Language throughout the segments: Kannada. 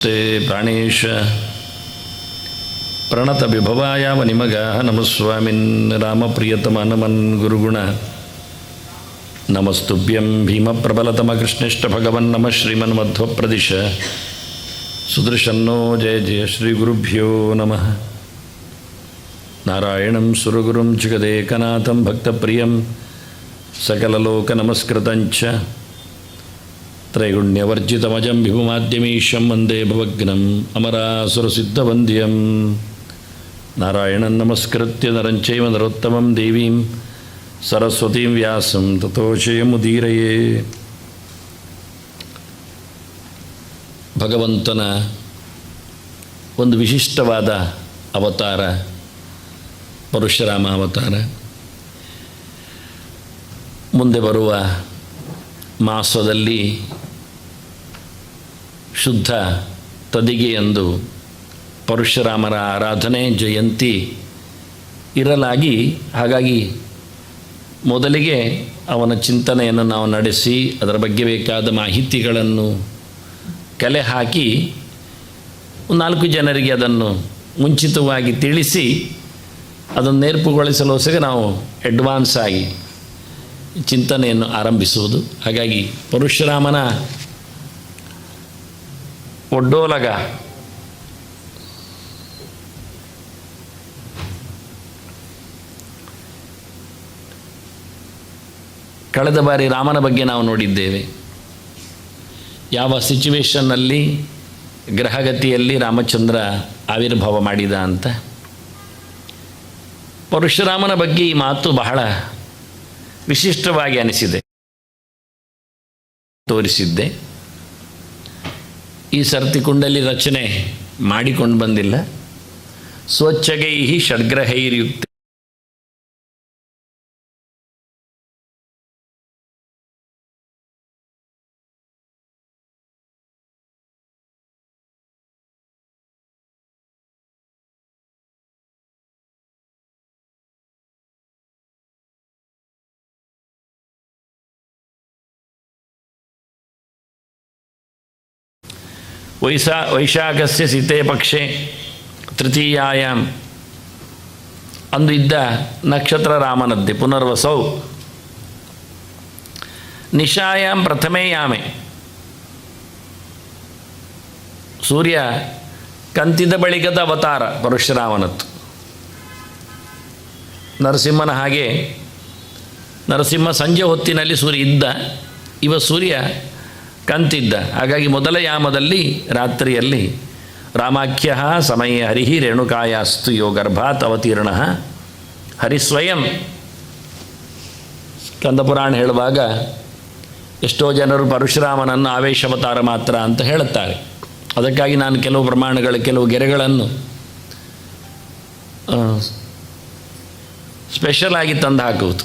ते ಪ್ರಾಣೇಶ ಪ್ರಣತ ವಿಭವಾಯ ವನಿಮಗ ನಮಸ್ವಾಮಿನ್ ರಾಮಪ್ರಿಯತಮ ನಮನ್ ಗುರುಗುಣ ನಮಸ್ತುಭ್ಯಂ ಭೀಮ ಪ್ರಬಲತಮ ಕೃಷ್ಣೇಷ್ಟ ಭಗವನ್ ನಮ ಶ್ರೀಮನ್ಮಧ್ವಪ್ರದಿಶ ಸುದೃಶನ್ನೋ ಜಯ ಜಯ ಶ್ರೀ ಗುರುಭ್ಯೋ ನಮಃ. ನಾರಾಯಣಂ ಸುರಗುರುಂ ಜಗದೇಕನಾಥಂ ಭಕ್ತಪ್ರಿಯಂ ಸಕಲಲೋಕನಮಸ್ಕೃತಂಚ ತ್ರೈಗುಣ್ಯವರ್ಜಿತಮಜಂ ವಿಭುಮಾದ್ಯಮೀಶಂ ವಂದೇ ಭವಗ್ನಂ ಅಮರಾಸುರಸಿದ್ಧವಂದ್ಯಂ. ನಾರಾಯಣಂ ನಮಸ್ಕೃತ್ಯ ನರಂಚೈವ ನರೋತ್ತಮಂ ದೇವೀಂ ಸರಸ್ವತೀಂ ವ್ಯಾಸಂ ತತೋ ಜಯಮುದೀರಯೇ. ಭಗವಂತನ ಒಂದು ವಿಶಿಷ್ಟವಾದ ಅವತಾರ ಪರಶುರಾಮ ಅವತಾರ. ಮುಂದೆ ಬರುವ ಮಾಸದಲ್ಲಿ ಶುದ್ಧ ತದಿಗೆಯಂದು ಪರಶುರಾಮರ ಆರಾಧನೆ ಜಯಂತಿ ಇರಲಾಗಿ, ಹಾಗಾಗಿ ಮೊದಲಿಗೆ ಅವನ ಚಿಂತನೆಯನ್ನು ನಾವು ನಡೆಸಿ ಅದರ ಬಗ್ಗೆ ಬೇಕಾದ ಮಾಹಿತಿಗಳನ್ನು ಕಲೆ ಹಾಕಿ 4 ಜನರಿಗೆ ಅದನ್ನು ಮುಂಚಿತವಾಗಿ ತಿಳಿಸಿ ಅದನ್ನು ನೇರ್ಪುಗೊಳಿಸಲೋಸ್ಕರ ನಾವು ಅಡ್ವಾನ್ಸ್ ಆಗಿ ಚಿಂತನೆಯನ್ನು ಆರಂಭಿಸುವುದು. ಹಾಗಾಗಿ ಪರಶುರಾಮನ ಒಡ್ಡೋಲಗ ಕಳೆದ ಬಾರಿ ರಾಮನ ಬಗ್ಗೆ ನಾವು ನೋಡಿದ್ದೇವೆ. ಯಾವ ಸಿಚುವೇಷನ್ನಲ್ಲಿ ಗ್ರಹಗತಿಯಲ್ಲಿ ರಾಮಚಂದ್ರ ಆವಿರ್ಭಾವ ಮಾಡಿದ ಅಂತ. ಪರಶುರಾಮನ ಬಗ್ಗೆ ಈ ಮಾತು ಬಹಳ ವಿಶಿಷ್ಟವಾಗಿ ಅನಿಸಿದೆ, ತೋರಿಸಿದ್ದೆ. ಈ ಸರ್ತಿ ಕುಂಡಲಿ ರಚನೆ ಮಾಡಿಕೊಂಡು ಬಂದಿಲ್ಲ. ಸ್ವಚ್ಛಗೈಹಿ ಷಡ್ಗ್ರಹೈರ್ಯುಕ್ತ ವೈಶಾಖಸ್ಯ ಸಿತೆ ಪಕ್ಷೆ ತೃತೀಯಾಯಾಮ್ ಅಂದು ಇದ್ದ ನಕ್ಷತ್ರ ರಾಮನದ್ದೆ ಪುನರ್ವಸೌ ನಿಶಾಯಾಮ್ ಪ್ರಥಮೇ ಯಾಮೆ. ಸೂರ್ಯ ಕಂತಿದ ಬಳಿಕದ ಅವತಾರ ಪರಶುರಾಮನತ್ತು. ನರಸಿಂಹನ ಹಾಗೆ ನರಸಿಂಹ ಸಂಜೆ ಹೊತ್ತಿನಲ್ಲಿ ಸೂರ್ಯ ಇದ್ದ, ಇವ ಸೂರ್ಯ ಕಂತಿದ್ದ. ಹಾಗಾಗಿ ಮೊದಲ ಯಾಮದಲ್ಲಿ ರಾತ್ರಿಯಲ್ಲಿ ರಾಮಾಖ್ಯ ಸಮಯ ಹರಿಹಿ ರೇಣುಕಾಯಾಸ್ತು ಯೋ ಗರ್ಭಾತ್ ಅವತೀರ್ಣ ಹರಿಸ್ವಯಂ. ಕಂದಪುರಾಣ ಹೇಳುವಾಗ ಎಷ್ಟೋ ಜನರು ಪರಶುರಾಮನನ್ನು ಆವೇಶಾವತಾರ ಮಾತ್ರ ಅಂತ ಹೇಳುತ್ತಾರೆ. ಅದಕ್ಕಾಗಿ ನಾನು ಕೆಲವು ಪ್ರಮಾಣಗಳು, ಕೆಲವು ಗೆರೆಗಳನ್ನು ಸ್ಪೆಷಲ್ ಆಗಿ ತಂದು ಹಾಕುವುದು.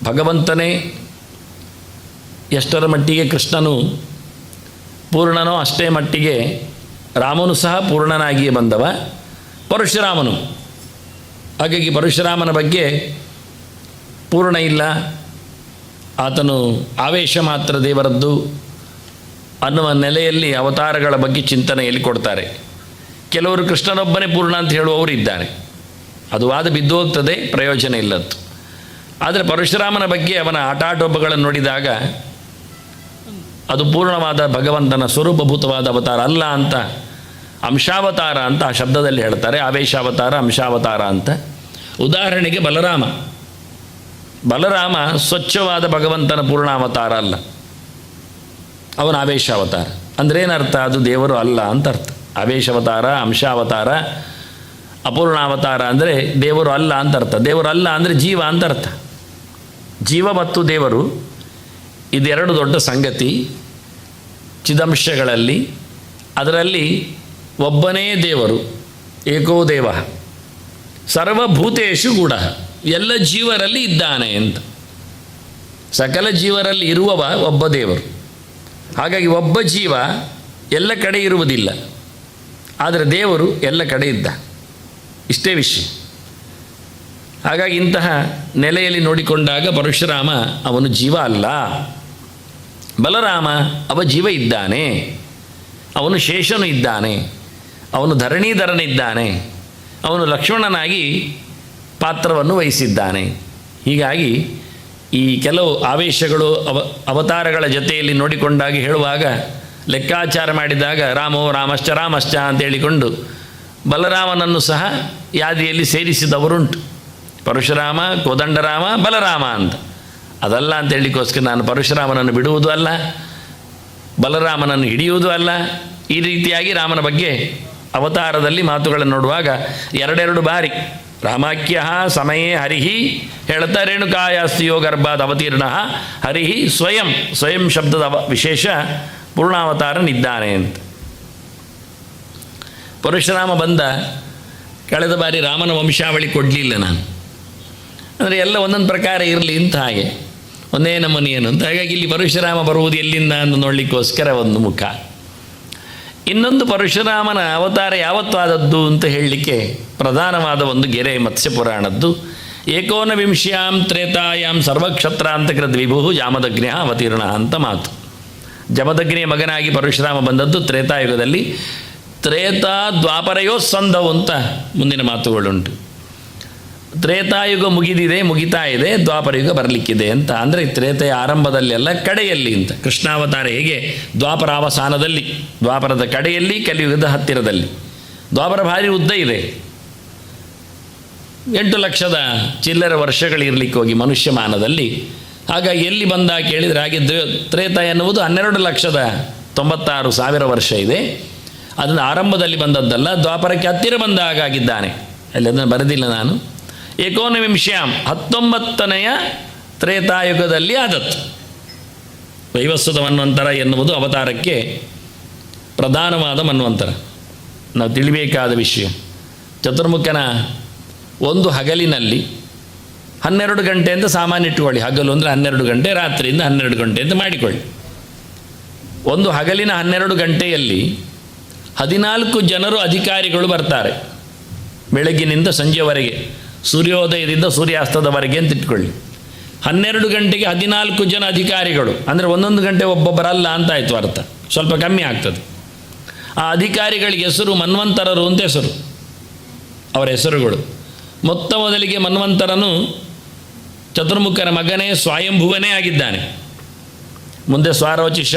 ಭಗವಂತನೇ ಎಷ್ಟರ ಮಟ್ಟಿಗೆ ಕೃಷ್ಣನು ಪೂರ್ಣನೋ ಅಷ್ಟೇ ಮಟ್ಟಿಗೆ ರಾಮನು ಸಹ ಪೂರ್ಣನಾಗಿಯೇ ಬಂದವ ಪರಶುರಾಮನು. ಹಾಗಾಗಿ ಪರಶುರಾಮನ ಬಗ್ಗೆ ಪೂರ್ಣ ಇಲ್ಲ, ಆತನು ಆವೇಶ ಮಾತ್ರ ದೇವರದ್ದು ಅನ್ನುವ ನೆಲೆಯಲ್ಲಿ ಅವತಾರಗಳ ಬಗ್ಗೆ ಚಿಂತನೆಯಲ್ಲಿ ಕೊಡ್ತಾರೆ. ಕೆಲವರು ಕೃಷ್ಣನೊಬ್ಬನೇ ಪೂರ್ಣ ಅಂತ ಹೇಳುವವರು ಇದ್ದಾರೆ. ಅದು ವಾದ ಬಿದ್ದು ಹೋಗ್ತದೆ, ಪ್ರಯೋಜನ ಇಲ್ಲದ್ದು. ಆದರೆ ಪರಶುರಾಮನ ಬಗ್ಗೆ ಅವನ ಆಟಾಟೋಪಗಳನ್ನು ನೋಡಿದಾಗ ಅದು ಪೂರ್ಣವಾದ ಭಗವಂತನ ಸ್ವರೂಪಭೂತವಾದ ಅವತಾರ ಅಲ್ಲ ಅಂತ, ಅಂಶಾವತಾರ ಅಂತ ಆ ಶಬ್ದದಲ್ಲಿ ಹೇಳ್ತಾರೆ. ಆವೇಶಾವತಾರ, ಅಂಶಾವತಾರ ಅಂತ. ಉದಾಹರಣೆಗೆ ಬಲರಾಮ ಸ್ವಚ್ಛವಾದ ಭಗವಂತನ ಪೂರ್ಣಾವತಾರ ಅಲ್ಲ, ಅವನ ಆವೇಶಾವತಾರ. ಅಂದರೆ ಏನರ್ಥ? ಅದು ದೇವರು ಅಲ್ಲ ಅಂತ ಅರ್ಥ. ಆವೇಶಾವತಾರ, ಅಂಶಾವತಾರ, ಅಪೂರ್ಣಾವತಾರ ಅಂದರೆ ದೇವರು ಅಲ್ಲ ಅಂತ ಅರ್ಥ. ದೇವರು ಅಲ್ಲ ಅಂದರೆ ಜೀವ ಅಂತ ಅರ್ಥ. ಜೀವ ಮತ್ತು ದೇವರು ಇದೆರಡು ದೊಡ್ಡ ಸಂಗತಿ ಚಿದಂಶಗಳಲ್ಲಿ. ಅದರಲ್ಲಿ ಒಬ್ಬನೇ ದೇವರು, ಏಕೋ ದೇವ ಸರ್ವಭೂತೇಷು ಗೂಢ, ಎಲ್ಲ ಜೀವರಲ್ಲಿ ಇದ್ದಾನೆ ಅಂತ. ಸಕಲ ಜೀವರಲ್ಲಿ ಇರುವವ ಒಬ್ಬ ದೇವರು. ಹಾಗಾಗಿ ಒಬ್ಬ ಜೀವ ಎಲ್ಲ ಕಡೆ ಇರುವುದಿಲ್ಲ, ಆದರೆ ದೇವರು ಎಲ್ಲ ಕಡೆ ಇದ್ದ. ಇಷ್ಟೇ ವಿಷಯ. ಹಾಗಾಗಿ ಇಂತಹ ನೆಲೆಯಲ್ಲಿ ನೋಡಿಕೊಂಡಾಗ ಪರಶುರಾಮ ಅವನು ಜೀವ ಅಲ್ಲ, ಬಲರಾಮ ಅವ ಜೀವ ಇದ್ದಾನೆ, ಅವನು ಶೇಷನು ಇದ್ದಾನೆ, ಅವನು ಧರಣೀಧರನಿದ್ದಾನೆ, ಅವನು ಲಕ್ಷ್ಮಣನಾಗಿ ಪಾತ್ರವನ್ನು ವಹಿಸಿದ್ದಾನೆ. ಹೀಗಾಗಿ ಈ ಕೆಲವು ಆವೇಶಗಳು ಅವತಾರಗಳ ಜೊತೆಯಲ್ಲಿ ನೋಡಿಕೊಂಡಾಗ ಹೇಳುವಾಗ ಲೆಕ್ಕಾಚಾರ ಮಾಡಿದಾಗ ರಾಮೋ ರಾಮಶ್ಚ ಅಂತ ಹೇಳಿಕೊಂಡು ಬಲರಾಮನನ್ನು ಸಹ ಯಾದಿಯಲ್ಲಿ ಸೇರಿಸಿದವರುಂಟು. ಪರಶುರಾಮ, ಕೋದಂಡರಾಮ, ಬಲರಾಮ ಅಂತ. ಅದಲ್ಲ ಅಂತ ಹೇಳಲಿಕ್ಕೋಸ್ಕರ ನಾನು ಪರಶುರಾಮನನ್ನು ಬಿಡುವುದೂ ಅಲ್ಲ, ಬಲರಾಮನನ್ನು ಹಿಡಿಯುವುದೂ ಅಲ್ಲ. ಈ ರೀತಿಯಾಗಿ ರಾಮನ ಬಗ್ಗೆ ಅವತಾರದಲ್ಲಿ ಮಾತುಗಳನ್ನು ನೋಡುವಾಗ ಎರಡೆರಡು ಬಾರಿ ರಾಮಾಖ್ಯ ಸಮಯೇ ಹರಿಹಿ ಹೇಳ್ತಾ ರೇಣುಕಾಯಾಸ್ತಿಯೋ ಗರ್ಭಾದ ಅವತೀರ್ಣ ಹರಿಹಿ ಸ್ವಯಂ ಶಬ್ದದ ವಿಶೇಷ ಪೂರ್ಣಾವತಾರನಿದ್ದಾನೆ ಅಂತ. ಪರಶುರಾಮ ಬಂದ ಕಳೆದ ಬಾರಿ ರಾಮನ ವಂಶಾವಳಿ ಕೊಡಲಿಲ್ಲ ನಾನು, ಅಂದರೆ ಎಲ್ಲ ಒಂದೊಂದು ಪ್ರಕಾರ ಇರಲಿ ಅಂತ, ಹಾಗೆ ಒಂದೇ ನಮೂನೆಯೇನು ಅಂತ. ಹಾಗಾಗಿ ಇಲ್ಲಿ ಪರಶುರಾಮ ಬರುವುದು ಎಲ್ಲಿಂದ ಅಂತ ನೋಡಲಿಕ್ಕೋಸ್ಕರ ಒಂದು ಮುಖ. ಇನ್ನೊಂದು ಪರಶುರಾಮನ ಅವತಾರ ಯಾವತ್ತೂ ಆದದ್ದು ಅಂತ ಹೇಳಲಿಕ್ಕೆ ಪ್ರಧಾನವಾದ ಒಂದು ಗೆರೆ ಮತ್ಸ್ಯ ಪುರಾಣದ್ದು. ಏಕೋನವಿಂಶ್ಯಾಂ ತ್ರೇತಾಯಾಂ ಸರ್ವಕ್ಷತ್ರಾಂತಕೃತ ವಿಭು ಜಾಮದಗ್ನಿಯ ಅವತೀರ್ಣ ಅಂತ ಮಾತು. ಜಮದಗ್ನಿಯ ಮಗನಾಗಿ ಪರಶುರಾಮ ಬಂದದ್ದು ತ್ರೇತಾಯುಗದಲ್ಲಿ. ತ್ರೇತಾ ದ್ವಾಪರಯೋ ಸಂಧವು ಅಂತ ಮುಂದಿನ ಮಾತುಗಳುಂಟು. ತ್ರೇತಾಯುಗ ಮುಗಿತಾ ಇದೆ, ದ್ವಾಪರಯುಗ ಬರಲಿಕ್ಕಿದೆ ಅಂತ. ಅಂದರೆ ತ್ರೇತೆಯ ಆರಂಭದಲ್ಲೆಲ್ಲ ಕಡೆಯಲ್ಲಿ ಅಂತ. ಕೃಷ್ಣಾವತಾರ ಹೇಗೆ ದ್ವಾಪರಾವಸಾನದಲ್ಲಿ, ದ್ವಾಪರದ ಕಡೆಯಲ್ಲಿ, ಕಲಿಯುಗದ ಹತ್ತಿರದಲ್ಲಿ. ದ್ವಾಪರ ಭಾರಿ ಉದ್ದ ಇದೆ, 8 ಲಕ್ಷದ ಚಿಲ್ಲರೆ ವರ್ಷಗಳಿರಲಿಕ್ಕೆ ಹೋಗಿ ಮನುಷ್ಯಮಾನದಲ್ಲಿ. ಹಾಗಾಗಿ ಎಲ್ಲಿ ಬಂದ ಕೇಳಿದರೆ ಹಾಗೆ ತ್ರೇತ ಎನ್ನುವುದು 12,96,000 ವರ್ಷ ಇದೆ. ಅದನ್ನು ಆರಂಭದಲ್ಲಿ ಬಂದದ್ದಲ್ಲ, ದ್ವಾಪರಕ್ಕೆ ಹತ್ತಿರ ಬಂದಾಗ ಆಗಿದ್ದಾನೆ. ಅಲ್ಲಿ ಅದನ್ನು ಬರೆದಿಲ್ಲ ನಾನು. ಏಕೋನವಿಂಶ್ಯಾಂ 19ನೆಯ ತ್ರೇತಾಯುಗದಲ್ಲಿ ಆದತ್ತು. ವೈವಸ್ವತ ಮನ್ವಂತರ ಎನ್ನುವುದು ಅವತಾರಕ್ಕೆ ಪ್ರಧಾನವಾದ ಮನ್ವಂತರ. ನಾವು ತಿಳಿಬೇಕಾದ ವಿಷಯ. ಚತುರ್ಮುಖನ ಒಂದು ಹಗಲಿನಲ್ಲಿ 12 ಗಂಟೆ ಅಂತ ಸಾಮಾನ್ಯ ಇಟ್ಟುಕೊಳ್ಳಿ. ಹಗಲು ಅಂದರೆ 12 ಗಂಟೆ, ರಾತ್ರಿಯಿಂದ 12 ಗಂಟೆ ಅಂತ ಮಾಡಿಕೊಳ್ಳಿ. ಒಂದು ಹಗಲಿನ 12 ಗಂಟೆಯಲ್ಲಿ 14 ಜನರು ಅಧಿಕಾರಿಗಳು ಬರ್ತಾರೆ. ಬೆಳಗ್ಗಿನಿಂದ ಸಂಜೆವರೆಗೆ, ಸೂರ್ಯೋದಯದಿಂದ ಸೂರ್ಯಾಸ್ತದವರೆಗೆ ಅಂತ ಇಟ್ಕೊಳ್ಳಿ. 12 ಗಂಟೆಗೆ 14 ಜನ ಅಧಿಕಾರಿಗಳು, ಅಂದರೆ ಒಂದೊಂದು ಗಂಟೆ ಒಬ್ಬೊಬ್ಬರಲ್ಲ ಅಂತಾಯಿತು ಅರ್ಥ, ಸ್ವಲ್ಪ ಕಮ್ಮಿ ಆಗ್ತದೆ. ಆ ಅಧಿಕಾರಿಗಳಿಗೆ ಹೆಸರು ಮನ್ವಂತರರು ಅಂತ ಹೆಸರು, ಅವರ ಹೆಸರುಗಳು. ಮೊತ್ತ ಮೊದಲಿಗೆ ಮನ್ವಂತರನು ಚತುರ್ಮುಖನ ಮಗನೇ ಸ್ವಯಂಭುವನೇ ಆಗಿದ್ದಾನೆ. ಮುಂದೆ ಸ್ವಾರೋಚಿಷ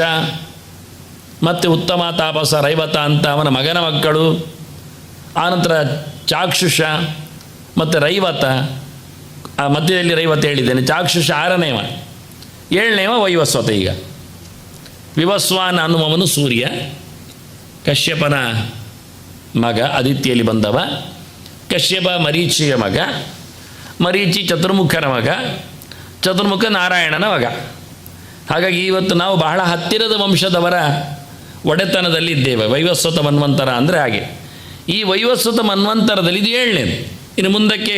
ಮತ್ತು ಉತ್ತಮ ತಾಪಸ ರೈವತ ಅಂತ ಅವನ ಮಗನ ಮಕ್ಕಳು. ಆನಂತರ ಚಾಕ್ಷುಷ ಮತ್ತು ರೈವತ, ಆ ಮಧ್ಯದಲ್ಲಿ ರೈವತ ಹೇಳಿದ್ದೇನೆ. ಚಾಕ್ಷುಷ 6ನೇವ, 7ನೇವ ವೈವಸ್ವತ. ಈಗ ವಿವಸ್ವಾನ್ ಅನ್ನುವವನು ಸೂರ್ಯ, ಕಶ್ಯಪನ ಮಗ, ಆದಿತ್ಯಲ್ಲಿ ಬಂದವ. ಕಶ್ಯಪ ಮರೀಚಿಯ ಮಗ, ಮರೀಚಿ ಚತುರ್ಮುಖನ ಮಗ, ಚತುರ್ಮುಖ ನಾರಾಯಣನ ಮಗ. ಹಾಗಾಗಿ ಇವತ್ತು ನಾವು ಬಹಳ ಹತ್ತಿರದ ವಂಶದವರ ಒಡೆತನದಲ್ಲಿ ಇದ್ದೇವೆ. ವೈವಸ್ವತ ಮನ್ವಂತರ ಅಂದರೆ ಹಾಗೆ. ಈ ವೈವಸ್ವತ ಮನ್ವಂತರದಲ್ಲಿ ಇದು 7ನೇದು. ಇನ್ನು ಮುಂದಕ್ಕೆ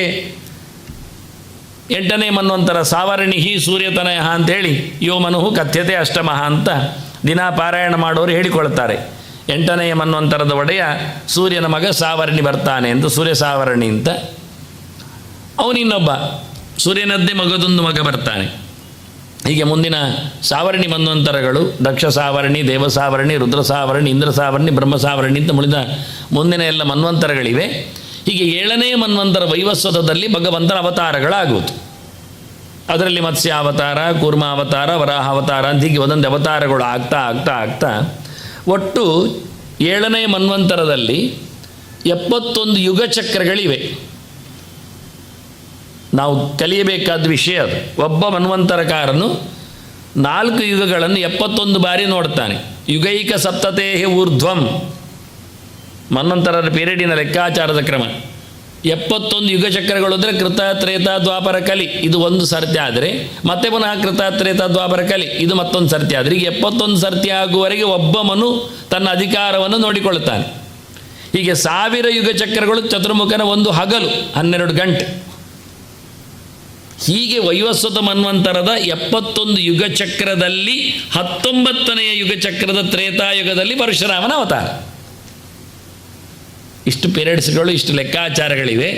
8ನೇ ಮನ್ವಂತರ ಸಾವರ್ಣಿಹಿ ಸೂರ್ಯತನಯ ಅಂತೇಳಿ ಯೋ ಮನುಹು ಕಥ್ಯತೆ ಅಷ್ಟಮಃ ಅಂತ ದಿನಾ ಪಾರಾಯಣ ಮಾಡೋರು ಹೇಳಿಕೊಳ್ತಾರೆ. 8ನೆಯ ಮನ್ವಂತರದ ಒಡೆಯ ಸೂರ್ಯನ ಮಗ ಸಾವರ್ಣಿ ಬರ್ತಾನೆ ಅಂತ, ಸೂರ್ಯ ಸಾವರ್ಣಿ ಅಂತ. ಅವನಿನ್ನೊಬ್ಬ ಸೂರ್ಯನದ್ದೇ ಮಗದೊಂದು ಮಗ ಬರ್ತಾನೆ. ಹೀಗೆ ಮುಂದಿನ ಸಾವರ್ಣಿ ಮನ್ವಂತರಗಳು ದಕ್ಷ ಸಾವರ್ಣಿ, ದೇವ ಸಾವರ್ಣಿ, ರುದ್ರ ಸಾವರ್ಣಿ, ಇಂದ್ರ ಸಾವರ್ಣಿ, ಬ್ರಹ್ಮ ಸಾವರ್ಣಿ ಅಂತ ಮುಂದಿನ ಎಲ್ಲ ಮನ್ವಂತರಗಳಿವೆ. ಹೀಗೆ 7ನೇ ಮನ್ವಂತರ ವೈವಸ್ವತದಲ್ಲಿ ಭಗವಂತನ ಅವತಾರಗಳಾಗುವುದು. ಅದರಲ್ಲಿ ಮತ್ಸ್ಯ ಅವತಾರ, ಕೂರ್ಮ ಅವತಾರ, ವರಾಹ ಅವತಾರ ಅಂತ ಹೀಗೆ ಒಂದೊಂದು ಅವತಾರಗಳು ಆಗ್ತಾ ಆಗ್ತಾ ಆಗ್ತಾ ಒಟ್ಟು 7ನೇ ಮನ್ವಂತರದಲ್ಲಿ 71 ಯುಗ ಚಕ್ರಗಳಿವೆ. ನಾವು ಕಲಿಯಬೇಕಾದ ವಿಷಯ ಅದು. ಒಬ್ಬ ಮನ್ವಂತರಕಾರನು 4 ಯುಗಗಳನ್ನು 71 ಬಾರಿ ನೋಡ್ತಾನೆ. ಯುಗೈಕ ಸಪ್ತತೇ ಊರ್ಧ್ವಂ ಮನ್ವಂತರರ ಪೀರಿಯಡಿನ ಲೆಕ್ಕಾಚಾರದ ಕ್ರಮ. 71 ಯುಗ ಚಕ್ರಗಳು ಅಂದರೆ ಕೃತ, ತ್ರೇತ, ದ್ವಾಪರ, ಕಲಿ ಇದು ಒಂದು ಸರ್ತಿ ಆದರೆ, ಮತ್ತೆ ಪುನಃ ಕೃತ, ತ್ರೇತ, ದ್ವಾಪರ, ಕಲಿ ಇದು ಮತ್ತೊಂದು ಸರ್ತಿ ಆದರೆ, ಈಗ 71 ಸರ್ತಿ ಆಗುವವರೆಗೆ ಒಬ್ಬ ಮನು ತನ್ನ ಅಧಿಕಾರವನ್ನು ನೋಡಿಕೊಳ್ಳುತ್ತಾನೆ. ಹೀಗೆ 1000 ಯುಗ ಚಕ್ರಗಳು ಚತುರ್ಮುಖನ ಒಂದು ಹಗಲು 12 ಗಂಟೆ. ಹೀಗೆ ವೈವಸ್ವತ ಮನ್ವಂತರದ 71 ಯುಗ ಚಕ್ರದಲ್ಲಿ 19ನೆಯ ಯುಗ ಚಕ್ರದ ತ್ರೇತಾಯುಗದಲ್ಲಿ ಪರಶುರಾಮನ ಅವತಾರ. ಇಷ್ಟು ಪೀರಿಯಡ್ಸ್ಗಳು, ಇಷ್ಟು ಲೆಕ್ಕಾಚಾರಗಳಿವೆ.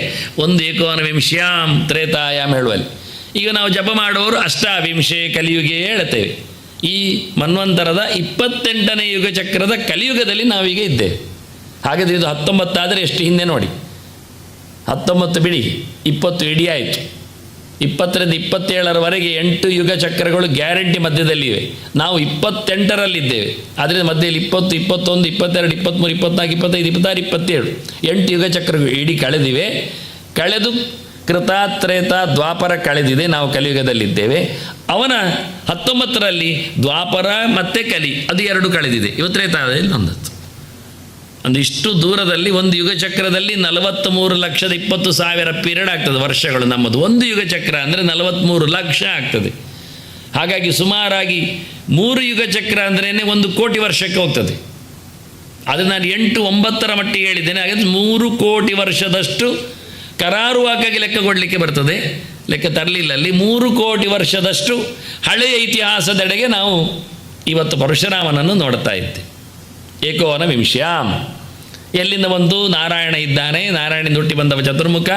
ಒಂದು ಏಕೋನವಿಂಶ್ಯಾಂ ತ್ರೇತಾಯಾಮ್ ಹೇಳುವಲ್ಲಿ. ಈಗ ನಾವು ಜಪ ಮಾಡುವವರು ಅಷ್ಟಾವಿಂಶೆ ಕಲಿಯುಗೆ ಹೇಳ್ತೇವೆ. ಈ ಮನ್ವಂತರದ 28ನೇ ಯುಗ ಚಕ್ರದ ಕಲಿಯುಗದಲ್ಲಿ ನಾವೀಗ ಇದ್ದೇವೆ. ಹಾಗಾದರೆ ಇದು 19 ಆದರೆ ಎಷ್ಟು ಹಿಂದೆ ನೋಡಿ. 19 ಬಿಡಿ, 20 ಇಡೀ ಆಯಿತು. 20ರಿಂದ 27ರವರೆಗೆ 8 ಯುಗ ಚಕ್ರಗಳು ಗ್ಯಾರಂಟಿ ಮಧ್ಯದಲ್ಲಿವೆ. ನಾವು 28ರಲ್ಲಿದ್ದೇವೆ. ಆದರೆ ಮಧ್ಯದಲ್ಲಿ 20, 21, 22, 23, 24, 25, 26, 27 8 ಯುಗ ಚಕ್ರಗಳು ಇಡೀ ಕಳೆದಿವೆ. ಕಳೆದು ಕೃತ, ತ್ರೇತ, ದ್ವಾಪರ ಕಳೆದಿದೆ. ನಾವು ಕಲಿಯುಗದಲ್ಲಿದ್ದೇವೆ. ಅವನ 19ರಲ್ಲಿ ದ್ವಾಪರ ಮತ್ತು ಕಲಿ ಅದು 2 ಕಳೆದಿದೆ. ಇವತ್ತು ತ್ರೇತಾದಲ್ಲಿ ಒಂದಿಷ್ಟು ದೂರದಲ್ಲಿ ಒಂದು ಯುಗ ಚಕ್ರದಲ್ಲಿ 43,20,000 ಪೀರಿಯಡ್ ಆಗ್ತದೆ, ವರ್ಷಗಳು. ನಮ್ಮದು ಒಂದು ಯುಗ ಚಕ್ರ ಅಂದರೆ 43 ಲಕ್ಷ ಆಗ್ತದೆ. ಹಾಗಾಗಿ ಸುಮಾರಾಗಿ 3 ಯುಗ ಚಕ್ರ ಅಂದ್ರೇ 1 ಕೋಟಿ ವರ್ಷಕ್ಕೆ ಹೋಗ್ತದೆ. ಅದು ನಾನು 8, 9ರ ಮಟ್ಟಿಗೆ ಹೇಳಿದ್ದೇನೆ. ಹಾಗಾದರೆ 3 ಕೋಟಿ ವರ್ಷದಷ್ಟು ಕರಾರುವಾಕಾಗಿ ಲೆಕ್ಕ ಕೊಡಲಿಕ್ಕೆ ಬರ್ತದೆ. ಲೆಕ್ಕ ತರಲಿಲ್ಲ ಅಲ್ಲಿ. 3 ಕೋಟಿ ವರ್ಷದಷ್ಟು ಹಳೆಯ ಇತಿಹಾಸದೆಡೆಗೆ ನಾವು ಇವತ್ತು ಪರಶುರಾಮನನ್ನು ನೋಡ್ತಾ ಇದ್ದೇವೆ. ಏಕೋನ ವಿಂಶ್ಯಾಮ್. ಎಲ್ಲಿಂದ ಬಂದು ನಾರಾಯಣ ಇದ್ದಾನೆ. ನಾರಾಯಣನಿಂದ ಹುಟ್ಟಿ ಬಂದವ ಚತುರ್ಮುಖ.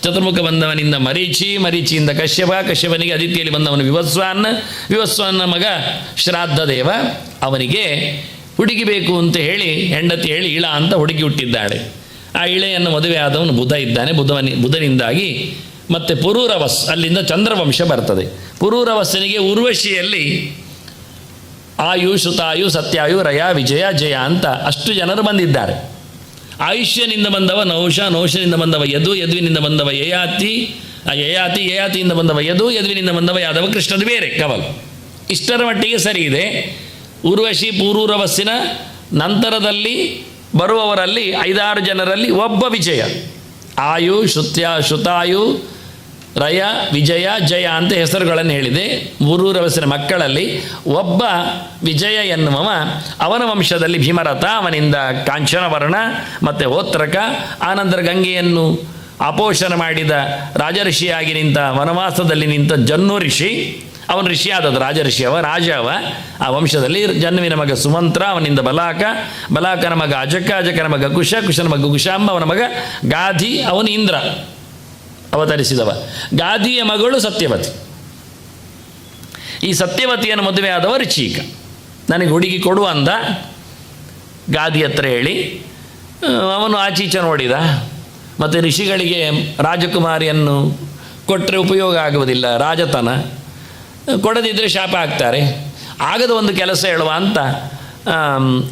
ಚತುರ್ಮುಖ ಬಂದವನಿಂದ ಮರೀಚಿ. ಮರೀಚಿಯಿಂದ ಕಶ್ಯಪ. ಕಶ್ಯಪನಿಗೆ ಅದಿತಿಯಲ್ಲಿ ಬಂದವನು ವಿವಸ್ವಾನ್. ವಿವಸ್ವಾನ್ನ ಮಗ ಶ್ರಾದ್ದ ದೇವ. ಅವನಿಗೆ ಹುಡುಗಿ ಬೇಕು ಅಂತ ಹೇಳಿ ಹೆಂಡತಿ ಹೇಳಿ ಇಳ ಅಂತ ಹುಡುಗಿ ಹುಟ್ಟಿದ್ದಾಳೆ. ಆ ಇಳೆಯನ್ನು ಮದುವೆ ಆದವನು ಬುಧ ಇದ್ದಾನೆ. ಬುಧನಿಂದಾಗಿ ಮತ್ತು ಪುರೂರವಸ್, ಅಲ್ಲಿಂದ ಚಂದ್ರವಂಶ ಬರ್ತದೆ. ಪುರೂರವಸ್ಸನಿಗೆ ಉರ್ವಶಿಯಲ್ಲಿ ಆಯು, ಶುತಾಯು, ಸತ್ಯಾಯು, ರಯ, ವಿಜಯ, ಜಯ ಅಂತ ಅಷ್ಟು ಜನರು ಬಂದಿದ್ದಾರೆ. ಆಯುಷ್ಯನಿಂದ ಬಂದವ ನೌಷ. ನೌಷನಿಂದ ಬಂದವ ಯದು. ಯದುವಿನಿಂದ ಬಂದವ ಯಯಾತಿ. ಯಯಾತಿಯಿಂದ ಬಂದವ ಯದು. ಯದುವಿನಿಂದ ಬಂದವ ಯಾದವ. ಕೃಷ್ಣದು ಬೇರೆ ಕವಲ್. ಇಷ್ಟರ ಮಟ್ಟಿಗೆ ಸರಿ ಇದೆ. ಉರ್ವಶಿ ಪುರೂರವಸ್ಸಿನ ನಂತರದಲ್ಲಿ ಬರುವವರಲ್ಲಿ 5-6 ಜನರಲ್ಲಿ ಒಬ್ಬ ವಿಜಯ. ಆಯು, ಶುತಾಯು, ರಯ, ವಿಜಯ, ಜಯ ಅಂತ ಹೆಸರುಗಳನ್ನು ಹೇಳಿದೆ. ಪುರೂರವಸ್ಸಿನ ಮಕ್ಕಳಲ್ಲಿ ಒಬ್ಬ ವಿಜಯ ಎನ್ನುವವ. ಅವನ ವಂಶದಲ್ಲಿ ಭೀಮರಥ. ಅವನಿಂದ ಕಾಂಚನವರ್ಣ ಮತ್ತು ಹೋತ್ರಕ. ಆನಂತರ ಗಂಗೆಯನ್ನು ಅಪೋಷಣ ಮಾಡಿದ ರಾಜಋಷಿಯಾಗಿ ನಿಂತ, ವನವಾಸದಲ್ಲಿ ನಿಂತ ಜನ್ನು ಋಷಿ. ಅವನು ಋಷಿ ಆದದ್ದು, ರಾಜಋಷಿ ರಾಜ ಅವ. ಆ ವಂಶದಲ್ಲಿ ಜನ್ನುವಿನ ಮಗ ಸುಮಂತ್ರ. ಅವನಿಂದ ಬಲಾಕ. ಬಲಾಕನ ಮಗ ಅಜಕ. ಅಜಕನ ಮಗ ಕುಶ. ಕುಶನ ಮಗ ಕುಶಾಂಬ. ಅವನ ಮಗ ಗಾಧಿ. ಅವನು ಇಂದ್ರ ಅವತರಿಸಿದವ. ಗಾಧಿಯ ಮಗಳು ಸತ್ಯವತಿ. ಈ ಸತ್ಯವತಿಯನ್ನು ಮದುವೆ ಆದವ ಋಷಿಕ. ನನಗೆ ಹುಡುಗಿ ಕೊಡು ಅಂದ. ಗಾದಿ ಹತ್ರ ಹೇಳಿ ಅವನು ಆಚೀಚೆ ನೋಡಿದ. ಮತ್ತು ಋಷಿಗಳಿಗೆ ರಾಜಕುಮಾರಿಯನ್ನು ಕೊಟ್ಟರೆ ಉಪಯೋಗ ಆಗುವುದಿಲ್ಲ, ರಾಜತನ. ಕೊಡದಿದ್ದರೆ ಶಾಪ ಆಗ್ತಾರೆ. ಆಗದ ಒಂದು ಕೆಲಸ ಹೇಳುವ ಅಂತ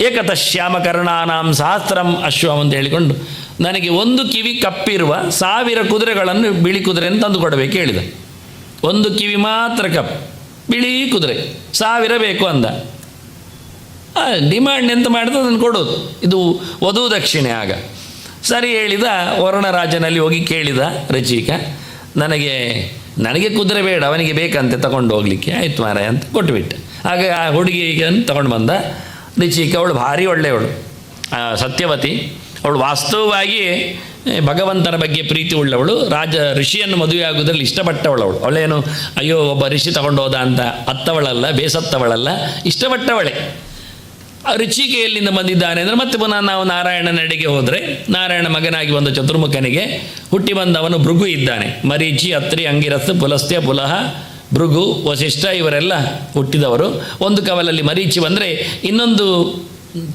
ಏಕತ ಶ್ಯಾಮಕರ್ಣಾನಾಂ ಸಹಸ್ರಂ ಅಶ್ವಂ ಅಂತ ಹೇಳಿಕೊಂಡು ನನಗೆ ಒಂದು ಕಿವಿ ಕಪ್ಪಿರುವ 1000 ಕುದುರೆಗಳನ್ನು, ಬಿಳಿ ಕುದುರೆಯನ್ನು ತಂದು ಕೊಡಬೇಕು ಹೇಳಿದ. ಒಂದು ಕಿವಿ ಮಾತ್ರ ಬಿಳಿ ಕುದುರೆ 1000 ಬೇಕು ಅಂದ. ಡಿಮ್ಯಾಂಡ್ ಎಂತ ಮಾಡಿದ್ರೆ ಅದನ್ನು ಕೊಡೋದು. ಇದು ವಧು ದಕ್ಷಿಣೆ. ಆಗ ಸರಿ ಹೇಳಿದ. ವರುಣರಾಜನಲ್ಲಿ ಹೋಗಿ ಕೇಳಿದ ಋಷಿಕ, ನನಗೆ ಕುದುರೆ ಬೇಡ, ಅವನಿಗೆ ಬೇಕಂತೆ ತಗೊಂಡು ಹೋಗಲಿಕ್ಕೆ. ಆಯ್ತು ಮಾರಾಯ ಅಂತ ಕೊಟ್ಟುಬಿಟ್ಟೆ. ಆಗ ಆ ಹುಡುಗಿಗೆ ತಗೊಂಡು ಬಂದ ಋಷಿಕ. ಅವಳು ಭಾರಿ ಒಳ್ಳೆಯವಳು, ಸತ್ಯವತಿ. ಅವಳು ವಾಸ್ತವವಾಗಿ ಭಗವಂತನ ಬಗ್ಗೆ ಪ್ರೀತಿ ಉಳ್ಳವಳು. ಋಷಿಯನ್ನು ಮದುವೆ ಆಗುವುದರಲ್ಲಿ ಇಷ್ಟಪಟ್ಟವಳು. ಅವಳೇನು ಅಯ್ಯೋ ಒಬ್ಬ ಋಷಿ ತಗೊಂಡು ಹೋದ ಅಂತ ಅತ್ತವಳಲ್ಲ, ಬೇಸತ್ತವಳಲ್ಲ, ಇಷ್ಟಪಟ್ಟವಳೆ. ಋಷಿಕೆ ಎಲ್ಲಿಂದ ಬಂದಿದ್ದಾನೆ ಅಂದರೆ ಮತ್ತೆ ಪುನಃ ನಾವು ನಾರಾಯಣನೆಡೆಗೆ ಹೋದರೆ, ನಾರಾಯಣ ಮಗನಾಗಿ ಬಂದ ಚತುರ್ಮುಖನಿಗೆ ಹುಟ್ಟಿ ಬಂದವನು ಭೃಗು ಇದ್ದಾನೆ. ಮರೀಚಿ, ಅತ್ರಿ, ಅಂಗಿರಸ್, ಪುಲಸ್ತ್ಯ, ಪುಲಹ, ಭೃಗು, ವಸಿಷ್ಠ ಇವರೆಲ್ಲ ಹುಟ್ಟಿದವರು. ಒಂದು ಕವಲಲ್ಲಿ ಮರೀಚಿ ಬಂದರೆ ಇನ್ನೊಂದು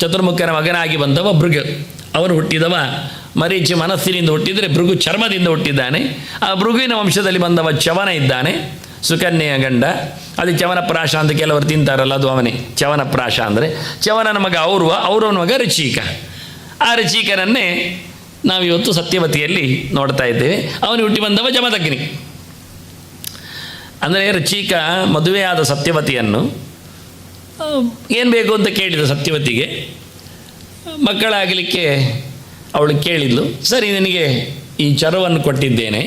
ಚತುರ್ಮುಖನ ಮಗನಾಗಿ ಬಂದವ ಭೃಗು. ಅವನು ಹುಟ್ಟಿದವ ಮರೀಚಿ ಮನಸ್ಸಿನಿಂದ ಹುಟ್ಟಿದರೆ, ಭೃಗು ಚರ್ಮದಿಂದ ಹುಟ್ಟಿದ್ದಾನೆ. ಆ ಭೃಗುವಿನ ವಂಶದಲ್ಲಿ ಬಂದವ ಚವನ ಇದ್ದಾನೆ, ಸುಕನ್ಯೆಯ ಗಂಡ. ಅದು ಚವನಪ್ರಾಶ ಅಂತ ಕೆಲವರು ತಿಂತಾರಲ್ಲ, ಅದು ಅವನೇ ಚವನಪ್ರಾಶ ಅಂದರೆ. ಚವನನ ಮಗ ಔರವನ ಮಗ ಋಷಿಕ. ಆ ಋಷಿಕನನ್ನೇ ನಾವಿವತ್ತು ಸತ್ಯವತಿಯಲ್ಲಿ ನೋಡ್ತಾ ಇದ್ದೇವೆ. ಅವನು ಹುಟ್ಟಿ ಬಂದವ ಜಮದಗ್ನಿ. ಅಂದರೆ ಋಷಿಕ ಮದುವೆಯಾದ ಸತ್ಯವತಿಯನ್ನು ಏನು ಬೇಕು ಅಂತ ಕೇಳಿದ. ಸತ್ಯವತಿಗೆ ಮಕ್ಕಳಾಗಲಿಕ್ಕೆ ಅವಳು ಕೇಳಿದ್ಲು. ಸರಿ, ನಿನಗೆ ಈ ಚರವನ್ನು ಕೊಟ್ಟಿದ್ದೇನೆ.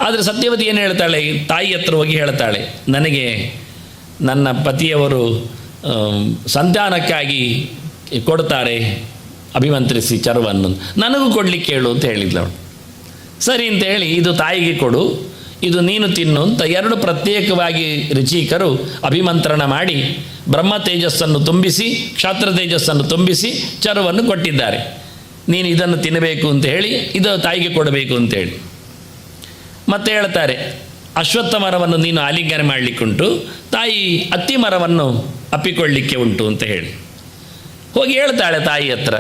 ಆದರೆ ಸತ್ಯವತಿ ಏನು ಹೇಳ್ತಾಳೆ, ತಾಯಿ ಹತ್ರ ಹೋಗಿ ಹೇಳ್ತಾಳೆ, ನನಗೆ ನನ್ನ ಪತಿಯವರು ಸಂತಾನಕ್ಕಾಗಿ ಕೊಡ್ತಾರೆ ಅಭಿಮಂತ್ರಿಸಿ ಚರವನ್ನು, ನನಗೂ ಕೊಡಲಿಕ್ಕೆ ಹೇಳು ಅಂತ ಹೇಳಿದ್ಲು ಅವಳು. ಸರಿ ಅಂತ ಹೇಳಿ, ಇದು ತಾಯಿಗೆ ಕೊಡು, ಇದು ನೀನು ತಿನ್ನು ಅಂತ 2 ಪ್ರತ್ಯೇಕವಾಗಿ ಋಷಿಕರು ಅಭಿಮಂತ್ರಣ ಮಾಡಿ ಬ್ರಹ್ಮ ತೇಜಸ್ಸನ್ನು ತುಂಬಿಸಿ, ಕ್ಷಾತ್ರ ತೇಜಸ್ಸನ್ನು ತುಂಬಿಸಿ ಚರವನ್ನು ಕೊಟ್ಟಿದ್ದಾರೆ. ನೀನು ಇದನ್ನು ತಿನ್ನಬೇಕು ಅಂತ ಹೇಳಿ, ಇದು ತಾಯಿಗೆ ಕೊಡಬೇಕು ಅಂತೇಳಿ. ಮತ್ತೆ ಹೇಳ್ತಾರೆ, ಅಶ್ವತ್ಥ ಮರವನ್ನು ನೀನು ಆಲಿಂಗನ ಮಾಡಲಿಕ್ಕುಂಟು, ತಾಯಿ ಅತ್ತಿ ಮರವನ್ನು ಅಪ್ಪಿಕೊಳ್ಳಿಕ್ಕೆ ಉಂಟು ಅಂತ ಹೇಳಿ ಹೋಗಿ ಹೇಳ್ತಾಳೆ ತಾಯಿ ಹತ್ರ,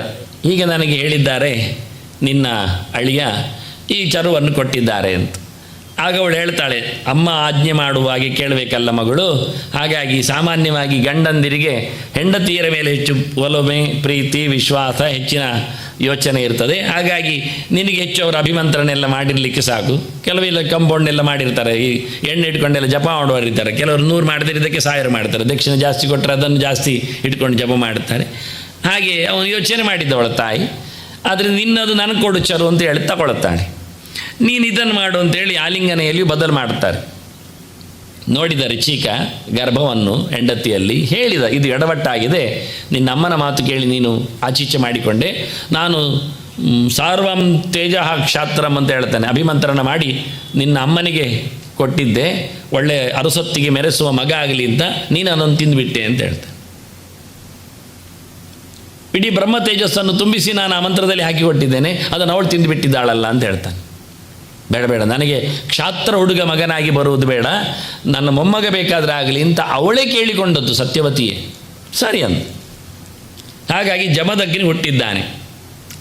ಹೀಗೆ ನನಗೆ ಹೇಳಿದ್ದಾರೆ ನಿನ್ನ ಅಳಿಯ ಈ ಚರುವನ್ನು ಕೊಟ್ಟಿದ್ದಾರೆ ಅಂತ. ಆಗ ಅವಳು ಹೇಳ್ತಾಳೆ, ಅಮ್ಮ ಆಜ್ಞೆ ಮಾಡುವಾಗೆ ಕೇಳಬೇಕಲ್ಲ ಮಗಳು, ಹಾಗಾಗಿ ಸಾಮಾನ್ಯವಾಗಿ ಗಂಡಂದಿರಿಗೆ ಹೆಂಡತಿಯರ ಮೇಲೆ ಹೆಚ್ಚು ಒಲಮೆ, ಪ್ರೀತಿ, ವಿಶ್ವಾಸ, ಹೆಚ್ಚಿನ ಯೋಚನೆ ಇರ್ತದೆ. ಹಾಗಾಗಿ ನಿನಗೆ ಹೆಚ್ಚು ಅವರ ಅಭಿಮಂತ್ರಣೆಲ್ಲ ಮಾಡಿರಲಿಕ್ಕೆ ಸಾಕು. ಕೆಲವೆಲ್ಲ ಕಂಪೌಂಡೆಲ್ಲ ಮಾಡಿರ್ತಾರೆ, ಈ ಎಣ್ಣೆ ಇಟ್ಕೊಂಡೆಲ್ಲ ಜಪ ಮಾಡುವರಿರ್ತಾರೆ. ಕೆಲವರು 100 ಮಾಡದಿರೋದಕ್ಕೆ 1000 ಮಾಡ್ತಾರೆ. ದಕ್ಷಿಣ ಜಾಸ್ತಿ ಕೊಟ್ಟರೆ ಅದನ್ನು ಜಾಸ್ತಿ ಇಟ್ಕೊಂಡು ಜಪ ಮಾಡ್ತಾರೆ. ಹಾಗೆ ಅವನು ಯೋಚನೆ ಮಾಡಿದ್ದವಳ ತಾಯಿ. ಆದರೆ ನಿನ್ನದು ನನಗೆ ಕೊಡು ಚರು ಅಂತ ಹೇಳಿ ತಗೊಳ್ತಾಳೆ. ನೀನು ಇದನ್ನು ಮಾಡು ಅಂತೇಳಿ ಆಲಿಂಗನೆಯಲ್ಲಿಯೂ ಬದಲು ಮಾಡ್ತಾರೆ. ನೋಡಿದ ರಿಚಿಕ ಗರ್ಭವನ್ನು ಹೆಂಡತಿಯಲ್ಲಿ ಹೇಳಿದ, ಇದು ಎಡವಟ್ಟಾಗಿದೆ, ನಿನ್ನ ಅಮ್ಮನ ಮಾತು ಕೇಳಿ ನೀನು ಆಚೀಚೆ ಮಾಡಿಕೊಂಡೆ. ನಾನು ಸಾರ್ವಂ ತೇಜ ಕ್ಷಾತ್ರಂ ಅಂತ ಹೇಳ್ತಾನೆ, ಅಭಿಮಂತ್ರಣ ಮಾಡಿ ನಿನ್ನ ಅಮ್ಮನಿಗೆ ಕೊಟ್ಟಿದ್ದೆ, ಒಳ್ಳೆ ಅರಸೊತ್ತಿಗೆ ಮೆರೆಸುವ ಮಗ ಆಗಲಿ ಅಂತ, ನೀನು ಅದನ್ನು ತಿಂದುಬಿಟ್ಟೆ ಅಂತ ಹೇಳ್ತಾನೆ. ಇಡೀ ಬ್ರಹ್ಮ ತೇಜಸ್ಸನ್ನು ತುಂಬಿಸಿ ನಾನು ಆ ಮಂತ್ರದಲ್ಲಿ ಹಾಕಿ ಕೊಟ್ಟಿದ್ದೇನೆ, ಅದನ್ನು ಅವಳು ತಿಂದುಬಿಟ್ಟಿದ್ದಾಳಲ್ಲ ಅಂತ ಹೇಳ್ತಾನೆ. ಬೇಡ ಬೇಡ, ನನಗೆ ಕ್ಷಾತ್ರ ಹುಡುಗ ಮಗನಾಗಿ ಬರುವುದು ಬೇಡ, ನನ್ನ ಮೊಮ್ಮಗ ಬೇಕಾದರೆ ಆಗಲಿ ಅಂತ ಅವಳೇ ಕೇಳಿಕೊಂಡದ್ದು ಸತ್ಯವತಿಯೇ. ಸರಿ ಅಂತ. ಹಾಗಾಗಿ ಜಮದಗ್ನಿ ಹುಟ್ಟಿದ್ದಾನೆ,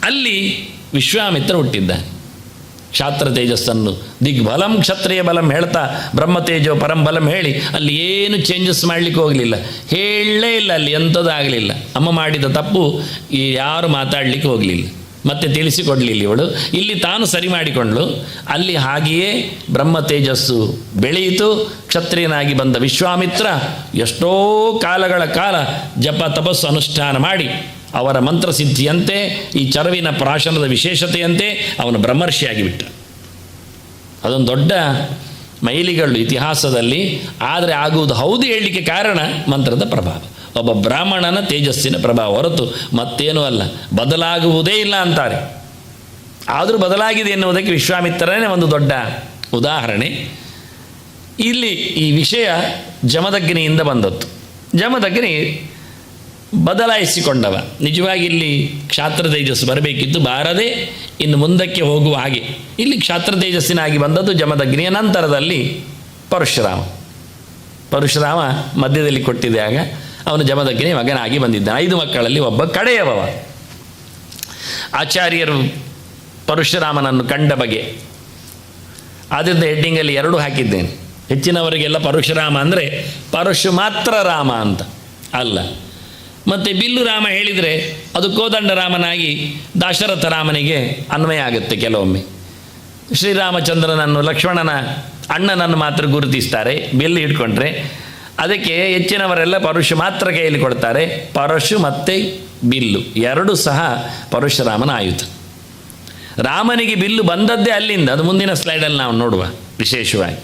ಅಲ್ಲಿ ವಿಶ್ವಾಮಿತ್ರ ಹುಟ್ಟಿದ್ದಾನೆ. ಕ್ಷಾತ್ರ ತೇಜಸ್ಸನ್ನು ದಿಗ್ಬಲಂ ಕ್ಷತ್ರಿಯ ಬಲಂ ಹೇಳ್ತಾ ಬ್ರಹ್ಮತೇಜೋ ಪರಂಬಲಂ ಹೇಳಿ ಅಲ್ಲಿ ಏನು ಚೇಂಜಸ್ ಮಾಡಲಿಕ್ಕೆ ಹೋಗಲಿಲ್ಲ, ಹೇಳಲೇ ಇಲ್ಲ, ಅಲ್ಲಿ ಎಂಥದ್ದಾಗಲಿಲ್ಲ. ಅಮ್ಮ ಮಾಡಿದ ತಪ್ಪು ಯಾರು ಮಾತಾಡಲಿಕ್ಕೆ ಹೋಗಲಿಲ್ಲ, ಮತ್ತೆ ತಿಳಿಸಿಕೊಡಲಿಲ್ಲ ಇವಳು. ಇಲ್ಲಿ ತಾನು ಸರಿ ಮಾಡಿಕೊಂಡ್ಳು. ಅಲ್ಲಿ ಹಾಗೆಯೇ ಬ್ರಹ್ಮ ತೇಜಸ್ಸು ಬೆಳೆಯಿತು. ಕ್ಷತ್ರಿಯನಾಗಿ ಬಂದ ವಿಶ್ವಾಮಿತ್ರ ಎಷ್ಟೋ ಕಾಲಗಳ ಕಾಲ ಜಪ ತಪಸ್ಸು ಅನುಷ್ಠಾನ ಮಾಡಿ ಅವರ ಮಂತ್ರಸಿದ್ಧಿಯಂತೆ, ಈ ಚರವಿನ ಪ್ರಾಶನದ ವಿಶೇಷತೆಯಂತೆ ಅವನು ಬ್ರಹ್ಮರ್ಷಿಯಾಗಿ ಬಿಟ್ಟ. ಅದೊಂದು ದೊಡ್ಡ ಮೈಲಿಗಳು ಇತಿಹಾಸದಲ್ಲಿ. ಆದರೆ ಆಗುವುದು ಹೌದು ಹೇಳಲಿಕ್ಕೆ ಕಾರಣ ಮಂತ್ರದ ಪ್ರಭಾವ, ಒಬ್ಬ ಬ್ರಾಹ್ಮಣನ ತೇಜಸ್ಸಿನ ಪ್ರಭಾವ ಹೊರತು ಮತ್ತೇನೂ ಅಲ್ಲ. ಬದಲಾಗುವುದೇ ಇಲ್ಲ ಅಂತಾರೆ. ಆದರೂ ಬದಲಾಗಿದೆ ಎನ್ನುವುದಕ್ಕೆ ವಿಶ್ವಾಮಿತ್ರನೇ ಒಂದು ದೊಡ್ಡ ಉದಾಹರಣೆ. ಇಲ್ಲಿ ಈ ವಿಷಯ ಜಮದಗ್ನಿಯಿಂದ ಬಂದದ್ದು. ಜಮದಗ್ನಿ ಬದಲಾಯಿಸಿಕೊಂಡವ. ನಿಜವಾಗಿ ಇಲ್ಲಿ ಕ್ಷಾತ್ರ ತೇಜಸ್ಸು ಬರಬೇಕಿದ್ದು, ಬಾರದೆ ಇನ್ನು ಮುಂದಕ್ಕೆ ಹೋಗುವ ಹಾಗೆ ಇಲ್ಲಿ ಕ್ಷಾತ್ರ ತೇಜಸ್ಸಿನಾಗಿ ಬಂದದ್ದು ಜಮದಗ್ನಿಯ ನಂತರದಲ್ಲಿ ಪರಶುರಾಮ. ಪರಶುರಾಮ ಮಧ್ಯದಲ್ಲಿ ಕೊಟ್ಟಿದೆ. ಆಗ ಅವನು ಜಮದಗ್ನಿ ಮಗನಾಗಿ ಬಂದಿದ್ದಾನೆ. 5 ಮಕ್ಕಳಲ್ಲಿ ಒಬ್ಬ ಕಡೆಯವವ. ಆಚಾರ್ಯರು ಪರಶುರಾಮನನ್ನು ಕಂಡ ಬಗೆ ಆದ್ದರಿಂದ ಹೆಡ್ಡಿಂಗಲ್ಲಿ 2 ಹಾಕಿದ್ದೇನೆ. ಹೆಚ್ಚಿನವರಿಗೆಲ್ಲ ಪರಶುರಾಮ ಅಂದರೆ ಪರಶು ಮಾತ್ರ ರಾಮ ಅಂತ ಅಲ್ಲ. ಮತ್ತು ಬಿಲ್ಲು ರಾಮ ಹೇಳಿದರೆ ಅದು ಕೋದಂಡ ರಾಮನಾಗಿ ದಾಶರಥ ರಾಮನಿಗೆ ಅನ್ವಯ ಆಗುತ್ತೆ. ಕೆಲವೊಮ್ಮೆ ಶ್ರೀರಾಮಚಂದ್ರನನ್ನು ಲಕ್ಷ್ಮಣನ ಅಣ್ಣನನ್ನು ಮಾತ್ರ ಗುರುತಿಸ್ತಾರೆ ಬಿಲ್ಲು ಹಿಡ್ಕೊಂಡ್ರೆ. ಅದಕ್ಕೆ ಹೆಚ್ಚಿನವರೆಲ್ಲ ಪರಶು ಮಾತ್ರ ಕೈಯಲ್ಲಿ ಕೊಡ್ತಾರೆ. ಪರಶು ಮತ್ತು ಬಿಲ್ಲು 2 ಸಹ ಪರಶುರಾಮನ ಆಯುಧ. ರಾಮನಿಗೆ ಬಿಲ್ಲು ಬಂದದ್ದೇ ಅಲ್ಲಿಂದ, ಅದು ಮುಂದಿನ ಸ್ಲೈಡಲ್ಲಿ ನಾವು ನೋಡುವ ವಿಶೇಷವಾಗಿ.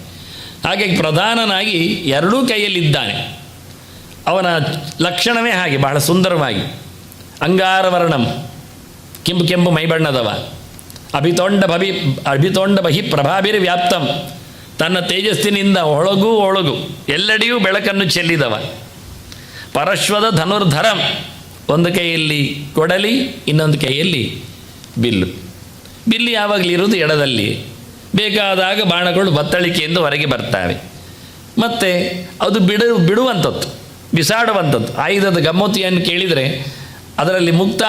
ಹಾಗಾಗಿ ಪ್ರಧಾನನಾಗಿ 2 ಕೈಯಲ್ಲಿದ್ದಾನೆ. ಅವನ ಲಕ್ಷಣವೇ ಹಾಗೆ, ಬಹಳ ಸುಂದರವಾಗಿ ಅಂಗಾರವರ್ಣಂ, ಕೆಂಪು ಕೆಂಪು ಮೈಬಣ್ಣದವ. ಅಭಿತೋಂಡ ಬಹಿ ಪ್ರಭಾಭಿರ್ ವ್ಯಾಪ್ತಂ, ತನ್ನ ತೇಜಸ್ಸಿನಿಂದ ಒಳಗೂ ಎಲ್ಲೆಡೆಯೂ ಬೆಳಕನ್ನು ಚೆಲ್ಲಿದವ. ಪರಶ್ವದ ಧನುರ್ಧರಂ, ಒಂದು ಕೈಯಲ್ಲಿ ಕೊಡಲಿ, ಇನ್ನೊಂದು ಕೈಯಲ್ಲಿ ಬಿಲ್ಲು. ಬಿಲ್ಲು ಯಾವಾಗಲೂ ಇರುವುದು ಎಡದಲ್ಲಿ. ಬೇಕಾದಾಗ ಬಾಣಗಳು ಬತ್ತಳಿಕೆಯಿಂದ ಹೊರಗೆ ಬರ್ತವೆ. ಮತ್ತು ಅದು ಬಿಡುವಂಥದ್ದು, ಬಿಸಾಡುವಂಥದ್ದು. ಆಯುಧದ ಗಮ್ಮತಿಯನ್ನು ಕೇಳಿದರೆ ಅದರಲ್ಲಿ ಮುಕ್ತ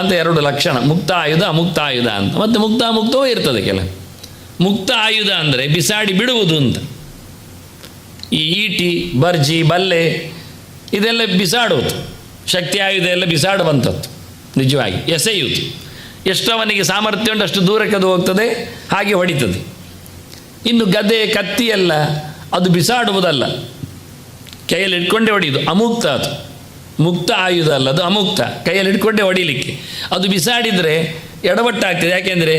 ಅಂತ 2 ಲಕ್ಷಣ, ಮುಕ್ತ ಆಯುಧ ಅಮುಕ್ತ ಆಯುಧ ಅಂತ. ಮತ್ತು ಮುಕ್ತವೂ ಇರ್ತದೆ ಕೆಲ. ಮುಕ್ತ ಆಯುಧ ಅಂದರೆ ಬಿಸಾಡಿ ಬಿಡುವುದು ಅಂತ. ಈ ಈಟಿ, ಬರ್ಜಿ, ಬಲ್ಲೆ ಇದೆಲ್ಲ ಬಿಸಾಡುವುದು. ಶಕ್ತಿ ಆಯುಧ ಎಲ್ಲ ಬಿಸಾಡುವಂಥದ್ದು, ನಿಜವಾಗಿ ಎಸೆಯುವುದು. ಎಷ್ಟು ಅವನಿಗೆ ಸಾಮರ್ಥ್ಯ ಉಂಟು ಅಷ್ಟು ದೂರಕ್ಕೆ ಅದು ಹೋಗ್ತದೆ, ಹಾಗೆ ಹೊಡಿತದೆ. ಇನ್ನು ಗದೆ, ಕತ್ತಿಯೆಲ್ಲ ಅದು ಬಿಸಾಡುವುದಲ್ಲ, ಕೈಯಲ್ಲಿ ಇಟ್ಕೊಂಡೇ ಹೊಡೆಯುವುದು. ಅಮುಕ್ತ, ಅದು ಮುಕ್ತ ಆಯುಧ ಅಲ್ಲ, ಅದು ಅಮುಕ್ತ, ಕೈಯಲ್ಲಿ ಇಟ್ಕೊಂಡೇ ಹೊಡಿಲಿಕ್ಕೆ. ಅದು ಬಿಸಾಡಿದರೆ ಎಡವಟ್ಟಾಗ್ತದೆ. ಯಾಕೆಂದರೆ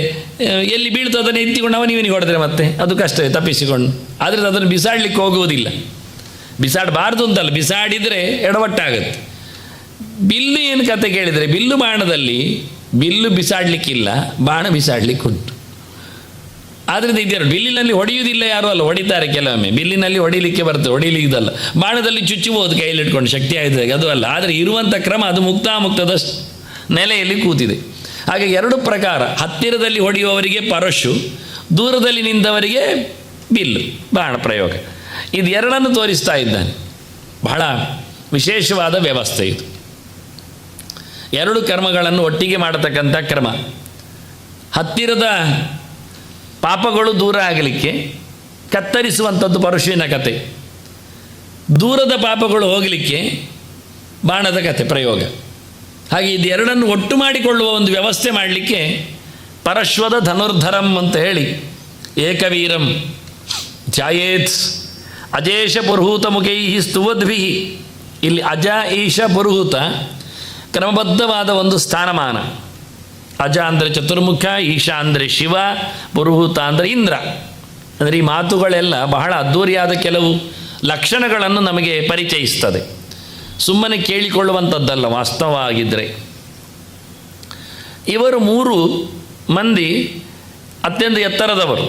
ಎಲ್ಲಿ ಬೀಳ್ತದೆ ಅದನ್ನು ಎತ್ತಿಕೊಂಡು ಅವನಿವನಿಗೆ ಹೊಡೆದ್ರೆ ಮತ್ತೆ ಅದು ಕಷ್ಟವೇ ತಪ್ಪಿಸಿಕೊಂಡು. ಆದರೆ ಅದನ್ನು ಬಿಸಾಡಲಿಕ್ಕೆ ಹೋಗುವುದಿಲ್ಲ. ಬಿಸಾಡಬಾರ್ದು ಅಂತಲ್ಲ, ಬಿಸಾಡಿದರೆ ಎಡವಟ್ಟಾಗುತ್ತೆ. ಬಿಲ್ಲು ಏನು ಕತೆ ಕೇಳಿದರೆ, ಬಿಲ್ಲು ಬಾಣದಲ್ಲಿ ಬಿಲ್ಲು ಬಿಸಾಡಲಿಕ್ಕಿಲ್ಲ, ಬಾಣ ಬಿಸಾಡಲಿಕ್ಕೆ ಉಂಟು. ಆದ್ದರಿಂದ ಇದೆರಡು. ಬಿಲ್ಲಿನಲ್ಲಿ ಹೊಡೆಯುವುದಿಲ್ಲ ಯಾರೂ ಅಲ್ಲ, ಹೊಡಿತಾರೆ ಕೆಲವೊಮ್ಮೆ. ಬಿಲ್ಲಿನಲ್ಲಿ ಹೊಡಿಲಿಕ್ಕೆ ಬರ್ತದೆ, ಹೊಡಿಲಿಕ್ಕದಲ್ಲ. ಬಾಣದಲ್ಲಿ ಚುಚ್ಚಬಹುದು ಕೈಯಲ್ಲಿ ಇಟ್ಕೊಂಡು, ಶಕ್ತಿ ಆಯ್ತದೆ, ಅದು ಅಲ್ಲ. ಆದರೆ ಇರುವಂಥ ಕ್ರಮ ಅದು ಮುಕ್ತಾಮುಕ್ತದ ನೆಲೆಯಲ್ಲಿ ಕೂತಿದೆ. ಹಾಗೆ 2 ಪ್ರಕಾರ. ಹತ್ತಿರದಲ್ಲಿ ಹೊಡೆಯುವವರಿಗೆ ಪರಶು, ದೂರದಲ್ಲಿ ನಿಂತವರಿಗೆ ಬಿಲ್ಲು, ಬಾಣ ಪ್ರಯೋಗ. ಇದು ಎರಡನ್ನು ತೋರಿಸ್ತಾ ಇದ್ದಾನೆ. ಬಹಳ ವಿಶೇಷವಾದ ವ್ಯವಸ್ಥೆ ಇದು. ಎರಡು ಕರ್ಮಗಳನ್ನು ಒಟ್ಟಿಗೆ ಮಾಡತಕ್ಕಂಥ ಕ್ರಮ. ಹತ್ತಿರದ ಪಾಪಗಳು ದೂರ ಆಗಲಿಕ್ಕೆ ಕತ್ತರಿಸುವಂಥದ್ದು ಪರಶುವಿನ ಕತೆ, ದೂರದ ಪಾಪಗಳು ಹೋಗಲಿಕ್ಕೆ ಬಾಣದ ಕತೆ ಪ್ರಯೋಗ. ಹಾಗೆ ಇದು ಎರಡನ್ನು ಒಟ್ಟು ಮಾಡಿಕೊಳ್ಳುವ ಒಂದು ವ್ಯವಸ್ಥೆ ಮಾಡಲಿಕ್ಕೆ ಪರಶ್ವದ ಧನುರ್ಧರಂ ಅಂತ ಹೇಳಿ ಏಕವೀರಂ ಜಾಯೇತ್ ಅಜೇಶ ಪುರುಹೂತ ಮುಖೈ ಸ್ತುವದ್ಭಿ. ಇಲ್ಲಿ ಅಜ ಈಶ ಪುರುಹೂತ ಕ್ರಮಬದ್ಧವಾದ ಒಂದು ಸ್ಥಾನಮಾನ. ಅಜ ಅಂದರೆ ಚತುರ್ಮುಖ, ಈಶಾ ಅಂದರೆ ಶಿವ, ಪುರುಹೂತ ಅಂದರೆ ಇಂದ್ರ. ಅಂದರೆ ಈ ಮಾತುಗಳೆಲ್ಲ ಬಹಳ ಅದ್ಧೂರಿಯಾದ ಕೆಲವು ಲಕ್ಷಣಗಳನ್ನು ನಮಗೆ ಪರಿಚಯಿಸ್ತದೆ. ಸುಮ್ಮನೆ ಕೇಳಿಕೊಳ್ಳುವಂಥದ್ದಲ್ಲ ವಾಸ್ತವವಾಗಿದ್ದರೆ. ಇವರು 3 ಮಂದಿ ಅತ್ಯಂತ ಎತ್ತರದವರು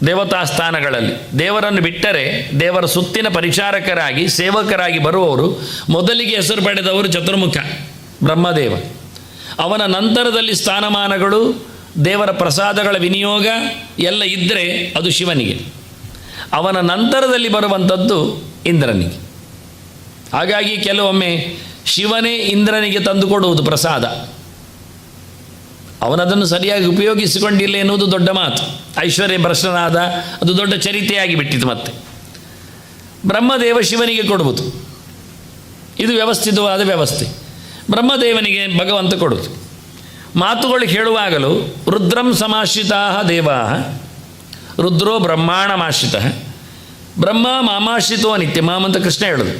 ದೇವತಾ ಸ್ಥಾನಗಳಲ್ಲಿ. ದೇವರನ್ನು ಬಿಟ್ಟರೆ ದೇವರ ಸುತ್ತಿನ ಪರಿಚಾರಕರಾಗಿ ಸೇವಕರಾಗಿ ಬರುವವರು ಮೊದಲಿಗೆ ಹೆಸರು ಪಡೆದವರು ಚತುರ್ಮುಖ ಬ್ರಹ್ಮದೇವ. ಅವನ ನಂತರದಲ್ಲಿ ಸ್ಥಾನಮಾನಗಳು, ದೇವರ ಪ್ರಸಾದಗಳ ವಿನಿಯೋಗ ಎಲ್ಲ ಇದ್ದರೆ ಅದು ಶಿವನಿಗೆ. ಅವನ ನಂತರದಲ್ಲಿ ಬರುವಂಥದ್ದು ಇಂದ್ರನಿಗೆ. ಹಾಗಾಗಿ ಕೆಲವೊಮ್ಮೆ ಶಿವನೇ ಇಂದ್ರನಿಗೆ ತಂದುಕೊಡುವುದು ಪ್ರಸಾದ. ಅವನದನ್ನು ಸರಿಯಾಗಿ ಉಪಯೋಗಿಸಿಕೊಂಡಿಲ್ಲ ಎನ್ನುವುದು ದೊಡ್ಡ ಮಾತು. ಐಶ್ವರ್ಯ ಭ್ರಷ್ಟನಾದ, ಅದು ದೊಡ್ಡ ಚರಿತೆಯಾಗಿ ಬಿಟ್ಟಿತು. ಮತ್ತೆ ಬ್ರಹ್ಮದೇವ ಶಿವನಿಗೆ ಕೊಡುವುದು, ಇದು ವ್ಯವಸ್ಥಿತವಾದ ವ್ಯವಸ್ಥೆ. ಬ್ರಹ್ಮದೇವನಿಗೆ ಭಗವಂತ ಕೊಡುವುದು. ಮಾತುಗಳು ಹೇಳುವಾಗಲೂ ರುದ್ರಂ ಸಮಾಶ್ರಿತಾ ದೇವಾ ರುದ್ರೋ ಬ್ರಹ್ಮಾಣಮಾಶ್ರಿತ ಬ್ರಹ್ಮ ಮಾಮಾಶ್ರಿತೋ ನಿತ್ಯ ಮಾಮ್ ಅಂತ ಕೃಷ್ಣ ಹೇಳೋದು.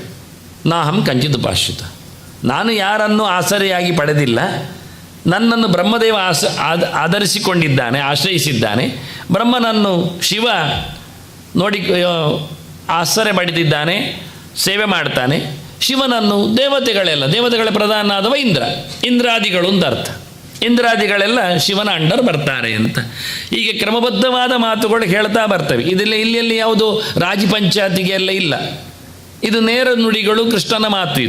ನಾಹಂ ಕಂಚಿತ್ ಉಪಾಶ್ರಿತ, ನಾನು ಯಾರನ್ನು ಆಸರೆಯಾಗಿ ಪಡೆದಿಲ್ಲ, ನನ್ನನ್ನು ಬ್ರಹ್ಮದೇವ ಆಧರಿಸಿಕೊಂಡಿದ್ದಾನೆ, ಆಶ್ರಯಿಸಿದ್ದಾನೆ. ಬ್ರಹ್ಮನನ್ನು ಶಿವ ನೋಡಿ ಆಶ್ರಯ ಪಡೆದಿದ್ದಾನೆ, ಸೇವೆ ಮಾಡ್ತಾನೆ. ಶಿವನನ್ನು ದೇವತೆಗಳ ಪ್ರಧಾನನಾದವ ಇಂದ್ರ, ಇಂದ್ರಾದಿಗಳು ಅಂತ ಅರ್ಥ. ಇಂದ್ರಾದಿಗಳೆಲ್ಲ ಶಿವನ ಅಂಡರ್ ಬರ್ತಾರೆ ಅಂತ ಹೀಗೆ ಕ್ರಮಬದ್ಧವಾದ ಮಾತುಗಳು ಹೇಳ್ತಾ ಬರ್ತವೆ. ಇದೆಲ್ಲ ಇಲ್ಲಿ ಯಾವುದು ರಾಜಿ ಪಂಚಾಯತಿಗೆ ಎಲ್ಲ ಇಲ್ಲ. ಇದು ನೇರ ನುಡಿಗಳು, ಕೃಷ್ಣನ ಮಾತು.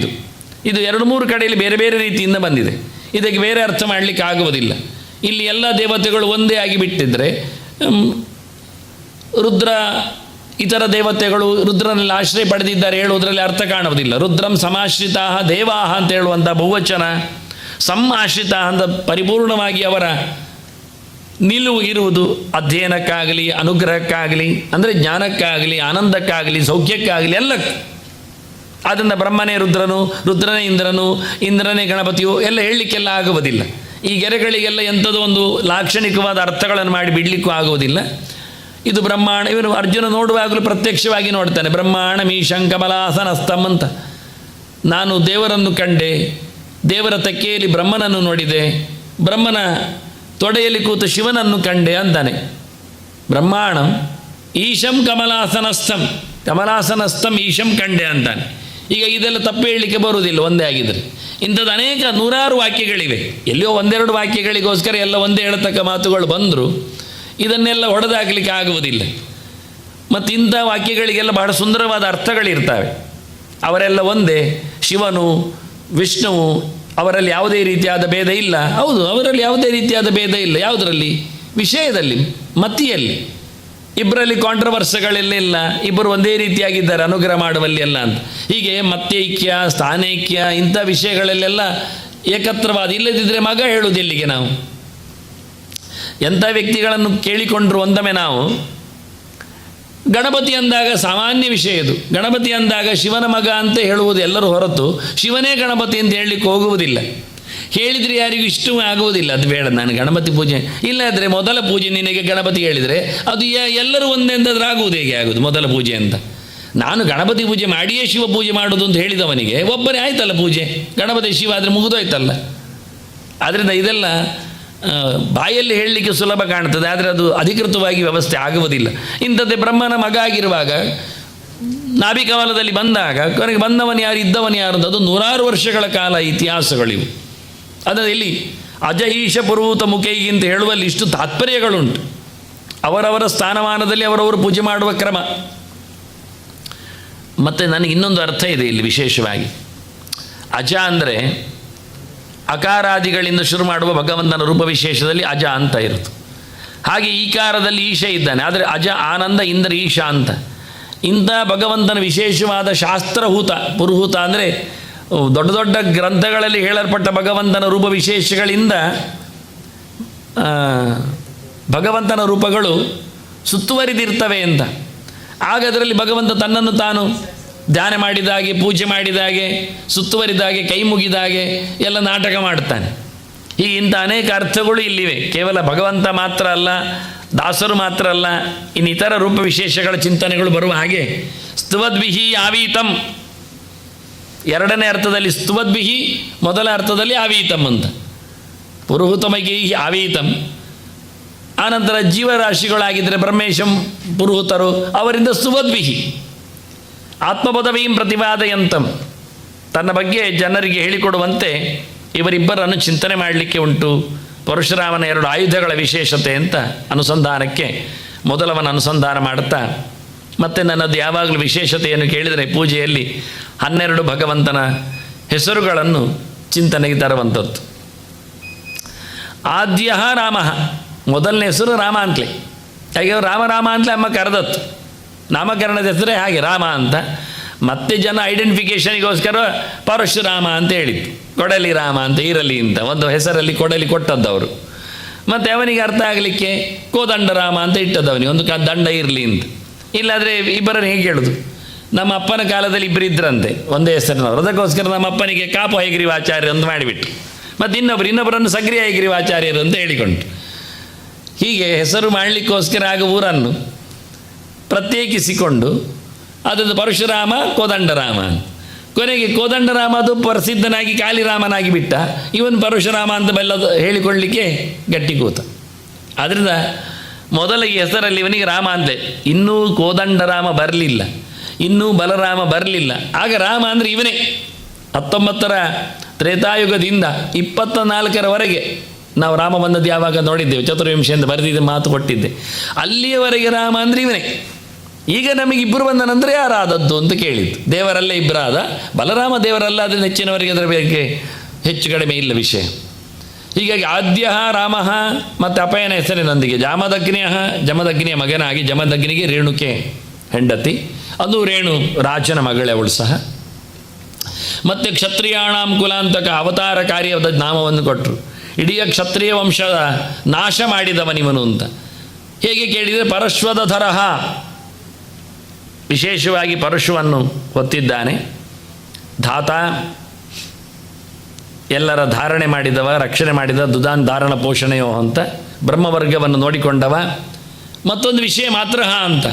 ಇದು 2-3 ಕಡೆಯಲ್ಲಿ ಬೇರೆ ಬೇರೆ ರೀತಿಯಿಂದ ಬಂದಿದೆ. ಇದಕ್ಕೆ ಬೇರೆ ಅರ್ಥ ಮಾಡಲಿಕ್ಕೆ ಆಗುವುದಿಲ್ಲ. ಇಲ್ಲಿ ಎಲ್ಲ ದೇವತೆಗಳು ಒಂದೇ ಆಗಿ ಬಿಟ್ಟಿದ್ದರೆ ರುದ್ರ ಇತರ ದೇವತೆಗಳು ರುದ್ರನಲ್ಲಿ ಆಶ್ರಯ ಪಡೆದಿದ್ದಾರೆ ಹೇಳುವುದರಲ್ಲಿ ಅರ್ಥ ಕಾಣುವುದಿಲ್ಲ. ರುದ್ರಂ ಸಮಾಶ್ರಿತಾ ದೇವಾಹ ಅಂತ ಹೇಳುವಂಥ ಬಹುವಚನ, ಆಶ್ರಿತ ಅಂತ ಪರಿಪೂರ್ಣವಾಗಿ ಅವರ ನಿಲುವು ಇರುವುದು ಅಧ್ಯಯನಕ್ಕಾಗಲಿ, ಅನುಗ್ರಹಕ್ಕಾಗಲಿ, ಅಂದರೆ ಜ್ಞಾನಕ್ಕಾಗಲಿ, ಆನಂದಕ್ಕಾಗಲಿ, ಸೌಖ್ಯಕ್ಕಾಗಲಿ, ಎಲ್ಲಕ್ಕೂ. ಆದ್ದರಿಂದ ಬ್ರಹ್ಮನೇ ರುದ್ರನು, ರುದ್ರನೇ ಇಂದ್ರನು, ಇಂದ್ರನೇ ಗಣಪತಿಯು ಎಲ್ಲ ಹೇಳಲಿಕ್ಕೆಲ್ಲ ಆಗುವುದಿಲ್ಲ. ಈ ಗೆರೆಗಳಿಗೆಲ್ಲ ಎಂಥದೋ ಒಂದು ಲಾಕ್ಷಣಿಕವಾದ ಅರ್ಥಗಳನ್ನು ಮಾಡಿ ಬಿಡಲಿಕ್ಕೂ ಆಗುವುದಿಲ್ಲ. ಇದು ಬ್ರಹ್ಮಾಂಡ. ಇವನು ಅರ್ಜುನ ನೋಡುವಾಗಲೂ ಪ್ರತ್ಯಕ್ಷವಾಗಿ ನೋಡ್ತಾನೆ, ಬ್ರಹ್ಮಾಂಡ ಮೀಶಂ ಕಮಲಾಸನಸ್ತಂ ಅಂತ. ನಾನು ದೇವರನ್ನು ಕಂಡೆ, ದೇವರ ತೆಕ್ಕೆಯಲ್ಲಿ ಬ್ರಹ್ಮನನ್ನು ನೋಡಿದೆ, ಬ್ರಹ್ಮನ ತೊಡೆಯಲ್ಲಿ ಕೂತು ಶಿವನನ್ನು ಕಂಡೆ ಅಂತಾನೆ. ಬ್ರಹ್ಮಾಣಂ ಈಶಂ ಕಮಲಾಸನಸ್ಥಂ, ಕಮಲಾಸನಸ್ಥಂ ಈಶಂ ಕಂಡೆ ಅಂತಾನೆ. ಈಗ ಇದೆಲ್ಲ ತಪ್ಪು ಹೇಳಲಿಕ್ಕೆ ಬರುವುದಿಲ್ಲ ಒಂದೇ ಆಗಿದ್ದರೆ. ಇಂಥದ್ದು ಅನೇಕ 100 ವಾಕ್ಯಗಳಿವೆ. ಎಲ್ಲಿಯೋ 1-2 ವಾಕ್ಯಗಳಿಗೋಸ್ಕರ ಎಲ್ಲ ಒಂದೇ ಹೇಳತಕ್ಕ ಮಾತುಗಳು ಬಂದರೂ ಇದನ್ನೆಲ್ಲ ಹೊಡೆದಾಕಲಿಕ್ಕೆ ಆಗುವುದಿಲ್ಲ. ಮತ್ತು ಇಂಥ ವಾಕ್ಯಗಳಿಗೆಲ್ಲ ಬಹಳ ಸುಂದರವಾದ ಅರ್ಥಗಳಿರ್ತವೆ. ಅವರೆಲ್ಲ ಒಂದೇ, ಶಿವನು ವಿಷ್ಣುವು, ಅವರಲ್ಲಿ ಯಾವುದೇ ರೀತಿಯಾದ ಭೇದ ಇಲ್ಲ. ಹೌದು, ಅವರಲ್ಲಿ ಯಾವುದೇ ರೀತಿಯಾದ ಭೇದ ಇಲ್ಲ. ಯಾವುದರಲ್ಲಿ? ವಿಷಯದಲ್ಲಿ, ಮತಿಯಲ್ಲಿ. ಇಬ್ಬರಲ್ಲಿ ಕಾಂಟ್ರವರ್ಸಗಳೆಲ್ಲ ಇಲ್ಲ. ಇಬ್ಬರು ಒಂದೇ ರೀತಿಯಾಗಿದ್ದಾರೆ ಅನುಗ್ರಹ ಮಾಡುವಲ್ಲಿ ಎಲ್ಲ ಅಂತ. ಹೀಗೆ ಮತ್ಯೈಕ್ಯ, ಸ್ಥಾನೈಕ್ಯ, ಇಂಥ ವಿಷಯಗಳಲ್ಲೆಲ್ಲ ಏಕತ್ರವಾದ. ಇಲ್ಲದಿದ್ದರೆ ಮಗ ಹೇಳುವುದು ಎಲ್ಲಿಗೆ ನಾವು? ಎಂಥ ವ್ಯಕ್ತಿಗಳನ್ನು ಕೇಳಿಕೊಂಡ್ರು ಒಂದೊಮ್ಮೆ ನಾವು. ಗಣಪತಿ ಅಂದಾಗ ಸಾಮಾನ್ಯ ವಿಷಯ ಇದು. ಗಣಪತಿ ಅಂದಾಗ ಶಿವನ ಮಗ ಅಂತ ಹೇಳುವುದು ಎಲ್ಲರೂ ಹೊರತು ಶಿವನೇ ಗಣಪತಿ ಅಂತ ಹೇಳಲಿಕ್ಕೆ ಹೋಗುವುದಿಲ್ಲ. ಹೇಳಿದರೆ ಯಾರಿಗೂ ಇಷ್ಟವೂ ಆಗುವುದಿಲ್ಲ. ಅದು ಬೇಡ, ನಾನು ಗಣಪತಿ ಪೂಜೆ ಇಲ್ಲಾದರೆ ಮೊದಲ ಪೂಜೆ ನಿನಗೆ ಗಣಪತಿ ಹೇಳಿದರೆ ಅದು ಎಲ್ಲರೂ ಒಂದೇ ಅಂತಂದ್ರೆ ಆಗುವುದು ಹೇಗೆ ಆಗುವುದು ಮೊದಲ ಪೂಜೆ ಅಂತ? ನಾನು ಗಣಪತಿ ಪೂಜೆ ಮಾಡಿಯೇ ಶಿವ ಪೂಜೆ ಮಾಡೋದು ಅಂತ ಹೇಳಿದವನಿಗೆ ಒಬ್ಬನೇ ಆಯ್ತಲ್ಲ ಪೂಜೆ, ಗಣಪತಿ ಶಿವ ಆದರೆ ಮುಗಿದೋಯ್ತಲ್ಲ. ಆದ್ದರಿಂದ ಇದೆಲ್ಲ ಬಾಯಲ್ಲಿ ಹೇಳಲಿಕ್ಕೆ ಸುಲಭ ಕಾಣ್ತದೆ, ಆದರೆ ಅದು ಅಧಿಕೃತವಾಗಿ ವ್ಯವಸ್ಥೆ ಆಗುವುದಿಲ್ಲ. ಇಂಥದ್ದೇ ಬ್ರಹ್ಮನ ಮಗ ಆಗಿರುವಾಗ ನಾಭಿಕಮಲದಲ್ಲಿ ಬಂದಾಗ ಕೊನೆಗೆ ಬಂದವನು ಯಾರು, ಇದ್ದವನು ಯಾರು ಅಂತ ಅದು 100 ವರ್ಷಗಳ ಕಾಲ ಇತಿಹಾಸಗಳಿವು. ಅದನ್ನು ಇಲ್ಲಿ ಅಜ ಈಶ ಪುರುಹೂತ ಮುಖೈಗಿ ಅಂತ ಹೇಳುವಲ್ಲಿ ಇಷ್ಟು ತಾತ್ಪರ್ಯಗಳುಂಟು. ಅವರವರ ಸ್ಥಾನಮಾನದಲ್ಲಿ ಅವರವರು ಪೂಜೆ ಮಾಡುವ ಕ್ರಮ. ಮತ್ತು ನನಗೆ ಇನ್ನೊಂದು ಅರ್ಥ ಇದೆ ಇಲ್ಲಿ ವಿಶೇಷವಾಗಿ. ಅಜ ಅಂದರೆ ಅಕಾರಾದಿಗಳಿಂದ ಶುರು ಮಾಡುವ ಭಗವಂತನ ರೂಪ ವಿಶೇಷದಲ್ಲಿ ಅಜ ಅಂತ ಇರುತ್ತೆ. ಹಾಗೆ ಈಕಾರದಲ್ಲಿ ಈಶ ಇದ್ದಾನೆ. ಆದರೆ ಅಜ ಆನಂದ ಇಂದ್ರ ಈಶ ಅಂತ ಇಂಥ ಭಗವಂತನ ವಿಶೇಷವಾದ ಶಾಸ್ತ್ರಹೂತ ಪುರುಹೂತ ಅಂದರೆ ದೊಡ್ಡ ದೊಡ್ಡ ಗ್ರಂಥಗಳಲ್ಲಿ ಹೇಳಲ್ಪಟ್ಟ ಭಗವಂತನ ರೂಪ ವಿಶೇಷಗಳಿಂದ ಭಗವಂತನ ರೂಪಗಳು ಸುತ್ತುವರಿದಿರ್ತವೆ ಅಂತ. ಆಗ ಅದರಲ್ಲಿ ಭಗವಂತ ತನ್ನನ್ನು ತಾನು ಧ್ಯಾನ ಮಾಡಿದಾಗೆ, ಪೂಜೆ ಮಾಡಿದಾಗೆ, ಸುತ್ತುವರಿದಾಗೆ, ಕೈ ಮುಗಿದಾಗೆ ಎಲ್ಲ ನಾಟಕ ಮಾಡ್ತಾನೆ. ಹೀಗೆ ಇಂಥ ಅನೇಕ ಅರ್ಥಗಳು ಇಲ್ಲಿವೆ. ಕೇವಲ ಭಗವಂತ ಮಾತ್ರ ಅಲ್ಲ, ದಾಸರು ಮಾತ್ರ ಅಲ್ಲ, ಇನ್ನಿತರ ರೂಪ ವಿಶೇಷಗಳ ಚಿಂತನೆಗಳು ಬರುವ ಹಾಗೆ ಸ್ತುವದ್ಭಿಹಿ ಆವೀತಂ, ಎರಡನೇ ಅರ್ಥದಲ್ಲಿ ಸ್ತುವದ್ಭಿಹಿ, ಮೊದಲ ಅರ್ಥದಲ್ಲಿ ಆವೀತಂ ಅಂತ. ಪುರುಹುತಮಗಿ ಆವೀತಂ. ಆನಂತರ ಜೀವರಾಶಿಗಳಾಗಿದ್ದರೆ ಬ್ರಹ್ಮೇಶಂ ಪುರುಹುತರು, ಅವರಿಂದ ಸ್ತುವದ್ಭಿಹಿ ಆತ್ಮಪದವೀಂ ಪ್ರತಿಪಾದಯಂತಂ, ತನ್ನ ಬಗ್ಗೆ ಜನರಿಗೆ ಹೇಳಿಕೊಡುವಂತೆ ಇವರಿಬ್ಬರನ್ನು ಚಿಂತನೆ ಮಾಡಲಿಕ್ಕೆ ಉಂಟು. ಪರಶುರಾಮನ ಎರಡು ಆಯುಧಗಳ ವಿಶೇಷತೆ ಅಂತ ಅನುಸಂಧಾನಕ್ಕೆ ಮೊದಲವನ ಅನುಸಂಧಾನ ಮಾಡುತ್ತಾ, ಮತ್ತು ನನ್ನದು ಯಾವಾಗಲೂ ವಿಶೇಷತೆಯನ್ನು ಕೇಳಿದರೆ ಪೂಜೆಯಲ್ಲಿ 12 ಭಗವಂತನ ಹೆಸರುಗಳನ್ನು ಚಿಂತನೆಗೆ ತರುವಂಥದ್ದು. ಆದ್ಯ ರಾಮ, ಮೊದಲನೇ ಹೆಸರು ರಾಮ ಅಂತಲೇ. ಹಾಗೆ ರಾಮ ರಾಮ ಅಂತಲೇ ಅಮ್ಮ ಕರೆದತ್ತು. ನಾಮಕರಣದ ಹೆಸರೇ ಹಾಗೆ ರಾಮ ಅಂತ. ಮತ್ತೆ ಜನ ಐಡೆಂಟಿಫಿಕೇಷನಿಗೋಸ್ಕರ ಪರಶುರಾಮ ಅಂತ ಹೇಳಿದ್ದು, ಕೊಡಲಿ ರಾಮ ಅಂತ ಇರಲಿ ಅಂತ ಒಂದು ಹೆಸರಲ್ಲಿ ಕೊಡಲಿ ಕೊಟ್ಟದ್ದವರು. ಮತ್ತು ಅವನಿಗೆ ಅರ್ಥ ಆಗಲಿಕ್ಕೆ ಕೋದಂಡ ರಾಮ ಅಂತ ಇಟ್ಟದವನಿಗೆ, ಒಂದು ದಂಡ ಇರಲಿ ಅಂತ. ಇಲ್ಲಾದರೆ ಇಬ್ಬರನ್ನು ಹೇಗೆ ಹೇಳೋದು? ನಮ್ಮ ಅಪ್ಪನ ಕಾಲದಲ್ಲಿ ಇಬ್ಬರು ಇದ್ದರಂತೆ ಒಂದೇ ಹೆಸರಿನವರು, ಅದಕ್ಕೋಸ್ಕರ ನಮ್ಮ ಅಪ್ಪನಿಗೆ ಕಾಪು ಹಯಗ್ರೀವಾಚಾರ್ಯ ಅಂತ ಮಾಡಿಬಿಟ್ಟು, ಮತ್ತು ಇನ್ನೊಬ್ಬರನ್ನು ಸಗ್ರಿ ಹಯಗ್ರೀವಾಚಾರ್ಯರು ಅಂತ ಹೇಳಿಕೊಂಡು, ಹೀಗೆ ಹೆಸರು ಮಾಡಲಿಕ್ಕೋಸ್ಕರ ಆಗ ಊರನ್ನು ಪ್ರತ್ಯೇಕಿಸಿಕೊಂಡು ಅದನ್ನು ಪರಶುರಾಮ ಕೋದಂಡರಾಮ. ಕೊನೆಗೆ ಕೋದಂಡರಾಮ ಅದು ಪ್ರಸಿದ್ಧನಾಗಿ ಕಾಲಿರಾಮನಾಗಿ ಬಿಟ್ಟ, ಇವನು ಪರಶುರಾಮ ಅಂತ ಬೆಲ್ಲದು ಹೇಳಿಕೊಳ್ಳಲಿಕ್ಕೆ ಗಟ್ಟಿ ಕೂತ. ಆದ್ದರಿಂದ ಮೊದಲ ಈ ಹೆಸರಲ್ಲಿ ಇವನಿಗೆ ರಾಮ ಅಂತೆ. ಇನ್ನೂ ಕೋದಂಡರಾಮ ಬರಲಿಲ್ಲ, ಇನ್ನೂ ಬಲರಾಮ ಬರಲಿಲ್ಲ. ಆಗ ರಾಮ ಅಂದರೆ ಇವನೇ. 19ರ ತ್ರೇತಾಯುಗದಿಂದ 24ರವರೆಗೆ ನಾವು ರಾಮ ಬಂದದ್ದು ಯಾವಾಗ ನೋಡಿದ್ದೇವೆ, ಚತುರ್ವಿಂಶೆಯಿಂದ ಬರೆದಿದ್ದ ಮಾತು ಕೊಟ್ಟಿದ್ದೆ. ಅಲ್ಲಿಯವರೆಗೆ ರಾಮ ಅಂದರೆ ಇವನೇ. ಈಗ ನಮಗೆ ಇಬ್ಬರು ಬಂದ ನಂತರ ಯಾರಾದದ್ದು ಅಂತ ಕೇಳಿದ್ದು. ದೇವರಲ್ಲೇ ಇಬ್ಬರಾದ, ಬಲರಾಮ ದೇವರಲ್ಲ, ಅದರಿಂದ ಹೆಚ್ಚಿನವರಿಗೆ ಅದರ ಬಗ್ಗೆ ಹೆಚ್ಚು ಕಡಿಮೆ ಇಲ್ಲ ವಿಷಯ. ಹೀಗಾಗಿ ಆದ್ಯ ರಾಮ ಮತ್ತು ಅಪಯನ ಹೆಸರಿನೊಂದಿಗೆ ಜಮದಗ್ನಿಯ ಮಗನಾಗಿ, ಜಮದಗ್ನಿಗೆ ರೇಣುಕೆ ಹೆಂಡತಿ, ಅದು ರೇಣು ರಾಜನ ಮಗಳೇ ಅವಳು ಸಹ. ಮತ್ತು ಕ್ಷತ್ರಿಯಾಣಾಂ ಕುಲಾಂತಕ ಅವತಾರ ಕಾರ್ಯದ ನಾಮವನ್ನು ಕೊಟ್ಟರು. ಇಡೀ ಕ್ಷತ್ರಿಯ ವಂಶದ ನಾಶ ಮಾಡಿದವನಿವನು ಅಂತ. ಹೇಗೆ ಕೇಳಿದರೆ ಪರಶ್ವದಧರಃ, ವಿಶೇಷವಾಗಿ ಪರಶುವನ್ನು ಹೊತ್ತಿದ್ದಾನೆ. ಧಾತ, ಎಲ್ಲರ ಧಾರಣೆ ಮಾಡಿದವ, ರಕ್ಷಣೆ ಮಾಡಿದ, ದುದಾನ್ ಧಾರಣ ಪೋಷಣೆಯೋ ಅಂತ ಬ್ರಹ್ಮವರ್ಗವನ್ನು ನೋಡಿಕೊಂಡವ. ಮತ್ತೊಂದು ವಿಷಯ ಮಾತ್ರ ಅಂತ,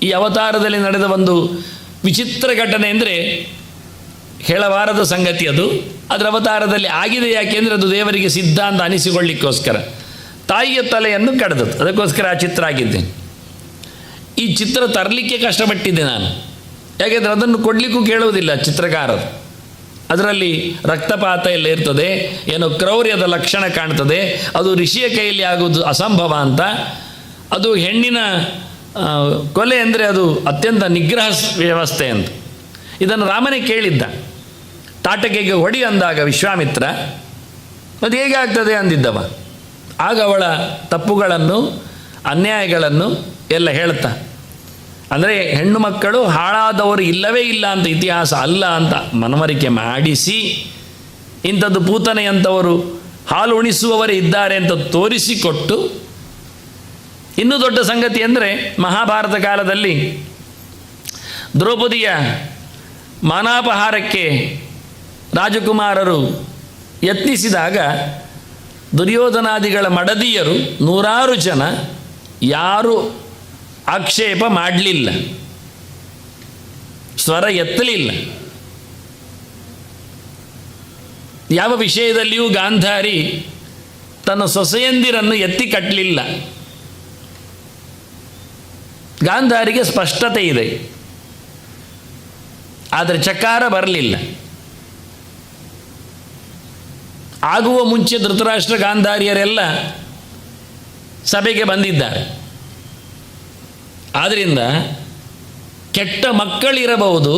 ಈ ಅವತಾರದಲ್ಲಿ ನಡೆದ ಒಂದು ವಿಚಿತ್ರ ಘಟನೆ ಅಂದರೆ ಹೇಳಬಾರದ ಸಂಗತಿ ಅದು. ಅದರ ಅವತಾರದಲ್ಲಿ ಆಗಿದೆ. ಯಾಕೆಂದರೆ ಅದು ದೇವರಿಗೆ ಸಿದ್ಧ ಅಂತ ಅನಿಸಿಕೊಳ್ಳಿಕ್ಕೋಸ್ಕರ ತಾಯಿಯ ತಲೆಯನ್ನು ಕಡ್ದದ್ದು. ಅದಕ್ಕೋಸ್ಕರ ಆ ಚಿತ್ರ ಆಗಿದ್ದೇನೆ. ಈ ಚಿತ್ರ ತರಲಿಕ್ಕೆ ಕಷ್ಟಪಟ್ಟಿದ್ದೆ ನಾನು. ಯಾಕೆಂದರೆ ಅದನ್ನು ಕೊಡಲಿಕ್ಕೂ ಕೇಳುವುದಿಲ್ಲ ಚಿತ್ರಕಾರರು. ಅದರಲ್ಲಿ ರಕ್ತಪಾತ ಎಲ್ಲ ಇರ್ತದೆ, ಏನೋ ಕ್ರೌರ್ಯದ ಲಕ್ಷಣ ಕಾಣ್ತದೆ, ಅದು ಋಷಿಯ ಕೈಯಲ್ಲಿ ಆಗುವುದು ಅಸಂಭವ ಅಂತ. ಅದು ಹೆಣ್ಣಿನ ಕೊಲೆ ಅಂದರೆ ಅದು ಅತ್ಯಂತ ನಿಗ್ರಹ ವ್ಯವಸ್ಥೆ ಅಂತ. ಇದನ್ನು ರಾಮನೇ ಕೇಳಿದ್ದ. ತಾಟಕೆಗೆ ಹೊಡಿ ಅಂದಾಗ ವಿಶ್ವಾಮಿತ್ರ, ಅದು ಹೇಗೆ ಆಗ್ತದೆ ಅಂದಿದ್ದವ. ಆಗ ಅವಳ ತಪ್ಪುಗಳನ್ನು, ಅನ್ಯಾಯಗಳನ್ನು ಎಲ್ಲ ಹೇಳ್ತಾ, ಅಂದರೆ ಹೆಣ್ಣು ಮಕ್ಕಳು ಹಾಳಾದವರು ಇಲ್ಲವೇ ಇಲ್ಲ ಅಂತ, ಇತಿಹಾಸ ಅಲ್ಲ ಅಂತ ಮನವರಿಕೆ ಮಾಡಿಸಿ, ಇಂಥದ್ದು ಪೂತನೆಯಂಥವರು ಹಾಲು ಉಣಿಸುವವರೇ ಇದ್ದಾರೆ ಅಂತ ತೋರಿಸಿಕೊಟ್ಟು, ಇನ್ನೂ ದೊಡ್ಡ ಸಂಗತಿ ಅಂದರೆ ಮಹಾಭಾರತ ಕಾಲದಲ್ಲಿ ದ್ರೌಪದಿಯ ಮಾನಾಪಹಾರಕ್ಕೆ ರಾಜಕುಮಾರರು ಯತ್ನಿಸಿದಾಗ ದುರ್ಯೋಧನಾದಿಗಳ ಮಡದಿಯರು 100 ಜನ ಯಾರೂ ಆಕ್ಷೇಪ ಮಾಡಲಿಲ್ಲ, ಸ್ವರ ಎತ್ತಲಿಲ್ಲ. ಯಾವ ವಿಷಯದಲ್ಲಿಯೂ ಗಾಂಧಾರಿ ತನ್ನ ಸೊಸೆಯಂದಿರನ್ನು ಎತ್ತಿ ಕಟ್ಟಲಿಲ್ಲ. ಗಾಂಧಾರಿಗೆ ಸ್ಪಷ್ಟತೆ ಇದೆ, ಆದರೆ ಚಕಾರ ಬರಲಿಲ್ಲ. ಆಗುವ ಮುಂಚೆ ಧೃತರಾಷ್ಟ್ರ ಗಾಂಧಾರಿಯರೆಲ್ಲ ಸಭೆಗೆ ಬಂದಿದ್ದಾರೆ. ಆದ್ದರಿಂದ ಕೆಟ್ಟ ಮಕ್ಕಳಿರಬಹುದು,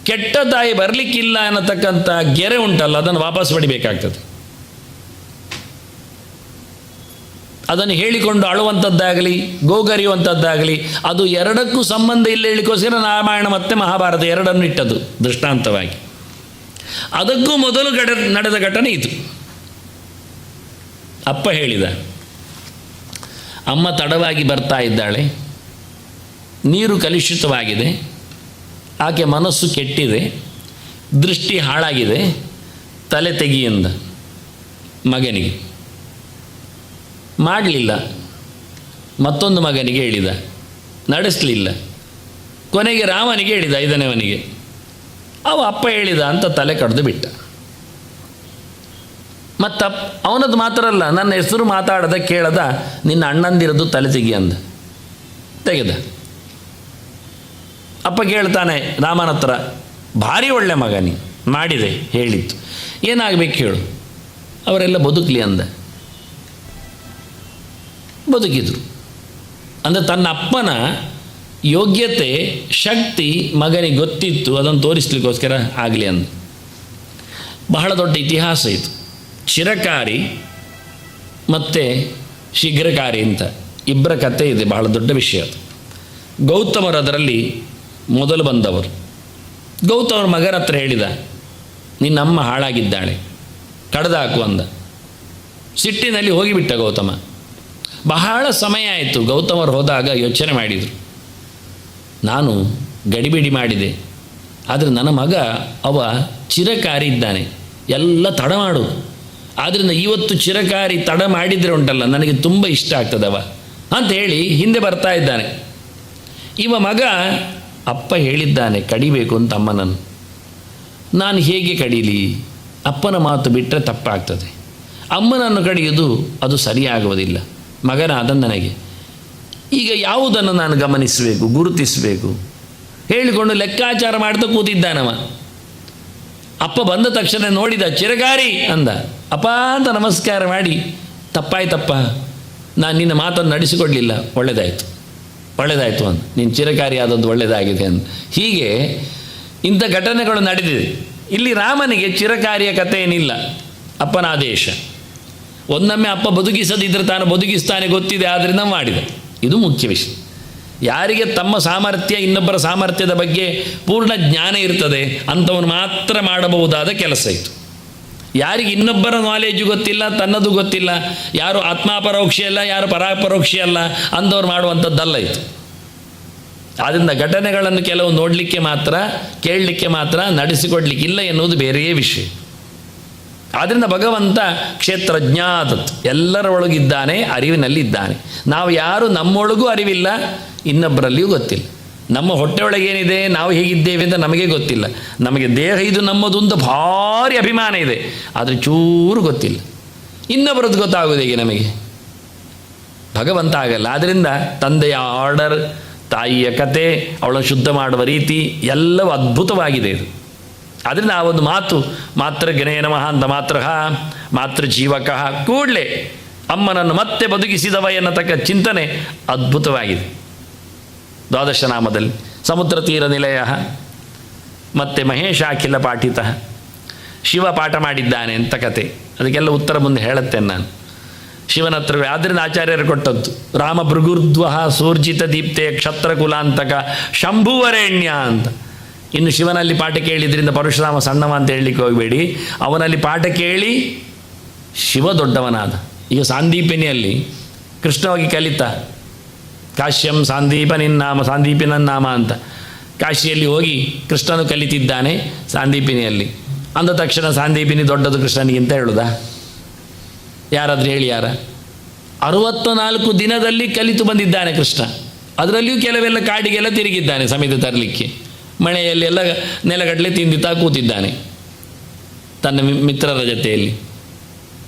ಕೆಟ್ಟ ತಾಯಿ ಬರಲಿಕ್ಕಿಲ್ಲ ಅನ್ನತಕ್ಕಂಥ ಗೆರೆ ಉಂಟಲ್ಲ, ಅದನ್ನು ವಾಪಸ್ ಪಡಿಬೇಕಾಗ್ತದೆ. ಅದನ್ನು ಹೇಳಿಕೊಂಡು ಅಳುವಂಥದ್ದಾಗಲಿ ಗೋಗರಿಯುವಂಥದ್ದಾಗಲಿ ಅದು ಎರಡಕ್ಕೂ ಸಂಬಂಧ ಇಲ್ಲ ಹೇಳಿಕೋಸ್ಕರ ರಾಮಾಯಣ ಮತ್ತು ಮಹಾಭಾರತ ಎರಡನ್ನು ಇಟ್ಟದ್ದು ದೃಷ್ಟಾಂತವಾಗಿ. ಅದಕ್ಕೂ ಮೊದಲು ನಡೆದ ಘಟನೆ ಇದು. ಅಪ್ಪ ಹೇಳಿದ, ಅಮ್ಮ ತಡವಾಗಿ ಬರ್ತಾ ಇದ್ದಾಳೆ, ನೀರು ಕಲುಷಿತವಾಗಿದೆ, ಆಕೆ ಮನಸ್ಸು ಕೆಟ್ಟಿದೆ, ದೃಷ್ಟಿ ಹಾಳಾಗಿದೆ, ತಲೆ ತೆಗಿಯಿಂದ ಮಗನಿಗೆ ಮಾಡಲಿಲ್ಲ. ಮತ್ತೊಂದು ಮಗನಿಗೆ ಹೇಳಿದ, ನಡೆಸಲಿಲ್ಲ. ಕೊನೆಗೆ ರಾಮನಿಗೆ ಹೇಳಿದ, 5ನೇವನಿಗೆ. ಅವ ಅಪ್ಪ ಹೇಳಿದ ಅಂತ ತಲೆ ಕಡ್ದು ಬಿಟ್ಟ. ಮತ್ತು ಅವನದ್ದು ಮಾತ್ರ ಅಲ್ಲ, ನನ್ನ ಹೆಸರು ಮಾತಾಡದ ಕೇಳದ ನಿನ್ನ ಅಣ್ಣಂದಿರದು ತಲೆ ತೆಗಿ ಅಂದ. ತೆಗೆದ. ಅಪ್ಪ ಕೇಳ್ತಾನೆ ರಾಮನ ಹತ್ರ, ಭಾರಿ ಒಳ್ಳೆ ಮಗ ನೀ ಮಾಡಿದೆ, ಹೇಳಿತ್ತು, ಏನಾಗಬೇಕು ಹೇಳು, ಅವರೆಲ್ಲ ಬದುಕಲಿ ಅಂದ. ಬದುಕಿದ್ರು. ಅಂದರೆ ತನ್ನ ಅಪ್ಪನ ಯೋಗ್ಯತೆ ಶಕ್ತಿ ಮಗನಿಗೆ ಗೊತ್ತಿತ್ತು, ಅದನ್ನು ತೋರಿಸ್ಲಿಕ್ಕೋಸ್ಕರ ಆಗಲಿ ಅಂದ. ಬಹಳ ದೊಡ್ಡ ಇತಿಹಾಸ ಇದು. ಚಿರಕಾರಿ ಮತ್ತು ಶೀಘ್ರಕಾರಿ ಅಂತ ಇಬ್ಬರ ಕಥೆ ಇದೆ, ಬಹಳ ದೊಡ್ಡ ವಿಷಯ ಅದು. ಗೌತಮರು ಅದರಲ್ಲಿ ಮೊದಲು ಬಂದವರು. ಗೌತಮರ ಮಗನ ಹತ್ರ ಹೇಳಿದ, ನಿನ್ನಮ್ಮ ಹಾಳಾಗಿದ್ದಾಳೆ, ಕಡ್ದಾಕು ಅಂದ. ಸಿಟ್ಟಿನಲ್ಲಿ ಹೋಗಿಬಿಟ್ಟ ಗೌತಮ. ಬಹಳ ಸಮಯ ಆಯಿತು. ಗೌತಮರು ಹೋದಾಗ ಯೋಚನೆ ಮಾಡಿದರು, ನಾನು ಗಡಿಬಿಡಿ ಮಾಡಿದೆ, ಆದರೆ ನನ್ನ ಮಗ ಅವ ಚಿರಕಾರಿ ಇದ್ದಾನೆ, ಎಲ್ಲ ತಡ ಮಾಡು. ಆದ್ದರಿಂದ ಇವತ್ತು ಚಿರಕಾರಿ ತಡ ಮಾಡಿದರೆ ಉಂಟಲ್ಲ, ನನಗೆ ತುಂಬ ಇಷ್ಟ ಆಗ್ತದವ ಅಂತ ಹೇಳಿ ಹಿಂದೆ ಬರ್ತಾ ಇದ್ದಾನೆ. ಇವ ಮಗ ಅಪ್ಪ ಹೇಳಿದ್ದಾನೆ ಕಡಿಬೇಕು ಅಂತ ಅಮ್ಮನನ್ನು. ನಾನು ಹೇಗೆ ಕಡೀಲಿ? ಅಪ್ಪನ ಮಾತು ಬಿಟ್ಟರೆ ತಪ್ಪಾಗ್ತದೆ. ಅಮ್ಮನನ್ನು ಕಡಿಯೋದು ಅದು ಸರಿಯಾಗುವುದಿಲ್ಲ ಮಗನಾದ ನನಗೆ. ಈಗ ಯಾವುದನ್ನು ನಾನು ಗಮನಿಸಬೇಕು, ಗುರುತಿಸಬೇಕು ಹೇಳಿಕೊಂಡು ಲೆಕ್ಕಾಚಾರ ಮಾಡ್ತಾ ಕೂತಿದ್ದಾನವ. ಅಪ್ಪ ಬಂದ ತಕ್ಷಣ ನೋಡಿದ, ಚಿರಕಾರಿ ಅಂದ. ಅಪ್ಪ ಅಂತ ನಮಸ್ಕಾರ ಮಾಡಿ, ತಪ್ಪಾಯ್ತಪ್ಪ, ನಾನು ನಿನ್ನ ಮಾತನ್ನು ನಡೆಸಿಕೊಡಲಿಲ್ಲ, ಒಳ್ಳೆಯದಾಯಿತು ಅಂದ. ನೀನು ಚಿರಕಾರಿ ಆದದ್ದು ಒಳ್ಳೆಯದಾಗಿದೆ ಅಂದ. ಹೀಗೆ ಇಂಥ ಘಟನೆಗಳು ನಡೆದಿದೆ. ಇಲ್ಲಿ ರಾಮನಿಗೆ ಚಿರಕಾರಿಯ ಕಥೆ ಏನಿಲ್ಲ, ಅಪ್ಪನ ಆದೇಶ. ಒಂದೊಮ್ಮೆ ಅಪ್ಪ ಬದುಕಿಸದಿದ್ದರೆ ತಾನು ಬದುಕಿಸ್ತಾನೆ ಗೊತ್ತಿದೆ, ಆದ್ದರಿಂದ ಮಾಡಿದ. ಇದು ಮುಖ್ಯ ವಿಷಯ. ಯಾರಿಗೆ ತಮ್ಮ ಸಾಮರ್ಥ್ಯ ಇನ್ನೊಬ್ಬರ ಸಾಮರ್ಥ್ಯದ ಬಗ್ಗೆ ಪೂರ್ಣ ಜ್ಞಾನ ಇರ್ತದೆ ಅಂಥವನು ಮಾತ್ರ ಮಾಡಬಹುದಾದ ಕೆಲಸ ಇತ್ತು. ಯಾರಿಗೆ ಇನ್ನೊಬ್ಬರ ನಾಲೆಜು ಗೊತ್ತಿಲ್ಲ, ತನ್ನದು ಗೊತ್ತಿಲ್ಲ, ಯಾರು ಆತ್ಮಾಪರೋಕ್ಷ ಅಲ್ಲ, ಯಾರು ಪರಾಪರೋಕ್ಷ ಅಲ್ಲ ಅಂಥವ್ರು ಮಾಡುವಂಥದ್ದಲ್ಲ ಇದು. ಆದ್ದರಿಂದ ಘಟನೆಗಳನ್ನು ಕೆಲವು ನೋಡಲಿಕ್ಕೆ ಮಾತ್ರ, ಕೇಳಲಿಕ್ಕೆ ಮಾತ್ರ, ನಡೆಸಿಕೊಡ್ಲಿಕ್ಕಿಲ್ಲ ಎನ್ನುವುದು ಬೇರೆಯೇ ವಿಷಯ. ಆದ್ದರಿಂದ ಭಗವಂತ ಕ್ಷೇತ್ರಜ್ಞಾತತ್, ಎಲ್ಲರ ಒಳಗಿದ್ದಾನೆ, ಅರಿವಿನಲ್ಲಿದ್ದಾನೆ. ನಾವು ಯಾರು ನಮ್ಮೊಳಗೂ ಅರಿವಿಲ್ಲ, ಇನ್ನೊಬ್ಬರಲ್ಲಿಯೂ ಗೊತ್ತಿಲ್ಲ. ನಮ್ಮ ಹೊಟ್ಟೆಯೊಳಗೆ ಏನಿದೆ, ನಾವು ಹೇಗಿದ್ದೇವೆ ಅಂತ ನಮಗೆ ಗೊತ್ತಿಲ್ಲ. ನಮಗೆ ದೇಹ ಇದು ನಮ್ಮದು ಅಂತ ಭಾರಿ ಅಭಿಮಾನ ಇದೆ, ಆದರೆ ಚೂರು ಗೊತ್ತಿಲ್ಲ. ಇನ್ನೊಬ್ಬರದ್ದು ಗೊತ್ತಾಗೋದು ಹೇಗೆ ನಮಗೆ? ಭಗವಂತ ಆಗಲ್ಲ. ಆದ್ದರಿಂದ ತಂದೆಯ ಆರ್ಡರ್, ತಾಯಿಯ ಕತೆ, ಅವಳನ್ನು ಶುದ್ಧ ಮಾಡುವ ರೀತಿ ಎಲ್ಲವೂ ಅದ್ಭುತವಾಗಿದೆ ಇದು. ಆದ್ದರಿಂದ ಆ ಒಂದು ಮಾತು, ಮಾತೃಘ್ನೇ ನಮಃ ಅಂತ ಮಾತೃಜೀವಕಃ, ಕೂಡಲೇ ಅಮ್ಮನನ್ನು ಮತ್ತೆ ಬದುಕಿಸಿದವ ಎನ್ನತಕ್ಕ ಚಿಂತನೆ ಅದ್ಭುತವಾಗಿದೆ. ದ್ವಾದಶನಾಮದಲ್ಲಿ ಸಮುದ್ರ ತೀರ ನಿಲಯ ಮತ್ತು ಮಹೇಶಾಖಿಲ ಪಾಠಿತ, ಶಿವ ಪಾಠ ಮಾಡಿದ್ದಾನೆ ಅಂತ ಕತೆ. ಅದಕ್ಕೆಲ್ಲ ಉತ್ತರ ಮುಂದೆ ಹೇಳುತ್ತೇನೆ ನಾನು. ಶಿವನ ಹತ್ರ ಆದ್ದರಿಂದ ಆಚಾರ್ಯರು ಕೊಟ್ಟದ್ದು ರಾಮ ಭೃಗುರ್ಧ್ವ ಸೂರ್ಜಿತ ದೀಪ್ತೆ ಕ್ಷತ್ರಕುಲಾಂತಕ ಶಂಭುವರೇಣ್ಯ ಅಂತ. ಇನ್ನು ಶಿವನಲ್ಲಿ ಪಾಠ ಕೇಳಿದ್ರಿಂದ ಪರಶುರಾಮ ಸಣ್ಣವ ಅಂತ ಹೇಳಲಿಕ್ಕೆ ಹೋಗಬೇಡಿ. ಅವನಲ್ಲಿ ಪಾಠ ಕೇಳಿ ಶಿವ ದೊಡ್ಡವನಾದ. ಈಗ ಸಾಂದೀಪಿನಿಯಲ್ಲಿ ಕೃಷ್ಣ ಹೋಗಿ ಕಲಿತ, ಕಾಶ್ಯಂ ಸಾಂದೀಪನಿನ್ನಾಮ, ಸಾಂದೀಪಿನನ್ನಾಮ ಅಂತ ಕಾಶಿಯಲ್ಲಿ ಹೋಗಿ ಕೃಷ್ಣನು ಕಲಿತಿದ್ದಾನೆ ಸಾಂದೀಪಿನಿಯಲ್ಲಿ. ಅಂದ ತಕ್ಷಣ ಸಾಂದೀಪಿನಿ ದೊಡ್ಡದು ಕೃಷ್ಣನಿಗಿಂತ ಹೇಳುವುದಾ? ಯಾರಾದರೂ ಹೇಳಿ ಯಾರ? 64 ದಿನದಲ್ಲಿ ಕಲಿತು ಬಂದಿದ್ದಾನೆ ಕೃಷ್ಣ. ಅದರಲ್ಲಿಯೂ ಕೆಲವೆಲ್ಲ ಕಾಡಿಗೆಲ್ಲ ತಿರುಗಿದ್ದಾನೆ ಸಮೇತ ತರಲಿಕ್ಕೆ. ಮಳೆಯಲ್ಲೆಲ್ಲ ನೆಲಗಡಲೆ ತಿಂದಿತಾ ಕೂತಿದ್ದಾನೆ ತನ್ನ ಮಿತ್ರರ ಜೊತೆಯಲ್ಲಿ.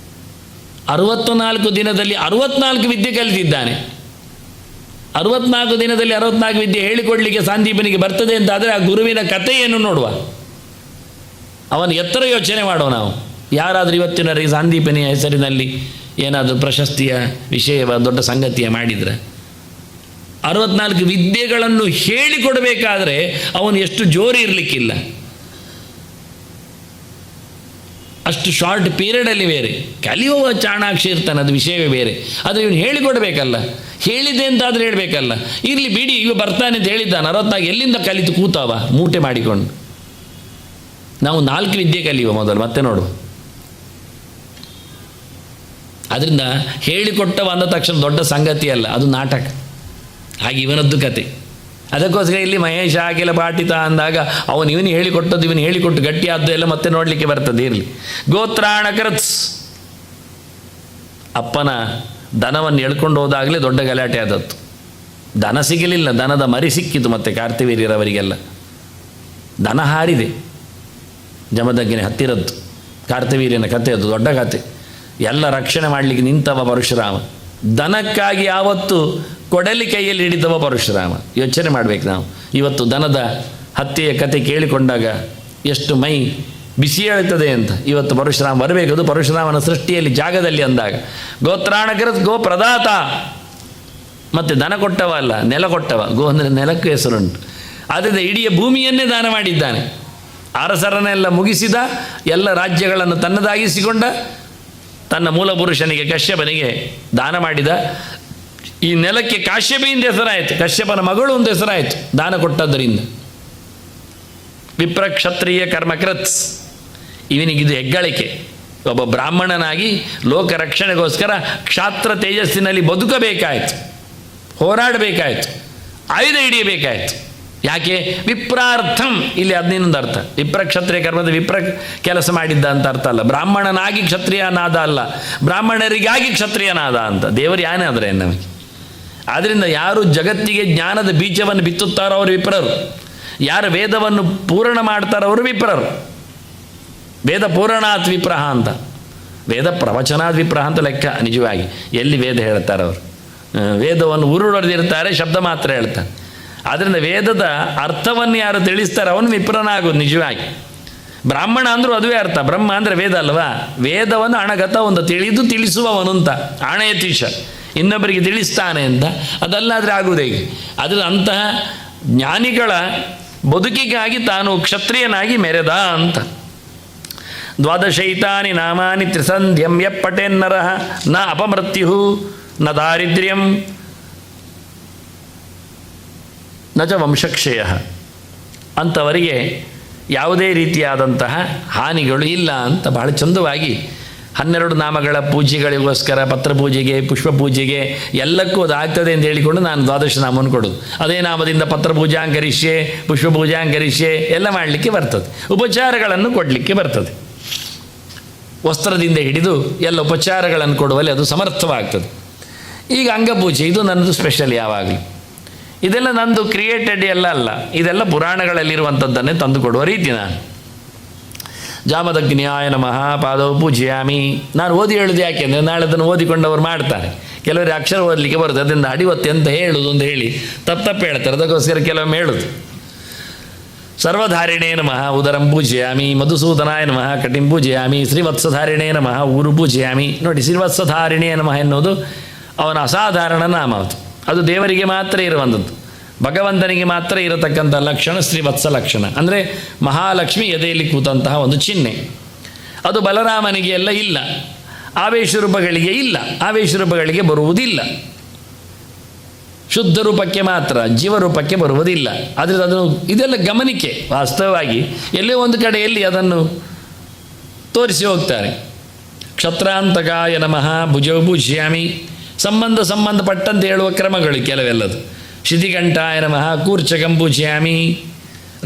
64 ದಿನದಲ್ಲಿ 64 ವಿದ್ಯೆ ಕಲಿತಿದ್ದಾನೆ. 64 ದಿನದಲ್ಲಿ 64 ವಿದ್ಯೆ ಹೇಳಿಕೊಡಲಿಕ್ಕೆ ಸಾಂದೀಪನಿಗೆ ಬರ್ತದೆ ಅಂತಾದರೆ ಆ ಗುರುವಿನ ಕಥೆಯನ್ನು ನೋಡುವ. ಅವನ ಎತ್ತರ ಯೋಚನೆ ಮಾಡುವ ನಾವು. ಯಾರಾದರೂ ಇವತ್ತಿನವರೆಗೆ ಸಾಂದೀಪನಿಯ ಹೆಸರಿನಲ್ಲಿ ಏನಾದರೂ ಪ್ರಶಸ್ತಿಯ ವಿಷಯವ ದೊಡ್ಡ ಸಂಗತಿಯ ಮಾಡಿದರೆ, 64 ವಿದ್ಯೆಗಳನ್ನು ಹೇಳಿಕೊಡಬೇಕಾದ್ರೆ ಅವನು ಎಷ್ಟು ಜೋರು ಇರಲಿಕ್ಕಿಲ್ಲ. ಅಷ್ಟು ಶಾರ್ಟ್ ಪೀರಿಯಡಲ್ಲಿ ಬೇರೆ, ಕಲಿಯುವ ಚಾಣಾಕ್ಷಿ ಇರ್ತಾನೆ, ಅದು ವಿಷಯವೇ ಬೇರೆ. ಅದು ಇವನು ಹೇಳಿಕೊಡ್ಬೇಕಲ್ಲ, ಹೇಳಿದೆ ಅಂತಾದರೂ ಹೇಳಬೇಕಲ್ಲ. ಇರಲಿ ಬಿಡಿ, ಇವ ಬರ್ತಾನೆ ಅಂತ ಹೇಳಿದ್ದಾನೆ 64, ಎಲ್ಲಿಂದ ಕಲಿತು ಕೂತಾವ ಮೂಟೆ ಮಾಡಿಕೊಂಡು. ನಾವು 4 ವಿದ್ಯೆ ಕಲಿಯುವ ಮೊದಲು, ಮತ್ತೆ ನೋಡುವ. ಅದರಿಂದ ಹೇಳಿಕೊಟ್ಟವ ಅಂದ ತಕ್ಷಣ ದೊಡ್ಡ ಸಂಗತಿ ಅಲ್ಲ, ಅದು ನಾಟಕ. ಹಾಗೆ ಇವನದ್ದು ಕತೆ. ಅದಕ್ಕೋಸ್ಕರ ಇಲ್ಲಿ ಮಹೇಶ ಅಖಿಲ ಪಾಠಿತ ಅಂದಾಗ ಇವನು ಹೇಳಿಕೊಟ್ಟದ್ದು, ಇವನು ಹೇಳಿಕೊಟ್ಟು ಗಟ್ಟಿಯಾದ್ದು ಎಲ್ಲ ಮತ್ತೆ ನೋಡಲಿಕ್ಕೆ ಬರ್ತದೆ. ಇರಲಿ. ಗೋತ್ರಾಣ ಕೃತ್ಸ್, ಅಪ್ಪನ ದನವನ್ನು ಎಳ್ಕೊಂಡು ಹೋದಾಗಲೇ ದೊಡ್ಡ ಗಲಾಟೆ ಆದದ್ದು. ದನ ಸಿಗಲಿಲ್ಲ, ದನದ ಮರಿ ಸಿಕ್ಕಿತು. ಮತ್ತೆ ಕಾರ್ತಿವೀರ್ಯರವರಿಗೆಲ್ಲ ದನ ಹಾರಿದೆ. ಜಮದಗ್ಗಿನ ಹತ್ತಿರದ್ದು ಕಾರ್ತಿವೀರ್ಯನ ಕಥೆ, ಅದು ದೊಡ್ಡ ಕಥೆ. ಎಲ್ಲ ರಕ್ಷಣೆ ಮಾಡಲಿಕ್ಕೆ ನಿಂತವ ಪರಶುರಾಮ. ದನಕ್ಕಾಗಿ ಆವತ್ತು ಕೊಡಲಿ ಕೈಯಲ್ಲಿ ಹಿಡಿದವ ಪರಶುರಾಮ. ಯೋಚನೆ ಮಾಡಬೇಕು ನಾವು. ಇವತ್ತು ದನದ ಹತ್ಯೆಯ ಕತೆ ಕೇಳಿಕೊಂಡಾಗ ಎಷ್ಟು ಮೈ ಬಿಸಿ ಹೇಳ್ತದೆ ಅಂತ. ಇವತ್ತು ಪರಶುರಾಮ ಬರಬೇಕು, ಅದು ಪರಶುರಾಮನ ಸೃಷ್ಟಿಯಲ್ಲಿ ಜಾಗದಲ್ಲಿ ಅಂದಾಗ. ಗೋತ್ರಾಣಕರ ಗೋ ಪ್ರದಾತ, ಮತ್ತು ದನ ಕೊಟ್ಟವ ಅಲ್ಲ, ನೆಲ ಕೊಟ್ಟವ. ಗೋ ಅಂದರೆ ನೆಲಕ್ಕೆ ಹೆಸರುಂಟು. ಆದ್ದರಿಂದ ಇಡೀ ಭೂಮಿಯನ್ನೇ ದಾನ ಮಾಡಿದ್ದಾನೆ. ಅರಸರನ್ನೆಲ್ಲ ಮುಗಿಸಿದ, ಎಲ್ಲ ರಾಜ್ಯಗಳನ್ನು ತನ್ನದಾಗಿಸಿಕೊಂಡ, ತನ್ನ ಮೂಲಪುರುಷನಿಗೆ ಕಶ್ಯಪನಿಗೆ ದಾನ ಮಾಡಿದ. ಈ ನೆಲಕ್ಕೆ ಕಾಶ್ಯಪಿಯಿಂದ ಹೆಸರಾಯಿತು, ಕಶ್ಯಪನ ಮಗಳು ಒಂದು ಹೆಸರಾಯಿತು ದಾನ ಕೊಟ್ಟದ್ದರಿಂದ. ವಿಪ್ರ ಕ್ಷತ್ರಿಯ ಕರ್ಮಕೃತ್ಸ್, ಇವನಿಗಿದು ಹೆಗ್ಗಳಿಕೆ. ಒಬ್ಬ ಬ್ರಾಹ್ಮಣನಾಗಿ ಲೋಕ ರಕ್ಷಣೆಗೋಸ್ಕರ ಕ್ಷಾತ್ರ ತೇಜಸ್ಸಿನಲ್ಲಿ ಬದುಕಬೇಕಾಯಿತು, ಹೋರಾಡಬೇಕಾಯಿತು, ಆಯುಧ ಹಿಡಿಯಬೇಕಾಯಿತು. ಯಾಕೆ? ವಿಪ್ರಾರ್ಥಂ. ಇಲ್ಲಿ ಹದಿನೊಂದು ಅರ್ಥ. ವಿಪ್ರ ಕ್ಷತ್ರಿಯ ಕರ್ಮದ ವಿಪ್ರ ಕೆಲಸ ಮಾಡಿದ್ದ ಅಂತ ಅರ್ಥ ಅಲ್ಲ. ಬ್ರಾಹ್ಮಣನಾಗಿ ಕ್ಷತ್ರಿಯನಾದ ಅಲ್ಲ, ಬ್ರಾಹ್ಮಣರಿಗಾಗಿ ಕ್ಷತ್ರಿಯನಾದ ಅಂತ. ದೇವರು ಯಾನೇ ಆದರೆ ನಮಗೆ. ಆದ್ದರಿಂದ ಯಾರು ಜಗತ್ತಿಗೆ ಜ್ಞಾನದ ಬೀಜವನ್ನು ಬಿತ್ತುತ್ತಾರೋ ಅವರು ವಿಪ್ರರು. ಯಾರು ವೇದವನ್ನು ಪೂರ್ಣ ಮಾಡ್ತಾರೋ ಅವರು ವಿಪ್ರರು. ವೇದ ಪೂರ್ಣಾತ್ ವಿಪ್ರಹ ಅಂತ, ವೇದ ಪ್ರವಚನಾತ್ ವಿಪ್ರಹ ಅಂತ ಲೆಕ್ಕ. ನಿಜವಾಗಿ ಎಲ್ಲಿ ವೇದ ಹೇಳ್ತಾರೆ ಅವರು? ವೇದವನ್ನು ಉರುಳೊಡೆದಿರ್ತಾರೆ, ಶಬ್ದ ಮಾತ್ರ ಹೇಳ್ತಾರೆ. ಆದ್ದರಿಂದ ವೇದದ ಅರ್ಥವನ್ನು ಯಾರು ತಿಳಿಸ್ತಾರೆ ಅವನು ವಿಪ್ರನಾಗೋದು ನಿಜವಾಗಿ. ಬ್ರಾಹ್ಮಣ ಅಂದರೂ ಅದುವೇ ಅರ್ಥ. ಬ್ರಹ್ಮ ಅಂದರೆ ವೇದ ಅಲ್ವಾ? ವೇದವನ್ನು ಅಣಗತ ಒಂದು ತಿಳಿಸುವವನು ಅಂತ. ಆಣಯತೀಶ, ಇನ್ನೊಬ್ಬರಿಗೆ ತಿಳಿಸ್ತಾನೆ ಅಂತ. ಅದಲ್ಲಾದರೆ ಆಗುವುದೇ ಹೀಗೆ. ಅದರ ಅಂತಹ ಜ್ಞಾನಿಗಳ ಬದುಕಿಗಾಗಿ ತಾನು ಕ್ಷತ್ರಿಯನಾಗಿ ಮೆರೆದ ಅಂತ. ದ್ವಾದಶೈತಾನಿ ನಾಮಾನಿ ತ್ರಿಸಂಧ್ಯಂ ಯಪ್ಪಟೇನ್ನರಃ ನ ಅಪಮೃತ್ಯು ನ ದಾರಿದ್ರ್ಯಂ ನ ಚ ವಂಶಕ್ಷಯ. ಅಂಥವರಿಗೆ ಯಾವುದೇ ರೀತಿಯಾದಂತಹ ಹಾನಿಗಳು ಇಲ್ಲ ಅಂತ ಬಹಳ ಚಂದವಾಗಿ 12 ನಾಮಗಳ ಪೂಜೆಗಳಿಗೋಸ್ಕರ, ಪತ್ರ ಪೂಜೆಗೆ, ಪುಷ್ಪ ಪೂಜೆಗೆ ಎಲ್ಲಕ್ಕೂ ಅದು ಆಗ್ತದೆ ಅಂತ ಹೇಳಿಕೊಂಡು ನಾನು ದ್ವಾದಶ ನಾಮವನ್ನು ಕೊಡೋದು. ಅದೇ ನಾಮದಿಂದ ಪತ್ರ ಪೂಜಾಂಕರಿಷ್ಯೆ, ಪುಷ್ಪ ಪೂಜಾಂಕರಿಷ್ಯೆ ಎಲ್ಲ ಮಾಡಲಿಕ್ಕೆ ಬರ್ತದೆ. ಉಪಚಾರಗಳನ್ನು ಕೊಡಲಿಕ್ಕೆ ಬರ್ತದೆ. ವಸ್ತ್ರದಿಂದ ಹಿಡಿದು ಎಲ್ಲ ಉಪಚಾರಗಳನ್ನು ಕೊಡುವಲ್ಲಿ ಅದು ಸಮರ್ಥವಾಗ್ತದೆ. ಈಗ ಅಂಗಪೂಜೆ, ಇದು ನನ್ನದು ಸ್ಪೆಷಲ್. ಯಾವಾಗಲೂ ಇದೆಲ್ಲ ನಂದು ಕ್ರಿಯೇಟೆಡ್ ಎಲ್ಲ ಅಲ್ಲ, ಇದೆಲ್ಲ ಪುರಾಣಗಳಲ್ಲಿರುವಂಥದ್ದನ್ನೇ ತಂದು ಕೊಡುವ ರೀತಿ. ನಾನು ಜಾಮದಗ್ನಿಯಾಯ ನಮಃ ಪಾದವು ಪೂಜ್ಯಾಮಿ. ನಾನು ಓದಿ ಹೇಳೋದು ಯಾಕೆಂದರೆ ನಾಳೆ ಅದನ್ನು ಓದಿಕೊಂಡವರು ಮಾಡ್ತಾರೆ. ಕೆಲವರಿಗೆ ಅಕ್ಷರ ಓದಲಿಕ್ಕೆ ಬರುತ್ತೆ, ಅದರಿಂದ ಅಡಿವತ್ತೆ ಅಂತ ಹೇಳೋದು ಅಂತ ಹೇಳಿ ತಪ್ಪು ಹೇಳ್ತಾರೆ. ಅದಕ್ಕೋಸ್ಕರ ಕೆಲವೊಮ್ಮೆ ಹೇಳೋದು. ಸರ್ವಧಾರಿಣೇ ನಮಃ ಉದರಂ ಪೂಜ್ಯಾಮಿ, ಮಧುಸೂದನಾಯ ನಮಃ ಕಟಿಂ ಪೂಜ್ಯಾಮಿ, ಶ್ರೀವತ್ಸಧಾರಿಣೇ ನಮಃ ಊರು ಪೂಜ್ಯಾಮಿ. ನೋಡಿ, ಶ್ರೀವತ್ಸಧಾರಿಣೇ ನಮಃ ಎನ್ನುವುದು ಅವನ ಅಸಾಧಾರಣ ನಾಮ. ಅದು ದೇವರಿಗೆ ಮಾತ್ರ ಇರುವಂಥದ್ದು, ಭಗವಂತನಿಗೆ ಮಾತ್ರ ಇರತಕ್ಕಂಥ ಲಕ್ಷಣ ಶ್ರೀವತ್ಸ ಲಕ್ಷಣ. ಅಂದರೆ ಮಹಾಲಕ್ಷ್ಮಿ ಎದೆಯಲ್ಲಿ ಕೂತಂತಹ ಒಂದು ಚಿಹ್ನೆ. ಅದು ಬಲರಾಮನಿಗೆ ಎಲ್ಲ ಇಲ್ಲ, ಆವೇಶ ರೂಪಗಳಿಗೆ ಇಲ್ಲ, ಆವೇಶ ರೂಪಗಳಿಗೆ ಬರುವುದಿಲ್ಲ. ಶುದ್ಧ ರೂಪಕ್ಕೆ ಮಾತ್ರ, ಜೀವರೂಪಕ್ಕೆ ಬರುವುದಿಲ್ಲ. ಆದರೆ ಅದನ್ನು ಇದೆಲ್ಲ ಗಮನಿಕೆ. ವಾಸ್ತವವಾಗಿ ಎಲ್ಲೇ ಒಂದು ಕಡೆಯಲ್ಲಿ ಅದನ್ನು ತೋರಿಸಿ ಹೋಗ್ತಾರೆ. ಕ್ಷತ್ರಾಂತಕಾಯ ನಮಃ ಭುಜೌ ಪೂಜ್ಯಾಮಿ. ಸಂಬಂಧಪಟ್ಟಂತೆ ಹೇಳುವ ಕ್ರಮಗಳು ಕೆಲವೆಲ್ಲದು. ಶಿತಿಕಂಠಾಯ ನಮಃ ಕೂರ್ಚಕಂ ಪೂಜ್ಯಾಮಿ,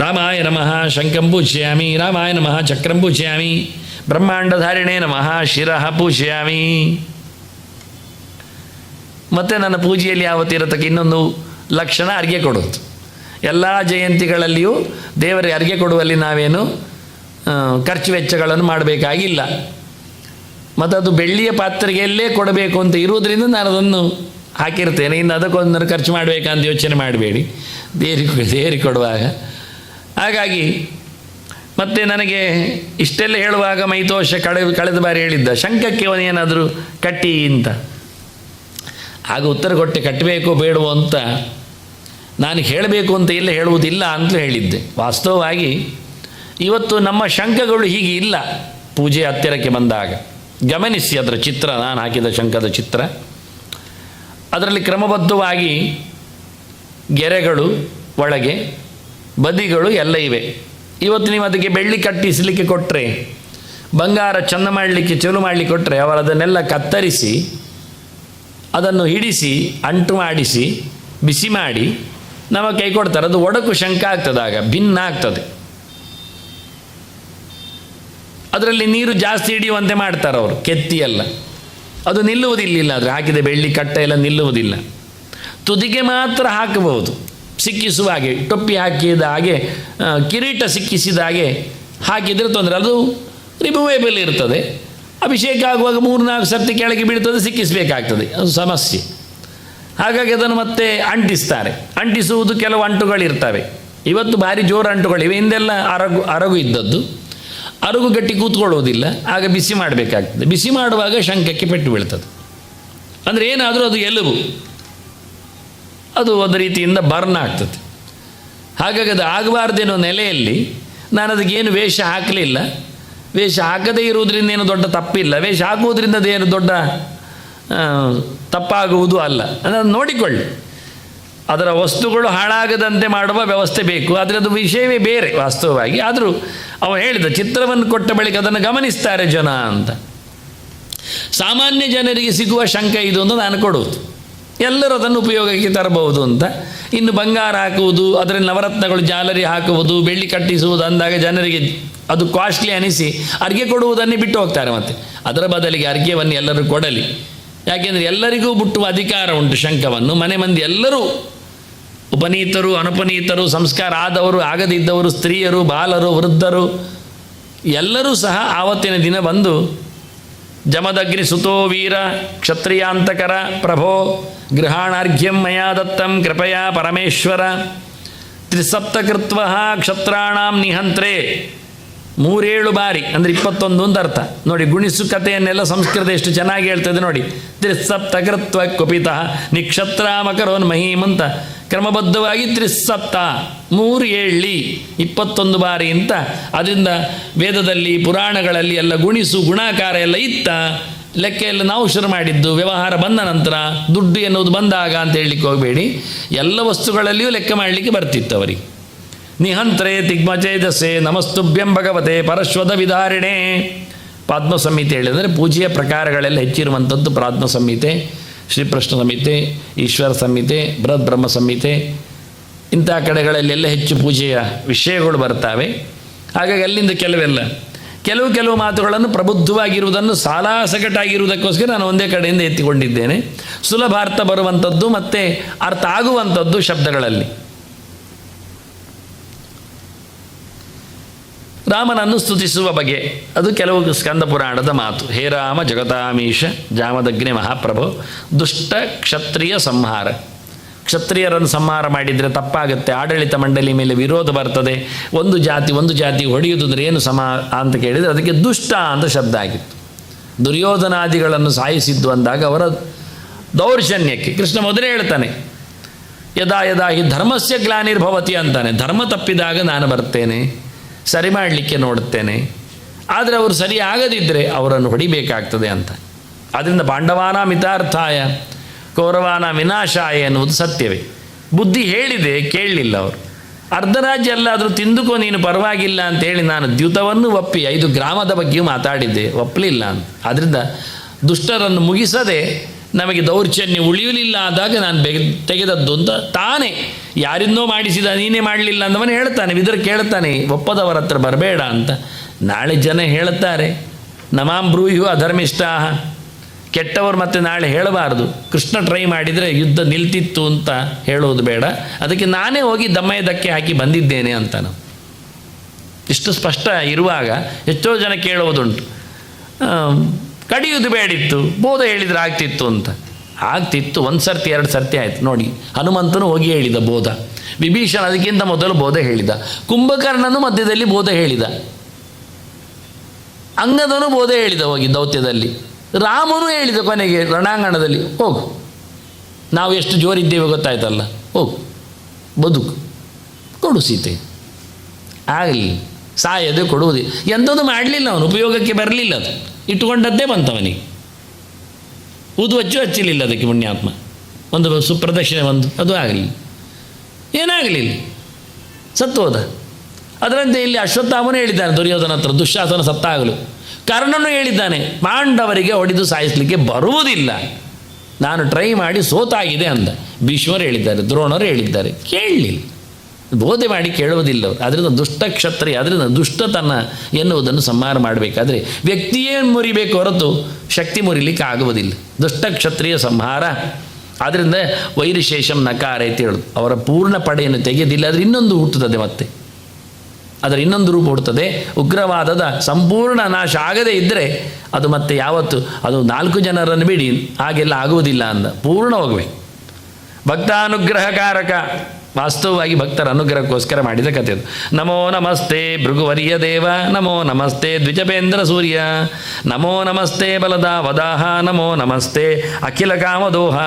ರಾಮಾಯ ನಮಃ ಶಂಖಂ ಪೂಜ್ಯಾಮಿ, ರಾಮಾಯ ನಮಃ ಚಕ್ರಂ ಪೂಜ್ಯಾಮಿ, ಬ್ರಹ್ಮಾಂಡಧಾರಿಣೇ ನಮಃ ಶಿರಃ ಪೂಜ್ಯಾಮಿ. ಮತ್ತು ನನ್ನ ಪೂಜೆಯಲ್ಲಿ ಯಾವತ್ತಿರತಕ್ಕ ಇನ್ನೊಂದು ಲಕ್ಷಣ ಅರ್ಘ್ಯ ಕೊಡೋದು. ಎಲ್ಲ ಜಯಂತಿಗಳಲ್ಲಿಯೂ ದೇವರಿಗೆ ಅರ್ಘ್ಯ ಕೊಡುವಲ್ಲಿ ನಾವೇನು ಖರ್ಚು ವೆಚ್ಚಗಳನ್ನು ಮಾಡಬೇಕಾಗಿಲ್ಲ. ಮತ್ತು ಅದು ಬೆಳ್ಳಿಯ ಪಾತ್ರೆಯಲ್ಲೇ ಕೊಡಬೇಕು ಅಂತ ಇರುವುದರಿಂದ ನಾನು ಅದನ್ನು ಹಾಕಿರ್ತೇನೆ. ಇನ್ನು ಅದಕ್ಕೊಂದನ್ನು ಖರ್ಚು ಮಾಡಬೇಕಂತ ಯೋಚನೆ ಮಾಡಬೇಡಿ ದೇವರಿಗೆ ಕೊಡುವಾಗ. ಹಾಗಾಗಿ ಮತ್ತು ನನಗೆ ಇಷ್ಟೆಲ್ಲ ಹೇಳುವಾಗ ಮೈತೋಷ ಕಳೆದ ಬಾರಿ ಹೇಳಿದ್ದ, ಶಂಖಕ್ಕೆ ಅವನೇನಾದರೂ ಕಟ್ಟಿ ಅಂತ. ಆಗ ಉತ್ತರ ಕೊಟ್ಟೆ, ಕಟ್ಟಬೇಕು ಬೇಡವೋ ಅಂತ ನಾನು ಹೇಳಬೇಕು ಅಂತ ಎಲ್ಲ ಹೇಳುವುದಿಲ್ಲ ಅಂತಲೂ ಹೇಳಿದ್ದೆ. ವಾಸ್ತವವಾಗಿ ಇವತ್ತು ನಮ್ಮ ಶಂಖಗಳು ಹೀಗೆ ಇಲ್ಲ. ಪೂಜೆ ಹತ್ತಿರಕ್ಕೆ ಬಂದಾಗ ಗಮನಿಸಿ ಅದರ ಚಿತ್ರ, ನಾನು ಹಾಕಿದ ಶಂಖದ ಚಿತ್ರ. ಅದರಲ್ಲಿ ಕ್ರಮಬದ್ಧವಾಗಿ ಗೆರೆಗಳು ಒಳಗೆ, ಬದಿಗಳು ಎಲ್ಲ ಇವೆ. ಇವತ್ತು ನೀವು ಅದಕ್ಕೆ ಬೆಳ್ಳಿ ಕಟ್ಟಿಸಲಿಕ್ಕೆ ಕೊಟ್ಟರೆ, ಬಂಗಾರ ಚೆಂದ ಮಾಡಲಿಕ್ಕೆ ಚಲೋ ಮಾಡಲಿಕ್ಕೆ ಕೊಟ್ಟರೆ, ಅವರು ಅದನ್ನೆಲ್ಲ ಕತ್ತರಿಸಿ ಅದನ್ನು ಹಿಡಿಸಿ ಅಂಟು ಮಾಡಿಸಿ ಬಿಸಿ ಮಾಡಿ ನಮ್ಮ ಕೈ ಕೊಡ್ತಾರೆ. ಅದು ಒಡಕು ಶಂಖ ಆಗ್ತದೆ, ಆಗ ಭಿನ್ನ ಆಗ್ತದೆ. ಅದರಲ್ಲಿ ನೀರು ಜಾಸ್ತಿ ಹಿಡಿಯುವಂತೆ ಮಾಡ್ತಾರೆ ಅವರು, ಕೆತ್ತಿ ಎಲ್ಲ. ಅದು ನಿಲ್ಲುವುದಿಲ್ಲ, ಆದರೆ ಹಾಕಿದ ಬೆಳ್ಳಿ ಕಟ್ಟ ಎಲ್ಲ ನಿಲ್ಲುವುದಿಲ್ಲ. ತುದಿಗೆ ಮಾತ್ರ ಹಾಕಬಹುದು, ಸಿಕ್ಕಿಸುವ ಹಾಗೆ, ಟೊಪ್ಪಿ ಹಾಕಿದ ಹಾಗೆ, ಕಿರೀಟ ಸಿಕ್ಕಿಸಿದ ಹಾಗೆ ಹಾಕಿದರೆ ತೊಂದರೆ. ಅದು ರಿಮೂವೇಬಲ್ ಇರ್ತದೆ. ಅಭಿಷೇಕ ಆಗುವಾಗ 3-4 ಸರ್ತಿ ಕೆಳಗೆ ಬೀಳ್ತದೆ, ಸಿಕ್ಕಿಸಬೇಕಾಗ್ತದೆ, ಅದು ಸಮಸ್ಯೆ. ಹಾಗಾಗಿ ಅದನ್ನು ಮತ್ತೆ ಅಂಟಿಸ್ತಾರೆ. ಅಂಟಿಸುವುದು ಕೆಲವು ಅಂಟುಗಳಿರ್ತವೆ. ಇವತ್ತು ಭಾರಿ ಜೋರು ಅಂಟುಗಳಿವೆ, ಹಿಂದೆಲ್ಲ ಅರಗು ಇದ್ದದ್ದು. ಅರಗು ಗಟ್ಟಿ ಕೂತ್ಕೊಳ್ಳೋದಿಲ್ಲ, ಆಗ ಬಿಸಿ ಮಾಡಬೇಕಾಗ್ತದೆ. ಬಿಸಿ ಮಾಡುವಾಗ ಶಂಖಕ್ಕೆ ಪೆಟ್ಟು ಬೀಳ್ತದೆ. ಅಂದರೆ ಏನಾದರೂ ಅದು ಎಲುಬು, ಅದು ಒಂದು ರೀತಿಯಿಂದ ಬರ್ನ್ ಆಗ್ತದೆ. ಹಾಗಾಗಿ ಅದು ಆಗಬಾರ್ದೇನೋ ನೆಲೆಯಲ್ಲಿ ನಾನು ಅದಕ್ಕೇನು ವೇಷ ಹಾಕಲಿಲ್ಲ. ವೇಷ ಹಾಕದೇ ಇರುವುದರಿಂದ ಏನು ದೊಡ್ಡ ತಪ್ಪಿಲ್ಲ, ವೇಷ ಹಾಕುವುದರಿಂದ ಅದೇನು ದೊಡ್ಡ ತಪ್ಪಾಗುವುದು ಅಲ್ಲ. ಅದನ್ನು ನೋಡಿಕೊಳ್ಳಿ. ಅದರ ವಸ್ತುಗಳು ಹಾಳಾಗದಂತೆ ಮಾಡುವ ವ್ಯವಸ್ಥೆ ಬೇಕು, ಆದರೆ ಅದು ವಿಷಯವೇ ಬೇರೆ ವಾಸ್ತವವಾಗಿ. ಆದರೂ ಅವ ಹೇಳಿದ ಚಿತ್ರವನ್ನು ಕೊಟ್ಟ ಬಳಿಕ ಅದನ್ನು ಗಮನಿಸ್ತಾರೆ ಜನ ಅಂತ. ಸಾಮಾನ್ಯ ಜನರಿಗೆ ಸಿಗುವ ಶಂಖ ಇದು ಅಂತ ನಾನು ಕೊಡುವುದು, ಎಲ್ಲರೂ ಅದನ್ನು ಉಪಯೋಗಕ್ಕೆ ತರಬಹುದು ಅಂತ. ಇನ್ನು ಬಂಗಾರ ಹಾಕುವುದು, ಅದರಲ್ಲಿ ನವರತ್ನಗಳು ಜಾಲರಿ ಹಾಕುವುದು, ಬೆಳ್ಳಿ ಕಟ್ಟಿಸುವುದು ಅಂದಾಗ ಜನರಿಗೆ ಅದು ಕಾಸ್ಟ್ಲಿ ಅನಿಸಿ ಅರ್ಗೆ ಕೊಡುವುದನ್ನೇ ಬಿಟ್ಟು ಹೋಗ್ತಾರೆ. ಮತ್ತು ಅದರ ಬದಲಿಗೆ ಅರ್ಗೆಯನ್ನು ಎಲ್ಲರೂ ಕೊಡಲಿ. ಯಾಕೆಂದರೆ ಎಲ್ಲರಿಗೂ ಮುಟ್ಟುವ ಅಧಿಕಾರ ಉಂಟು ಶಂಖವನ್ನು. ಮನೆ ಮಂದಿ ಎಲ್ಲರೂ, ಉಪನೀತರು, ಅನುಪನೀತರು, ಸಂಸ್ಕಾರ ಆದವರು, ಆಗದಿದ್ದವರು, ಸ್ತ್ರೀಯರು, ಬಾಲರು, ವೃದ್ಧರು ಎಲ್ಲರೂ ಸಹ ಆವತ್ತಿನ ದಿನ ಬಂದು ಜಮದಗ್ನಿ ಸುತೋ ವೀರ ಕ್ಷತ್ರಿಯಾಂತಕರ ಪ್ರಭೋ ಗೃಹಾಣಾರ್ಘ್ಯಂ ಮಯಾ ದತ್ತಂ ಕೃಪಯಾ ಪರಮೇಶ್ವರ ತ್ರಿಸಪ್ತಕೃತ್ವ ಕ್ಷತ್ರಾಣಾಂ ನಿಹಂತ್ರೇ 3-7 ಬಾರಿ ಅಂದರೆ 21 ಅಂತ ಅರ್ಥ. ನೋಡಿ, ಗುಣಿಸು ಕಥೆಯನ್ನೆಲ್ಲ ಸಂಸ್ಕೃತ ಎಷ್ಟು ಚೆನ್ನಾಗಿ ಹೇಳ್ತದೆ ನೋಡಿ. ತ್ರಿಸಪ್ತಕೃತ್ವ ಕುಪಿತಃ ನಿಕ್ಷತ್ರಾಮಕರೋನ್ ಮಹೀಮ್ ಅಂತ ಕ್ರಮಬದ್ಧವಾಗಿ ತ್ರಿಸಪ್ತ 3 21 ಬಾರಿ ಅಂತ. ಅದರಿಂದ ವೇದದಲ್ಲಿ ಪುರಾಣಗಳಲ್ಲಿ ಎಲ್ಲ ಗುಣಿಸು ಗುಣಾಕಾರ ಎಲ್ಲ ಇತ್ತ. ಲೆಕ್ಕ ಎಲ್ಲ ನಾವು ಶುರು ಮಾಡಿದ್ದು ವ್ಯವಹಾರ ಬಂದ ನಂತರ, ದುಡ್ಡು ಎನ್ನುವುದು ಬಂದಾಗ ಅಂತ ಹೇಳಲಿಕ್ಕೆ ಹೋಗಬೇಡಿ. ಎಲ್ಲ ವಸ್ತುಗಳಲ್ಲಿಯೂ ಲೆಕ್ಕ ಮಾಡಲಿಕ್ಕೆ ಬರ್ತಿತ್ತು ಅವರಿಗೆ. ನಿಹಂತ್ರೇ ತಿಗ್ಮಚೇದಸೆ ನಮಸ್ತುಭ್ಯಂ ಭಗವತೆ ಪರಶ್ವದ ವಿಧಾರಣೆ. ಪಾದ್ಮ ಸಂಹಿತೆ ಹೇಳಿದರೆ ಪೂಜೆಯ ಪ್ರಕಾರಗಳೆಲ್ಲ ಹೆಚ್ಚಿರುವಂಥದ್ದು ಪ್ರಾದ್ಮ ಸಂಹಿತೆ, ಶ್ರೀಕೃಷ್ಣ ಸಂಹಿತೆ, ಈಶ್ವರ ಸಂಹಿತೆ, ಬೃಹತ್ ಬ್ರಹ್ಮ ಸಂಹಿತೆ, ಇಂಥ ಕಡೆಗಳಲ್ಲೆಲ್ಲ ಹೆಚ್ಚು ಪೂಜೆಯ ವಿಷಯಗಳು ಬರ್ತವೆ. ಹಾಗಾಗಿ ಅಲ್ಲಿಂದ ಕೆಲವು ಮಾತುಗಳನ್ನು ಪ್ರಬುದ್ಧವಾಗಿರುವುದನ್ನು ಸಾಲಾಸಗಟಾಗಿರುವುದಕ್ಕೋಸ್ಕರ ನಾನು ಒಂದೇ ಕಡೆಯಿಂದ ಎತ್ತಿಕೊಂಡಿದ್ದೇನೆ. ಸುಲಭ ಅರ್ಥ ಬರುವಂಥದ್ದು ಮತ್ತು ಅರ್ಥ ಆಗುವಂಥದ್ದು ಶಬ್ದಗಳಲ್ಲಿ. ರಾಮನನ್ನು ಸ್ತುತಿಸುವ ಬಗೆ ಅದು ಕೆಲವು ಸ್ಕಂದ ಪುರಾಣದ ಮಾತು. ಹೇ ರಾಮ ಜಗತಾಮೀಶ ಜಾಮದಗ್ನಿ ಮಹಾಪ್ರಭು ದುಷ್ಟ ಕ್ಷತ್ರಿಯ ಸಂಹಾರ. ಕ್ಷತ್ರಿಯರನ್ನು ಸಂಹಾರ ಮಾಡಿದರೆ ತಪ್ಪಾಗುತ್ತೆ, ಆಡಳಿತ ಮಂಡಳಿ ಮೇಲೆ ವಿರೋಧ ಬರ್ತದೆ, ಒಂದು ಜಾತಿ ಹೊಡೆಯುವುದು ಅಂದರೆ ಏನು ಸಮ ಅಂತ ಕೇಳಿದರೆ ಅದಕ್ಕೆ ದುಷ್ಟ ಅಂತ ಶಬ್ದ ಆಗಿತ್ತು. ದುರ್ಯೋಧನಾದಿಗಳನ್ನು ಸಾಯಿಸಿದ್ದು ಅಂದಾಗ ಅವರ ದೌರ್ಜನ್ಯಕ್ಕೆ ಕೃಷ್ಣ ಮೊದಲೇ ಹೇಳ್ತಾನೆ, ಯದಾ ಹಿ ಧರ್ಮಸ್ಯ ಗ್ಲಾನಿರ್ಭವತಿ ಅಂತಾನೆ. ಧರ್ಮ ತಪ್ಪಿದಾಗ ನಾನು ಬರ್ತೇನೆ, ಸರಿ ಮಾಡಲಿಕ್ಕೆ ನೋಡುತ್ತೇನೆ, ಆದರೆ ಅವರು ಸರಿ ಆಗದಿದ್ದರೆ ಅವರನ್ನು ಹೊಡಿಬೇಕಾಗ್ತದೆ ಅಂತ. ಆದ್ದರಿಂದ ಪಾಂಡವಾನ ಮಿತಾರ್ಥಾಯ ಕೌರವಾನ ವಿನಾಶಾಯ ಎನ್ನುವುದು ಸತ್ಯವೇ. ಬುದ್ಧಿ ಹೇಳಿದೆ, ಕೇಳಲಿಲ್ಲ ಅವರು. ಅರ್ಧ ರಾಜ್ಯ ಎಲ್ಲಾದರೂ ತಿಂದುಕೋ ನೀನು ಪರವಾಗಿಲ್ಲ ಅಂತೇಳಿ ನಾನು ದ್ಯೂತವನ್ನು ಒಪ್ಪಿ 5 ಗ್ರಾಮದ ಬಗ್ಗೆಯೂ ಮಾತಾಡಿದ್ದೆ, ಒಪ್ಪಲಿಲ್ಲ ಅಂತ. ಆದ್ದರಿಂದ ದುಷ್ಟರನ್ನು ಮುಗಿಸದೆ ನಮಗೆ ದೌರ್ಜನ್ಯ ಉಳಿಯಲಿಲ್ಲ ಆದಾಗ ನಾನು ತೆಗೆದದ್ದು ಅಂತ ತಾನೇ ಯಾರಿಂದೋ ಮಾಡಿಸಿದ, ನೀನೇ ಮಾಡಲಿಲ್ಲ ಅಂದವನು ಹೇಳ್ತಾನೆ. ವಿದುರ ಕೇಳ್ತಾನೆ, ಒಪ್ಪದವರ ಹತ್ರ ಬರಬೇಡ ಅಂತ. ನಾಳೆ ಜನ ಹೇಳುತ್ತಾರೆ ನಮಾಂ ಬ್ರೂಯು ಅಧರ್ಮಿಷ್ಠ, ಕೆಟ್ಟವರು ಮತ್ತೆ ನಾಳೆ ಹೇಳಬಾರ್ದು. ಕೃಷ್ಣ ಟ್ರೈ ಮಾಡಿದರೆ ಯುದ್ಧ ನಿಲ್ತಿತ್ತು ಅಂತ ಹೇಳೋದು ಬೇಡ, ಅದಕ್ಕೆ ನಾನೇ ಹೋಗಿ ದಮ್ಮಯ್ಯ ಧಕ್ಕೆ ಹಾಕಿ ಬಂದಿದ್ದೇನೆ ಅಂತ. ನಾವು ಇಷ್ಟು ಸ್ಪಷ್ಟ ಇರುವಾಗ ಎಷ್ಟೋ ಜನ ಕೇಳುವುದುಂಟು, ಕಡಿಯುವುದು ಬೇಡಿತ್ತು, ಬೋಧ ಹೇಳಿದರೆ ಆಗ್ತಿತ್ತು ಅಂತ. ಆಗ್ತಿತ್ತು, 1 ಸರ್ತಿ 2 ಸರ್ತಿ ಆಯಿತು ನೋಡಿ. ಹನುಮಂತನು ಹೋಗಿ ಹೇಳಿದ ಬೋಧ, ವಿಭೀಷಣ ಅದಕ್ಕಿಂತ ಮೊದಲು ಬೋಧ ಹೇಳಿದ, ಕುಂಭಕರ್ಣನು ಮಧ್ಯದಲ್ಲಿ ಬೋಧ ಹೇಳಿದ, ಅಂಗದನು ಬೋಧ ಹೇಳಿದ ಹೋಗಿ ದೌತ್ಯದಲ್ಲಿ, ರಾಮನು ಹೇಳಿದ ಕೊನೆಗೆ ರಣಾಂಗಣದಲ್ಲಿ, ಹೋಗು ನಾವು ಎಷ್ಟು ಜೋರಿದ್ದೇವೆ ಗೊತ್ತಾಯ್ತಲ್ಲ, ಹೋಗು ಬದುಕು ಕೊಡು ಸೀತೆ. ಆಗಲಿ ಸಾಯದೆ ಕೊಡುವುದಿಲ್ಲ. ಎಂಥದ್ದು ಮಾಡಲಿಲ್ಲ ಅವನು, ಉಪಯೋಗಕ್ಕೆ ಬರಲಿಲ್ಲ, ಅದು ಇಟ್ಟುಕೊಂಡದ್ದೇ ಬಂತವನಿಗೆ. ಊದು ಹಚ್ಚಲಿಲ್ಲ ಅದಕ್ಕೆ ಪುಣ್ಯಾತ್ಮ. ಒಂದು ಸುಪ್ರದಕ್ಷಿಣೆ ಒಂದು ಅದು ಆಗಲಿಲ್ಲ, ಏನಾಗಲಿಲ್ಲ, ಸತ್ತು ಹೋದ. ಅದರಂತೆ ಇಲ್ಲಿ ಅಶ್ವತ್ಥಾಮನು ಹೇಳಿದ್ದಾನೆ ದುರ್ಯೋಧನ ಹತ್ರ, ದುಶ್ಯಾಸನ ಸತ್ತಾಗಲು. ಕರ್ಣನು ಹೇಳಿದ್ದಾನೆ, ಪಾಂಡವರಿಗೆ ಹೊಡೆದು ಸಾಯಿಸಲಿಕ್ಕೆ ಬರುವುದಿಲ್ಲ, ನಾನು ಟ್ರೈ ಮಾಡಿ ಸೋತಾಗಿದೆ ಅಂದ. ಭೀಷ್ಮರು ಹೇಳಿದ್ದಾರೆ, ದ್ರೋಣರು ಹೇಳಿದ್ದಾರೆ, ಕೇಳಲಿಲ್ಲ, ಬೋಧೆ ಮಾಡಿ ಕೇಳುವುದಿಲ್ಲ ಅವರು. ಅದರಿಂದ ದುಷ್ಟ ಕ್ಷತ್ರಿಯ, ಅದರಿಂದ ದುಷ್ಟತನ ಎನ್ನುವುದನ್ನು ಸಂಹಾರ ಮಾಡಬೇಕಾದ್ರೆ ವ್ಯಕ್ತಿಯೇ ಮುರಿಬೇಕು ಹೊರತು ಶಕ್ತಿ ಮುರಿಲಿಕ್ಕೆ ಆಗುವುದಿಲ್ಲ. ದುಷ್ಟ ಕ್ಷತ್ರಿಯ ಸಂಹಾರ. ಆದ್ದರಿಂದ ವೈರಿಶೇಷಂ ನಕಾರ ಅಂತ ಹೇಳೋದು, ಅವರ ಪೂರ್ಣ ಪಡೆಯನ್ನು ತೆಗೆದಿಲ್ಲ, ಆದರೆ ಇನ್ನೊಂದು ಹುಟ್ಟುತ್ತದೆ, ಮತ್ತೆ ಅದರ ಇನ್ನೊಂದು ರೂಪ ಹುಟ್ಟುತ್ತದೆ. ಉಗ್ರವಾದದ ಸಂಪೂರ್ಣ ನಾಶ ಆಗದೇ ಇದ್ದರೆ ಅದು ಮತ್ತೆ ಯಾವತ್ತು ಅದು 4 ಜನರನ್ನು ಬಿಡಿ ಹಾಗೆಲ್ಲ ಆಗುವುದಿಲ್ಲ ಅಂದ, ಪೂರ್ಣ ಹೋಗಬೇಕು. ಭಕ್ತಾನುಗ್ರಹಕಾರಕ, ವಾಸ್ತವವಾಗಿ ಭಕ್ತರ ಅನುಗ್ರಹಕ್ಕೋಸ್ಕರ ಮಾಡಿದ ಕಥೆ ಅದು. ನಮೋ ನಮಸ್ತೆ ಭೃಗುವರ್ಯ ದೇವ, ನಮೋ ನಮಸ್ತೆ ದ್ವಿಜಪೇಂದ್ರ ಸೂರ್ಯ, ನಮೋ ನಮಸ್ತೆ ಬಲದ ವದಾಹ, ನಮೋ ನಮಸ್ತೆ ಅಖಿಲ ಕಾಮದೋಹ.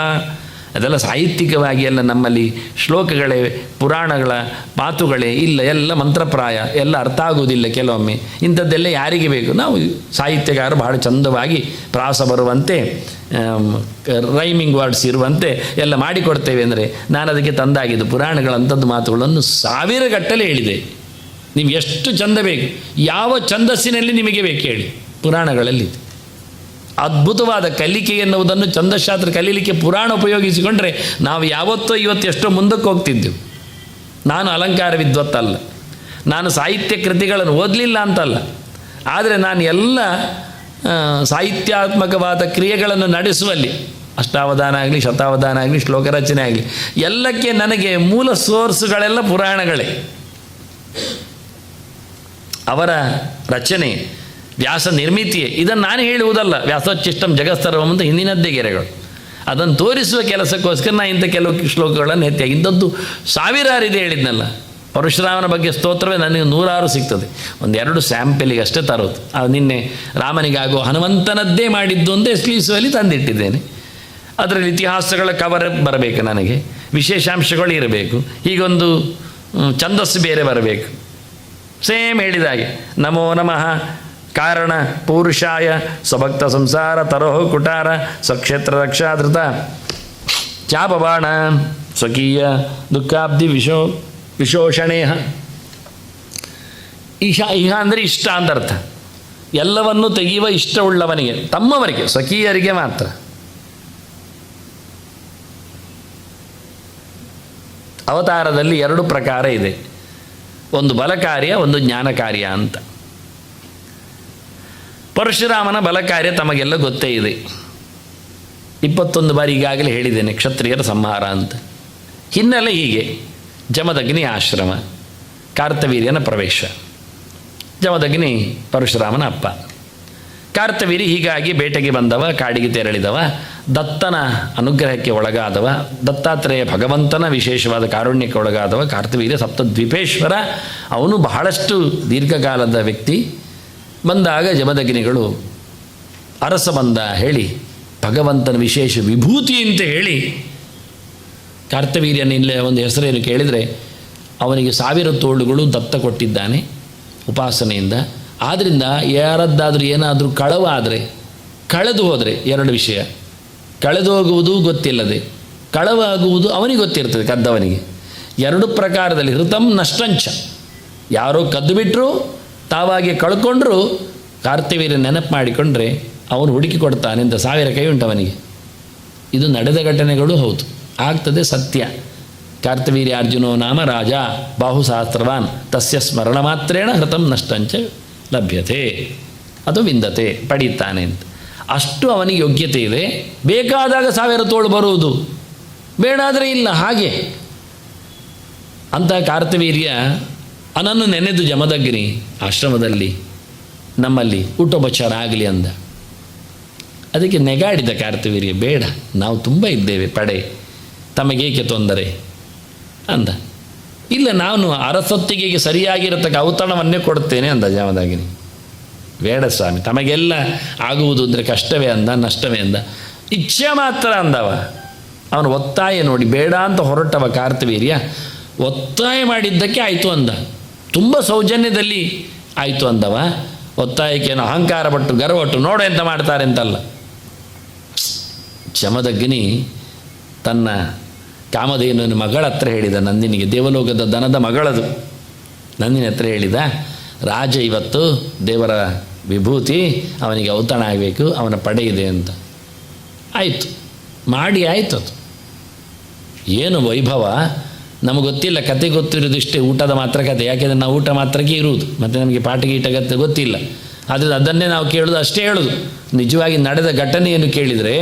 ಅದೆಲ್ಲ ಸಾಹಿತ್ಯಿಕವಾಗಿ ಎಲ್ಲ ನಮ್ಮಲ್ಲಿ ಶ್ಲೋಕಗಳೇ, ಪುರಾಣಗಳ ಮಾತುಗಳೇ ಇಲ್ಲ, ಎಲ್ಲ ಮಂತ್ರಪ್ರಾಯ, ಎಲ್ಲ ಅರ್ಥ ಆಗುವುದಿಲ್ಲ ಕೆಲವೊಮ್ಮೆ. ಇಂಥದ್ದೆಲ್ಲ ಯಾರಿಗೆ ಬೇಕು? ನಾವು ಸಾಹಿತ್ಯಗಾರರು ಬಹಳ ಚಂದವಾಗಿ ಪ್ರಾಸ ಬರುವಂತೆ, ರೈಮಿಂಗ್ ವರ್ಡ್ಸ್ ಇರುವಂತೆ ಎಲ್ಲ ಮಾಡಿಕೊಡ್ತೇವೆ ಅಂದರೆ ನಾನು ಅದಕ್ಕೆ ತಂದಾಗಿದ್ದು. ಪುರಾಣಗಳಂಥದ್ದು ಮಾತುಗಳನ್ನು 1000 ಗಟ್ಟಲೆ ಹೇಳಿದೆ. ನೀವು ಎಷ್ಟು ಚಂದ ಬೇಕು, ಯಾವ ಛಂದಸ್ಸಿನಲ್ಲಿ ನಿಮಗೆ ಬೇಕು ಹೇಳಿ, ಪುರಾಣಗಳಲ್ಲಿ ಅದ್ಭುತವಾದ ಕಲಿಕೆ ಎನ್ನುವುದನ್ನು ಛಂದಶಾಸ್ತ್ರ ಕಲೀಲಿಕ್ಕೆ ಪುರಾಣ ಉಪಯೋಗಿಸಿಕೊಂಡ್ರೆ ನಾವು ಯಾವತ್ತೋ ಇವತ್ತು ಎಷ್ಟೋ ಮುಂದಕ್ಕೆ ಹೋಗ್ತಿದ್ದೆವು. ನಾನು ಅಲಂಕಾರ ವಿದ್ವತ್ತಲ್ಲ, ನಾನು ಸಾಹಿತ್ಯ ಕೃತಿಗಳನ್ನು ಓದಲಿಲ್ಲ ಅಂತಲ್ಲ, ಆದರೆ ನಾನು ಎಲ್ಲ ಸಾಹಿತ್ಯಾತ್ಮಕವಾದ ಕ್ರಿಯೆಗಳನ್ನು ನಡೆಸುವಲ್ಲಿ, ಅಷ್ಟಾವಧಾನ ಆಗಲಿ, ಶತಾವಧಾನ ಆಗಲಿ, ಶ್ಲೋಕ ರಚನೆ ಆಗಲಿ, ಎಲ್ಲಕ್ಕೆ ನನಗೆ ಮೂಲ ಸೋರ್ಸುಗಳೆಲ್ಲ ಪುರಾಣಗಳೇ. ಅವರ ರಚನೆ, ವ್ಯಾಸ ನಿರ್ಮಿತಿಯೇ. ಇದನ್ನು ನಾನು ಹೇಳುವುದಲ್ಲ, ವ್ಯಾಸೋಚ್ಚಿಷ್ಟಂ ಜಗತ್ಸರ್ವಂ ಅಂತ ಹಿಂದಿನದ್ದೇ ಗೆರೆಗಳು. ಅದನ್ನು ತೋರಿಸುವ ಕೆಲಸಕ್ಕೋಸ್ಕರ ನಾನು ಇಂಥ ಕೆಲವು ಶ್ಲೋಕಗಳನ್ನು ಎತ್ತಿ, ಇಂಥದ್ದು 1000 ಇದೆ ಹೇಳಿದ್ನಲ್ಲ. ಪರಶುರಾಮನ ಬಗ್ಗೆ ಸ್ತೋತ್ರವೇ ನನಗೆ 100 ಸಿಗ್ತದೆ. 1-2 ಸ್ಯಾಂಪಲಿಗೆ ಅಷ್ಟೇ ತರೋದು. ನಿನ್ನೆ ರಾಮನಿಗಾಗೋ ಹನುಮಂತನದ್ದೇ ಮಾಡಿದ್ದು ಅಂತ ಎಸ್ಲಿಸುವಲ್ಲಿ ತಂದಿಟ್ಟಿದ್ದೇನೆ. ಅದರಲ್ಲಿ ಇತಿಹಾಸಗಳ ಕವರ್ ಬರಬೇಕು, ನನಗೆ ವಿಶೇಷಾಂಶಗಳು ಇರಬೇಕು, ಹೀಗೊಂದು ಛಂದಸ್ಸು ಬೇರೆ ಬರಬೇಕು. ಸೇಮ್ ಹೇಳಿದಾಗೆ ನಮೋ ನಮಃ ಕಾರಣ ಪೌರುಷಾಯ ಸ್ವಭಕ್ತ ಸಂಸಾರ ತರೋಹ ಕುಟಾರ ಸ್ವಕ್ಷೇತ್ರ ರಕ್ಷಾಧೃತ ಚಾಪಬಾಣ ಸ್ವಕೀಯ ದುಃಖಾಬ್ಧಿ ವಿಶೋಷಣೇಹ. ಇಹ ಅಂದರೆ ಇಷ್ಟ ಅಂತ ಅರ್ಥ. ಎಲ್ಲವನ್ನೂ ತೆಗೆಯುವ ಇಷ್ಟವುಳ್ಳವನಿಗೆ, ತಮ್ಮವರಿಗೆ, ಸ್ವಕೀಯರಿಗೆ ಮಾತ್ರ. ಅವತಾರದಲ್ಲಿ 2 ಪ್ರಕಾರ ಇದೆ, ಒಂದು ಬಲ ಕಾರ್ಯ, ಒಂದು ಜ್ಞಾನ ಕಾರ್ಯ ಅಂತ. ಪರಶುರಾಮನ ಬಲ ಕಾರ್ಯ ತಮಗೆಲ್ಲ ಗೊತ್ತೇ ಇದೆ. 21 ಬಾರಿ ಈಗಾಗಲೇ ಹೇಳಿದ್ದೇನೆ, ಕ್ಷತ್ರಿಯರ ಸಂಹಾರ ಅಂತ. ಹಿನ್ನೆಲೆ ಹೀಗೆ: ಜಮದಗ್ನಿ ಆಶ್ರಮ, ಕಾರ್ತವೀರ್ಯನ ಪ್ರವೇಶ. ಜಮದಗ್ನಿ ಪರಶುರಾಮನ ಅಪ್ಪ. ಕಾರ್ತವೀರ್ಯ ಹೀಗಾಗಿ ಬೇಟೆಗೆ ಬಂದವ, ಕಾಡಿಗೆ ತೆರಳಿದವ, ದತ್ತನ ಅನುಗ್ರಹಕ್ಕೆ ಒಳಗಾದವ, ದತ್ತಾತ್ರೇಯ ಭಗವಂತನ ವಿಶೇಷವಾದ ಕಾರುಣ್ಯಕ್ಕೆ ಒಳಗಾದವ ಕಾರ್ತವೀರ್ಯ ಸಪ್ತದ್ವೀಪೇಶ್ವರ. ಅವನು ಬಹಳಷ್ಟು ದೀರ್ಘಕಾಲದ ವ್ಯಕ್ತಿ. ಬಂದಾಗ ಜಮದಗ್ನಿಗಳು ಅರಸ ಬಂದ ಹೇಳಿ, ಭಗವಂತನ ವಿಶೇಷ ವಿಭೂತಿ ಅಂತ ಹೇಳಿ ಕಾರ್ತವೀರ್ಯನಿಲ್ಲೇ ಒಂದು ಹೆಸರೇನು ಕೇಳಿದರೆ ಅವನಿಗೆ 1000 ತೋಳುಗಳು ದತ್ತ ಕೊಟ್ಟಿದ್ದಾನೆ ಉಪಾಸನೆಯಿಂದ. ಆದ್ದರಿಂದ ಯಾರದ್ದಾದರೂ ಏನಾದರೂ ಕಳವಾದರೆ, ಕಳೆದು ಹೋದರೆ 2 ವಿಷಯ: ಕಳೆದು ಹೋಗುವುದು ಗೊತ್ತಿಲ್ಲದೆ, ಕಳವಾಗುವುದು ಅವನಿಗೆ ಗೊತ್ತಿರ್ತದೆ, ಕದ್ದವನಿಗೆ. 2 ಪ್ರಕಾರದಲ್ಲಿ ಹೃತಂ ನಷ್ಟಂಚ. ಯಾರೋ ಕದ್ದು ಬಿಟ್ಟರು, ತಾವಾಗಿ ಕಳ್ಕೊಂಡ್ರು, ಕಾರ್ತವೀರ್ಯ ನೆನಪು ಮಾಡಿಕೊಂಡ್ರೆ ಅವನು ಹುಡುಕಿ ಕೊಡ್ತಾನೆ ಅಂತ 1000 ಕೈ ಉಂಟು ಅವನಿಗೆ. ಇದು ನಡೆದ ಘಟನೆಗಳು ಹೌದು, ಆಗ್ತದೆ, ಸತ್ಯ. ಕಾರ್ತವೀರ್ಯ ಅರ್ಜುನೋ ನಾಮ ರಾಜ ಬಾಹುಸಹಸ್ರವಾನ್ ತಸ್ಯ ಸ್ಮರಣ ಮಾತ್ರೇಣ ಹೃತಂ ನಷ್ಟಂಚ ಲಭ್ಯತೆ, ಅದು ವಿಂದತೆ, ಪಡೀತಾನೆ ಅಂತ. ಅಷ್ಟು ಅವನಿಗೆ ಯೋಗ್ಯತೆ ಇದೆ. ಬೇಕಾದಾಗ 1000 ತೋಳು ಬರುವುದು, ಬೇಡಾದರೆ ಇಲ್ಲ, ಹಾಗೆ. ಅಂತಹ ಕಾರ್ತವೀರ್ಯ ಅವನನ್ನು ನೆನೆದು ಜಮದಗ್ನಿ ಆಶ್ರಮದಲ್ಲಿ ನಮ್ಮಲ್ಲಿ ಊಟೋಪಚಾರ ಆಗಲಿ ಅಂದ. ಅದಕ್ಕೆ ನೆಗಾಡಿದ ಕಾರ್ತವೀರ್ಯ, ಬೇಡ, ನಾವು ತುಂಬ ಇದ್ದೇವೆ ಪಡೆ, ತಮಗೇಕೆ ತೊಂದರೆ ಅಂದ. ಇಲ್ಲ, ನಾನು ಅರಸೊತ್ತಿಗೆಗೆ ಸರಿಯಾಗಿರತಕ್ಕ ಔತಣವನ್ನೇ ಕೊಡ್ತೇನೆ ಅಂದ ಜಮದಗ್ನಿ. ಬೇಡ ಸ್ವಾಮಿ, ತಮಗೆಲ್ಲ ಆಗುವುದು ಅಂದರೆ ಕಷ್ಟವೇ ಅಂದ, ನಷ್ಟವೇ ಅಂದ. ಇಚ್ಛೆ ಮಾತ್ರ ಅಂದವ. ಅವನು ಒತ್ತಾಯ ನೋಡಿ, ಬೇಡ ಅಂತ ಹೊರಟವ ಕಾರ್ತವೀರ್ಯ ಒತ್ತಾಯ ಮಾಡಿದ್ದಕ್ಕೆ ಆಯಿತು ಅಂದ. ತುಂಬ ಸೌಜನ್ಯದಲ್ಲಿ ಆಯಿತು ಅಂದವ. ಒತ್ತಾಯಕ್ಕೇನು ಅಹಂಕಾರ ಪಟ್ಟು ಗರ್ವಟ್ಟು ನೋಡು ಎಂತ ಮಾಡ್ತಾರೆ ಅಂತಲ್ಲ. ಜಮದಗ್ನಿ ತನ್ನ ಕಾಮಧೇನುವಿನ ಮಗಳ ಹತ್ರ ಹೇಳಿದ, ನಂದಿನಿಗೆ, ದೇವಲೋಕದ ದನದ ಮಗಳದು, ನಂದಿನಿ ಹತ್ರ ಹೇಳಿದ, ರಾಜ ಇವತ್ತು ದೇವರ ವಿಭೂತಿ, ಅವನಿಗೆ ಔತಣ ಆಗಬೇಕು, ಅವನ ಪಡೆ ಇದೆ ಅಂತ. ಆಯಿತು, ಮಾಡಿ ಆಯಿತು. ಅದು ಏನು ವೈಭವ ನಮಗೆ ಗೊತ್ತಿಲ್ಲ, ಕತೆ ಗೊತ್ತಿರೋದು ಇಷ್ಟೇ, ಊಟದ ಮಾತ್ರ ಕತೆ. ಯಾಕೆಂದರೆ ನಾವು ಊಟ ಮಾತ್ರಕ್ಕೆ ಇರುವುದು, ಮತ್ತು ನಮಗೆ ಪಾಠ ಗೀಟ ಗತೆ ಗೊತ್ತಿಲ್ಲ. ಆದರೆ ಅದನ್ನೇ ನಾವು ಕೇಳೋದು, ಅಷ್ಟೇ ಹೇಳೋದು. ನಿಜವಾಗಿ ನಡೆದ ಘಟನೆಯನ್ನು ಕೇಳಿದರೆ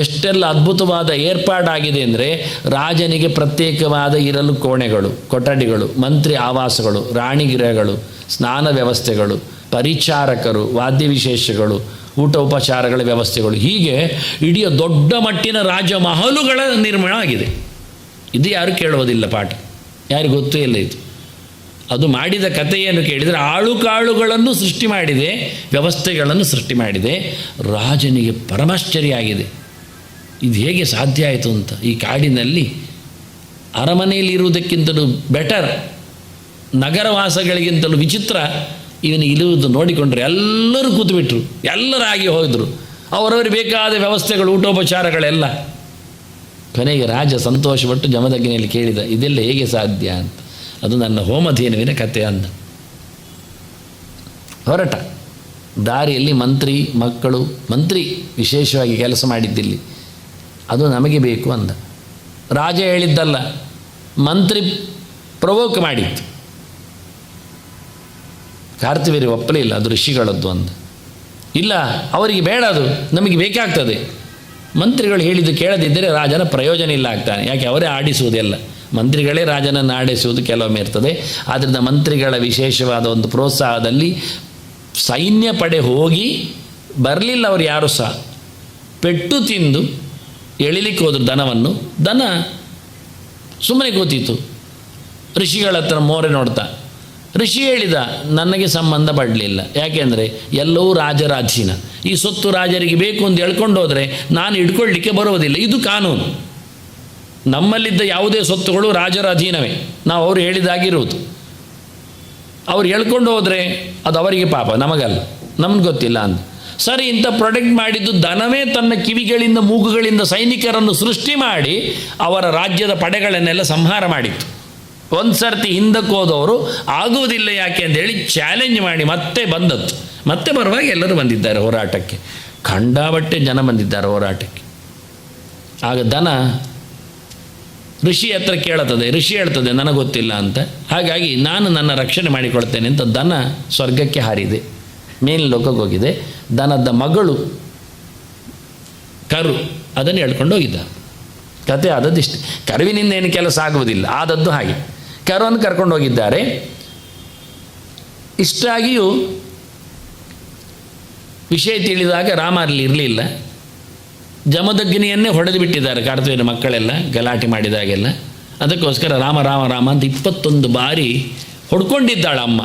ಎಷ್ಟೆಲ್ಲ ಅದ್ಭುತವಾದ ಏರ್ಪಾಡಾಗಿದೆ ಅಂದರೆ, ರಾಜನಿಗೆ ಪ್ರತ್ಯೇಕವಾದ ಇರಲು ಕೋಣೆಗಳು, ಕೊಠಡಿಗಳು, ಮಂತ್ರಿ ಆವಾಸಗಳು, ರಾಣಿಗಿರಗಳು, ಸ್ನಾನ ವ್ಯವಸ್ಥೆಗಳು, ಪರಿಚಾರಕರು, ವಾದ್ಯ ವಿಶೇಷಗಳು, ಊಟ ಉಪಚಾರಗಳ ವ್ಯವಸ್ಥೆಗಳು, ಹೀಗೆ ಇಡೀ ದೊಡ್ಡ ಮಟ್ಟಿನ ರಾಜಮಹಲುಗಳ ನಿರ್ಮಾಣ ಆಗಿದೆ. ಇದು ಯಾರು ಕೇಳೋದಿಲ್ಲ, ಪಾಠ ಯಾರಿಗೂ ಗೊತ್ತೂ ಇಲ್ಲ ಇದು. ಅದು ಮಾಡಿದ ಕಥೆಯನ್ನು ಕೇಳಿದರೆ ಆಳುಕಾಳುಗಳನ್ನು ಸೃಷ್ಟಿ ಮಾಡಿದೆ, ವ್ಯವಸ್ಥೆಗಳನ್ನು ಸೃಷ್ಟಿ ಮಾಡಿದೆ. ರಾಜನಿಗೆ ಪರಮಾಶ್ಚರ್ಯ ಆಗಿದೆ, ಇದು ಹೇಗೆ ಸಾಧ್ಯ ಆಯಿತು ಅಂತ. ಈ ಕಾಡಿನಲ್ಲಿ ಅರಮನೆಯಲ್ಲಿ ಇರುವುದಕ್ಕಿಂತಲೂ ಬೆಟರ್, ನಗರವಾಸಗಳಿಗಿಂತಲೂ ವಿಚಿತ್ರ ಇವನು ಇರುವುದು ನೋಡಿಕೊಂಡ್ರೆ ಎಲ್ಲರೂ ಕೂತುಬಿಟ್ರು, ಎಲ್ಲರಾಗಿ ಹೋದರು. ಅವರವರು ಬೇಕಾದ ವ್ಯವಸ್ಥೆಗಳು, ಊಟೋಪಚಾರಗಳೆಲ್ಲ. ಕೊನೆಗೆ ರಾಜ ಸಂತೋಷಪಟ್ಟು ಜಮದಗ್ನಿಯಲ್ಲಿ ಕೇಳಿದ, ಇದೆಲ್ಲ ಹೇಗೆ ಸಾಧ್ಯ ಅಂತ. ಅದು ನನ್ನ ಹೋಮಧೇನುವಿನ ಕಥೆ ಅಂದ. ಹೊರಟ ದಾರಿಯಲ್ಲಿ ಮಂತ್ರಿ ಮಕ್ಕಳು, ಮಂತ್ರಿ ವಿಶೇಷವಾಗಿ ಕೆಲಸ ಮಾಡಿದ್ದಿಲ್ಲಿ, ಅದು ನಮಗೆ ಬೇಕು ಅಂದ. ರಾಜ ಹೇಳಿದ್ದಲ್ಲ, ಮಂತ್ರಿ ಪ್ರವೋಕ್ ಮಾಡಿತ್ತು. ಕಾರ್ತಿವೀರ್ಯ ಒಪ್ಪಲಿಲ್ಲ, ಅದು ಋಷಿಗಳದ್ದು ಅಂದ. ಇಲ್ಲ, ಅವರಿಗೆ ಬೇಡ, ಅದು ನಮಗೆ ಬೇಕಾಗ್ತದೆ. ಮಂತ್ರಿಗಳು ಹೇಳಿದ್ದು ಕೇಳದಿದ್ದರೆ ರಾಜನ ಪ್ರಯೋಜನ ಇಲ್ಲ ಆಗ್ತಾನೆ. ಯಾಕೆ, ಅವರೇ ಆಡಿಸುವುದೆಲ್ಲ, ಮಂತ್ರಿಗಳೇ ರಾಜನನ್ನು ಆಡಿಸುವುದು ಕೆಲವೊಮ್ಮೆ ಇರ್ತದೆ. ಆದ್ದರಿಂದ ಮಂತ್ರಿಗಳ ವಿಶೇಷವಾದ ಒಂದು ಪ್ರೋತ್ಸಾಹದಲ್ಲಿ ಸೈನ್ಯ ಪಡೆ ಹೋಗಿ ಬರಲಿಲ್ಲ ಅವರು ಯಾರು ಸಹ. ಪೆಟ್ಟು ತಿಂದು ಎಳಿಲಿಕ್ಕೆ ಹೋದ್ರು ದನವನ್ನು. ದನ ಸುಮ್ಮನೆ ಕೂತಿತ್ತು. ಋಷಿಗಳ ಹತ್ರ ಮೋರೆ ನೋಡ್ತಾ ಋಷಿ ಹೇಳಿದ, ನನಗೆ ಸಂಬಂಧ ಪಡಲಿಲ್ಲ. ಯಾಕೆಂದರೆ ಎಲ್ಲವೂ ರಾಜರ ಅಧೀನ. ಈ ಸೊತ್ತು ರಾಜರಿಗೆ ಬೇಕು ಅಂತ ಹೇಳ್ಕೊಂಡು ಹೋದರೆ ನಾನು ಹಿಡ್ಕೊಳ್ಳಿಕ್ಕೆ ಬರುವುದಿಲ್ಲ, ಇದು ಕಾನೂನು. ನಮ್ಮಲ್ಲಿದ್ದ ಯಾವುದೇ ಸೊತ್ತುಗಳು ರಾಜರ ಅಧೀನವೇ, ನಾವು ಅವರು ಹೇಳಿದಾಗಿರುವುದು. ಅವ್ರು ಹೇಳ್ಕೊಂಡು ಹೋದರೆ ಅದು ಅವರಿಗೆ ಪಾಪ, ನಮಗಲ್ಲ, ನಮ್ಗೆ ಗೊತ್ತಿಲ್ಲ ಅಂತ. ಸರಿ, ಇಂಥ ಪ್ರೊಟೆಕ್ಟ್ ಮಾಡಿದ್ದು ದನವೇ ತನ್ನ ಕಿವಿಗಳಿಂದ ಮೂಗುಗಳಿಂದ ಸೈನಿಕರನ್ನು ಸೃಷ್ಟಿ ಮಾಡಿ ಅವರ ರಾಜ್ಯದ ಪಡೆಗಳನ್ನೆಲ್ಲ ಸಂಹಾರ ಮಾಡಿತ್ತು. ಒಂದು ಸರ್ತಿ ಹಿಂದಕ್ಕೆ ಹೋದವರು ಆಗುವುದಿಲ್ಲ ಯಾಕೆ ಅಂತೇಳಿ ಚಾಲೆಂಜ್ ಮಾಡಿ ಮತ್ತೆ ಬಂದದ್ದು. ಮತ್ತೆ ಬರುವಾಗ ಎಲ್ಲರೂ ಬಂದಿದ್ದಾರೆ ಹೋರಾಟಕ್ಕೆ, ಖಂಡಾಬಟ್ಟೆ ಜನ ಬಂದಿದ್ದಾರೆ ಹೋರಾಟಕ್ಕೆ. ಆಗ ದನ ಋಷಿ ಹತ್ರ ಕೇಳುತ್ತದೆ, ಋಷಿ ಹೇಳ್ತದೆ ನನಗೆ ಗೊತ್ತಿಲ್ಲ ಅಂತ. ಹಾಗಾಗಿ ನಾನು ನನ್ನ ರಕ್ಷಣೆ ಮಾಡಿಕೊಳ್ತೇನೆ ಅಂತ ದನ ಸ್ವರ್ಗಕ್ಕೆ ಹಾರಿದೆ, ಮೇಲಿನ ಲೋಕಕ್ಕೆ ಹೋಗಿದೆ. ದನದ ಮಗಳು ಕರು ಅದನ್ನು ಹೇಳ್ಕೊಂಡು ಹೋಗಿದ್ದ. ಕತೆ ಆದದ್ದಿಷ್ಟೆ. ಕರುವಿನಿಂದ ಏನು ಕೆಲಸ ಆಗುವುದಿಲ್ಲ, ಆದದ್ದು ಹಾಗೆ. ಕರುವನ್ನು ಕರ್ಕೊಂಡು ಹೋಗಿದ್ದಾರೆ. ಇಷ್ಟಾಗಿಯೂ ವಿಷಯ ತಿಳಿದಾಗ ರಾಮ ಅಲ್ಲಿ ಇರಲಿಲ್ಲ. ಜಮದಗ್ನಿಯನ್ನೇ ಹೊಡೆದು ಬಿಟ್ಟಿದ್ದಾರೆ ಕಾರ್ತಿವೀರ್ಯನ ಮಕ್ಕಳೆಲ್ಲ ಗಲಾಟೆ ಮಾಡಿದಾಗೆಲ್ಲ. ಅದಕ್ಕೋಸ್ಕರ ರಾಮ ರಾಮ ರಾಮ ಅಂತ 21 ಬಾರಿ ಹೊಡ್ಕೊಂಡಿದ್ದಾಳೆ ಅಮ್ಮ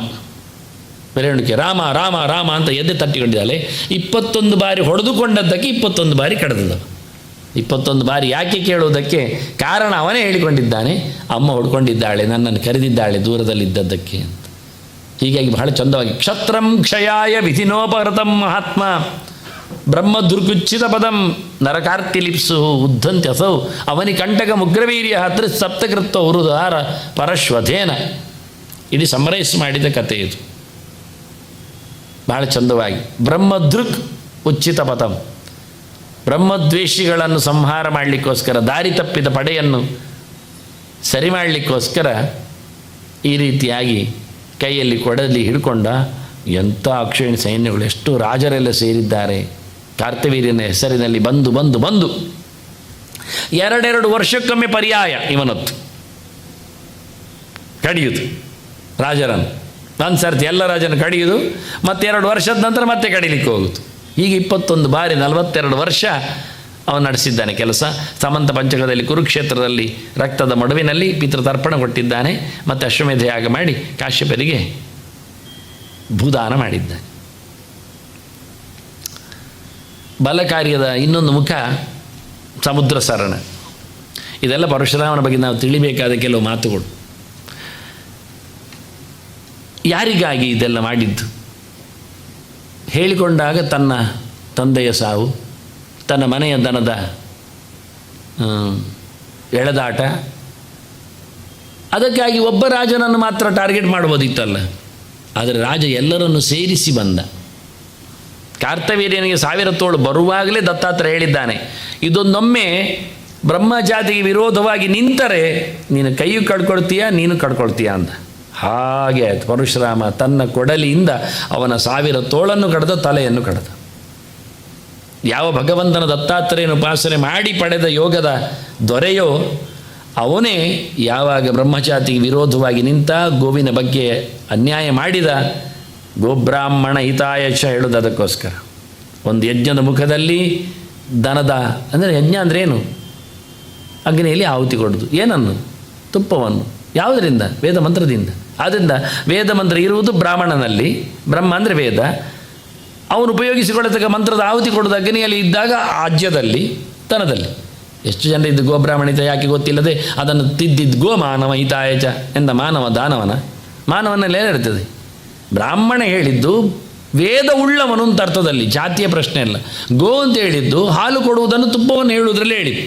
ಬೆರಣಿಕೆ. ರಾಮ ರಾಮ ರಾಮ ಅಂತ ಎದೆ ತಟ್ಟಿಕೊಂಡಿದ್ದಾಳೆ. 21 ಬಾರಿ ಹೊಡೆದುಕೊಂಡದ್ದಕ್ಕೆ 21 ಬಾರಿ ಕಳೆದದ. 21 ಬಾರಿ ಯಾಕೆ ಕೇಳುವುದಕ್ಕೆ ಕಾರಣ ಅವನೇ ಹೇಳಿಕೊಂಡಿದ್ದಾನೆ. ಅಮ್ಮ ಹೊಡ್ಕೊಂಡಿದ್ದಾಳೆ, ನನ್ನನ್ನು ಕರೆದಿದ್ದಾಳೆ ದೂರದಲ್ಲಿದ್ದದ್ದಕ್ಕೆ ಅಂತ. ಹೀಗಾಗಿ ಬಹಳ ಚಂದವಾಗಿ ಕ್ಷತ್ರಂ ಕ್ಷಯಾಯ ವಿಧಿನೋಪಹೃತಂ ಮಹಾತ್ಮ ಬ್ರಹ್ಮದುರ್ಗುಚ್ಛಿತ ಪದಂ ನರಕಾರ್ತಿಲಿಪ್ಸು ಉದ್ಧಂತ್ಯಸೌ ಅವನಿ ಕಂಟಕ ಮುಗ್ರವೀರ್ಯ ಸಪ್ತಕೃತ್ವ ಉರುದಾರ ಪರಶ್ವಧೇನ. ಇಡೀ ಸಮರೈಸ್ ಮಾಡಿದ ಕಥೆ ಇದು ಬಹಳ ಚಂದವಾಗಿ. ಬ್ರಹ್ಮದೃಕ್ ಉಚ್ಚಿತ ಪದಂ, ಬ್ರಹ್ಮದ್ವೇಷಿಗಳನ್ನು ಸಂಹಾರ ಮಾಡಲಿಕ್ಕೋಸ್ಕರ, ದಾರಿ ತಪ್ಪಿದ ಪಡೆಯನ್ನು ಸರಿ ಮಾಡಲಿಕ್ಕೋಸ್ಕರ ಈ ರೀತಿಯಾಗಿ ಕೈಯಲ್ಲಿ ಕೊಡಲಿ ಹಿಡ್ಕೊಂಡ. ಎಂಥ ಅಕ್ಷಯಣಿ ಸೈನ್ಯಗಳು, ಎಷ್ಟು ರಾಜರೆಲ್ಲ ಸೇರಿದ್ದಾರೆ ಕಾರ್ತಿವೀರ್ಯನ ಹೆಸರಿನಲ್ಲಿ. ಬಂದು ಬಂದು ಬಂದು 2 ವರ್ಷಕ್ಕೊಮ್ಮೆ ಪರ್ಯಾಯ ಇವನತ್ತು ಕಡಿಯುವುದು ರಾಜರನ್ನು. ಒಂದು ಸರ್ತಿ ಎಲ್ಲ ರಾಜನ ಕಡಿಯುವುದು, ಮತ್ತೆ 2 ವರ್ಷದ ನಂತರ ಮತ್ತೆ ಕಡಿಲಿಕ್ಕೆ ಹೋಗುವುದು. ಹೀಗೆ 21 ಬಾರಿ 42 ವರ್ಷ ಅವನು ನಡೆಸಿದ್ದಾನೆ ಕೆಲಸ. ಸಮಂತ ಪಂಚಕದಲ್ಲಿ ಕುರುಕ್ಷೇತ್ರದಲ್ಲಿ ರಕ್ತದ ಮಡುವಿನಲ್ಲಿ ಪಿತೃತರ್ಪಣ ಕೊಟ್ಟಿದ್ದಾನೆ. ಮತ್ತು ಅಶ್ವಮೇಧ ಯಾಗ ಮಾಡಿ ಕಾಶ್ಯಪರಿಗೆ ಭೂದಾನ ಮಾಡಿದ್ದಾನೆ. ಬಲ ಕಾರ್ಯದ ಇನ್ನೊಂದು ಮುಖ ಸಮುದ್ರ ಸರಣ. ಇದೆಲ್ಲ ಪರಶುರಾಮನ ಬಗ್ಗೆ ನಾವು ತಿಳಿಬೇಕಾದ ಕೆಲವು ಮಾತುಗಳು. ಯಾರಿಗಾಗಿ ಇದೆಲ್ಲ ಮಾಡಿದ್ದು? ಹೇಳಿಕೊಂಡಾಗ ತನ್ನ ತಂದೆಯ ಸಾವು, ತನ್ನ ಮನೆಯ ದನದ ಎಳೆದಾಟ, ಅದಕ್ಕಾಗಿ ಒಬ್ಬ ರಾಜನನ್ನು ಮಾತ್ರ ಟಾರ್ಗೆಟ್ ಮಾಡ್ಬೋದಿತ್ತಲ್ಲ. ಆದರೆ ರಾಜ ಎಲ್ಲರನ್ನು ಸೇರಿಸಿ ಬಂದ. ಕಾರ್ತವೀರ್ಯನಿಗೆ 1000 ತೋಳು ಬರುವಾಗಲೇ ದತ್ತಾತ್ರೇಯ ಹೇಳಿದ್ದಾನೆ, ಇದೊಂದೊಮ್ಮೆ ಬ್ರಹ್ಮಜಾತಿಗೆ ವಿರೋಧವಾಗಿ ನಿಂತರೆ ನೀನು ಕೈಯು ಕಡ್ಕೊಳ್ತೀಯ, ನೀನು ಕಡ್ಕೊಳ್ತೀಯ ಅಂತ. ಹಾಗೆ ಆಯಿತು. ಪರಶುರಾಮ ತನ್ನ ಕೊಡಲಿಯಿಂದ ಅವನ 1000 ತೋಳನ್ನು ಕಡ್ದ, ತಲೆಯನ್ನು ಕಡ್ದ. ಯಾವ ಭಗವಂತನ ದತ್ತಾತ್ರೇಯನ ಉಪಾಸನೆ ಮಾಡಿ ಪಡೆದ ಯೋಗದ ದೊರೆಯೋ ಅವನೇ ಯಾವಾಗ ಬ್ರಹ್ಮಜಾತಿಗೆ ವಿರೋಧವಾಗಿ ನಿಂತ, ಗೋವಿನ ಬಗ್ಗೆ ಅನ್ಯಾಯ ಮಾಡಿದ, ಗೋಬ್ರಾಹ್ಮಣ ಹಿತಾಯಶ ಹೇಳೋದು ಅದಕ್ಕೋಸ್ಕರ. ಒಂದು ಯಜ್ಞದ ಮುಖದಲ್ಲಿ ದನದ ಅಂದರೆ ಯಜ್ಞ ಅಂದರೆ ಏನು? ಅಗ್ನಿಯಲ್ಲಿ ಆಹುತಿ ಕೊಡೋದು. ಏನನ್ನು? ತುಪ್ಪವನ್ನು. ಯಾವುದರಿಂದ? ವೇದ ಮಂತ್ರದಿಂದ. ಆದ್ದರಿಂದ ವೇದ ಮಂತ್ರ ಇರುವುದು ಬ್ರಾಹ್ಮಣನಲ್ಲಿ. ಬ್ರಹ್ಮ ಅಂದರೆ ವೇದ. ಅವನು ಉಪಯೋಗಿಸಿಕೊಳ್ಳತಕ್ಕ ಮಂತ್ರದ ಆಹುತಿ ಕೊಡೋದು ಅಗ್ನಿಯಲ್ಲಿ ಇದ್ದಾಗ ಆಜ್ಯದಲ್ಲಿ, ದನದಲ್ಲಿ. ಎಷ್ಟು ಜನ ಇದ್ದು ಗೋಬ್ರಾಹ್ಮಣಿತ ಯಾಕೆ ಗೊತ್ತಿಲ್ಲದೆ ಅದನ್ನು ತಿದ್ದಿದ್ದು ಗೋ ಮಾನವ ಹಿತಾಯಚ ಎಂದ ಮಾನವ ದಾನವನ. ಮಾನವನಲ್ಲಿ ಏನಿರ್ತದೆ? ಬ್ರಾಹ್ಮಣ ಹೇಳಿದ್ದು ವೇದ ಉಳ್ಳವನು ಅಂತ ಅರ್ಥದಲ್ಲಿ, ಜಾತಿಯ ಪ್ರಶ್ನೆ ಇಲ್ಲ. ಗೋ ಅಂತ ಹೇಳಿದ್ದು ಹಾಲು ಕೊಡುವುದನ್ನು, ತುಪ್ಪವನ್ನು ಹೇಳುವುದರಲ್ಲಿ ಹೇಳಿದ್ದು.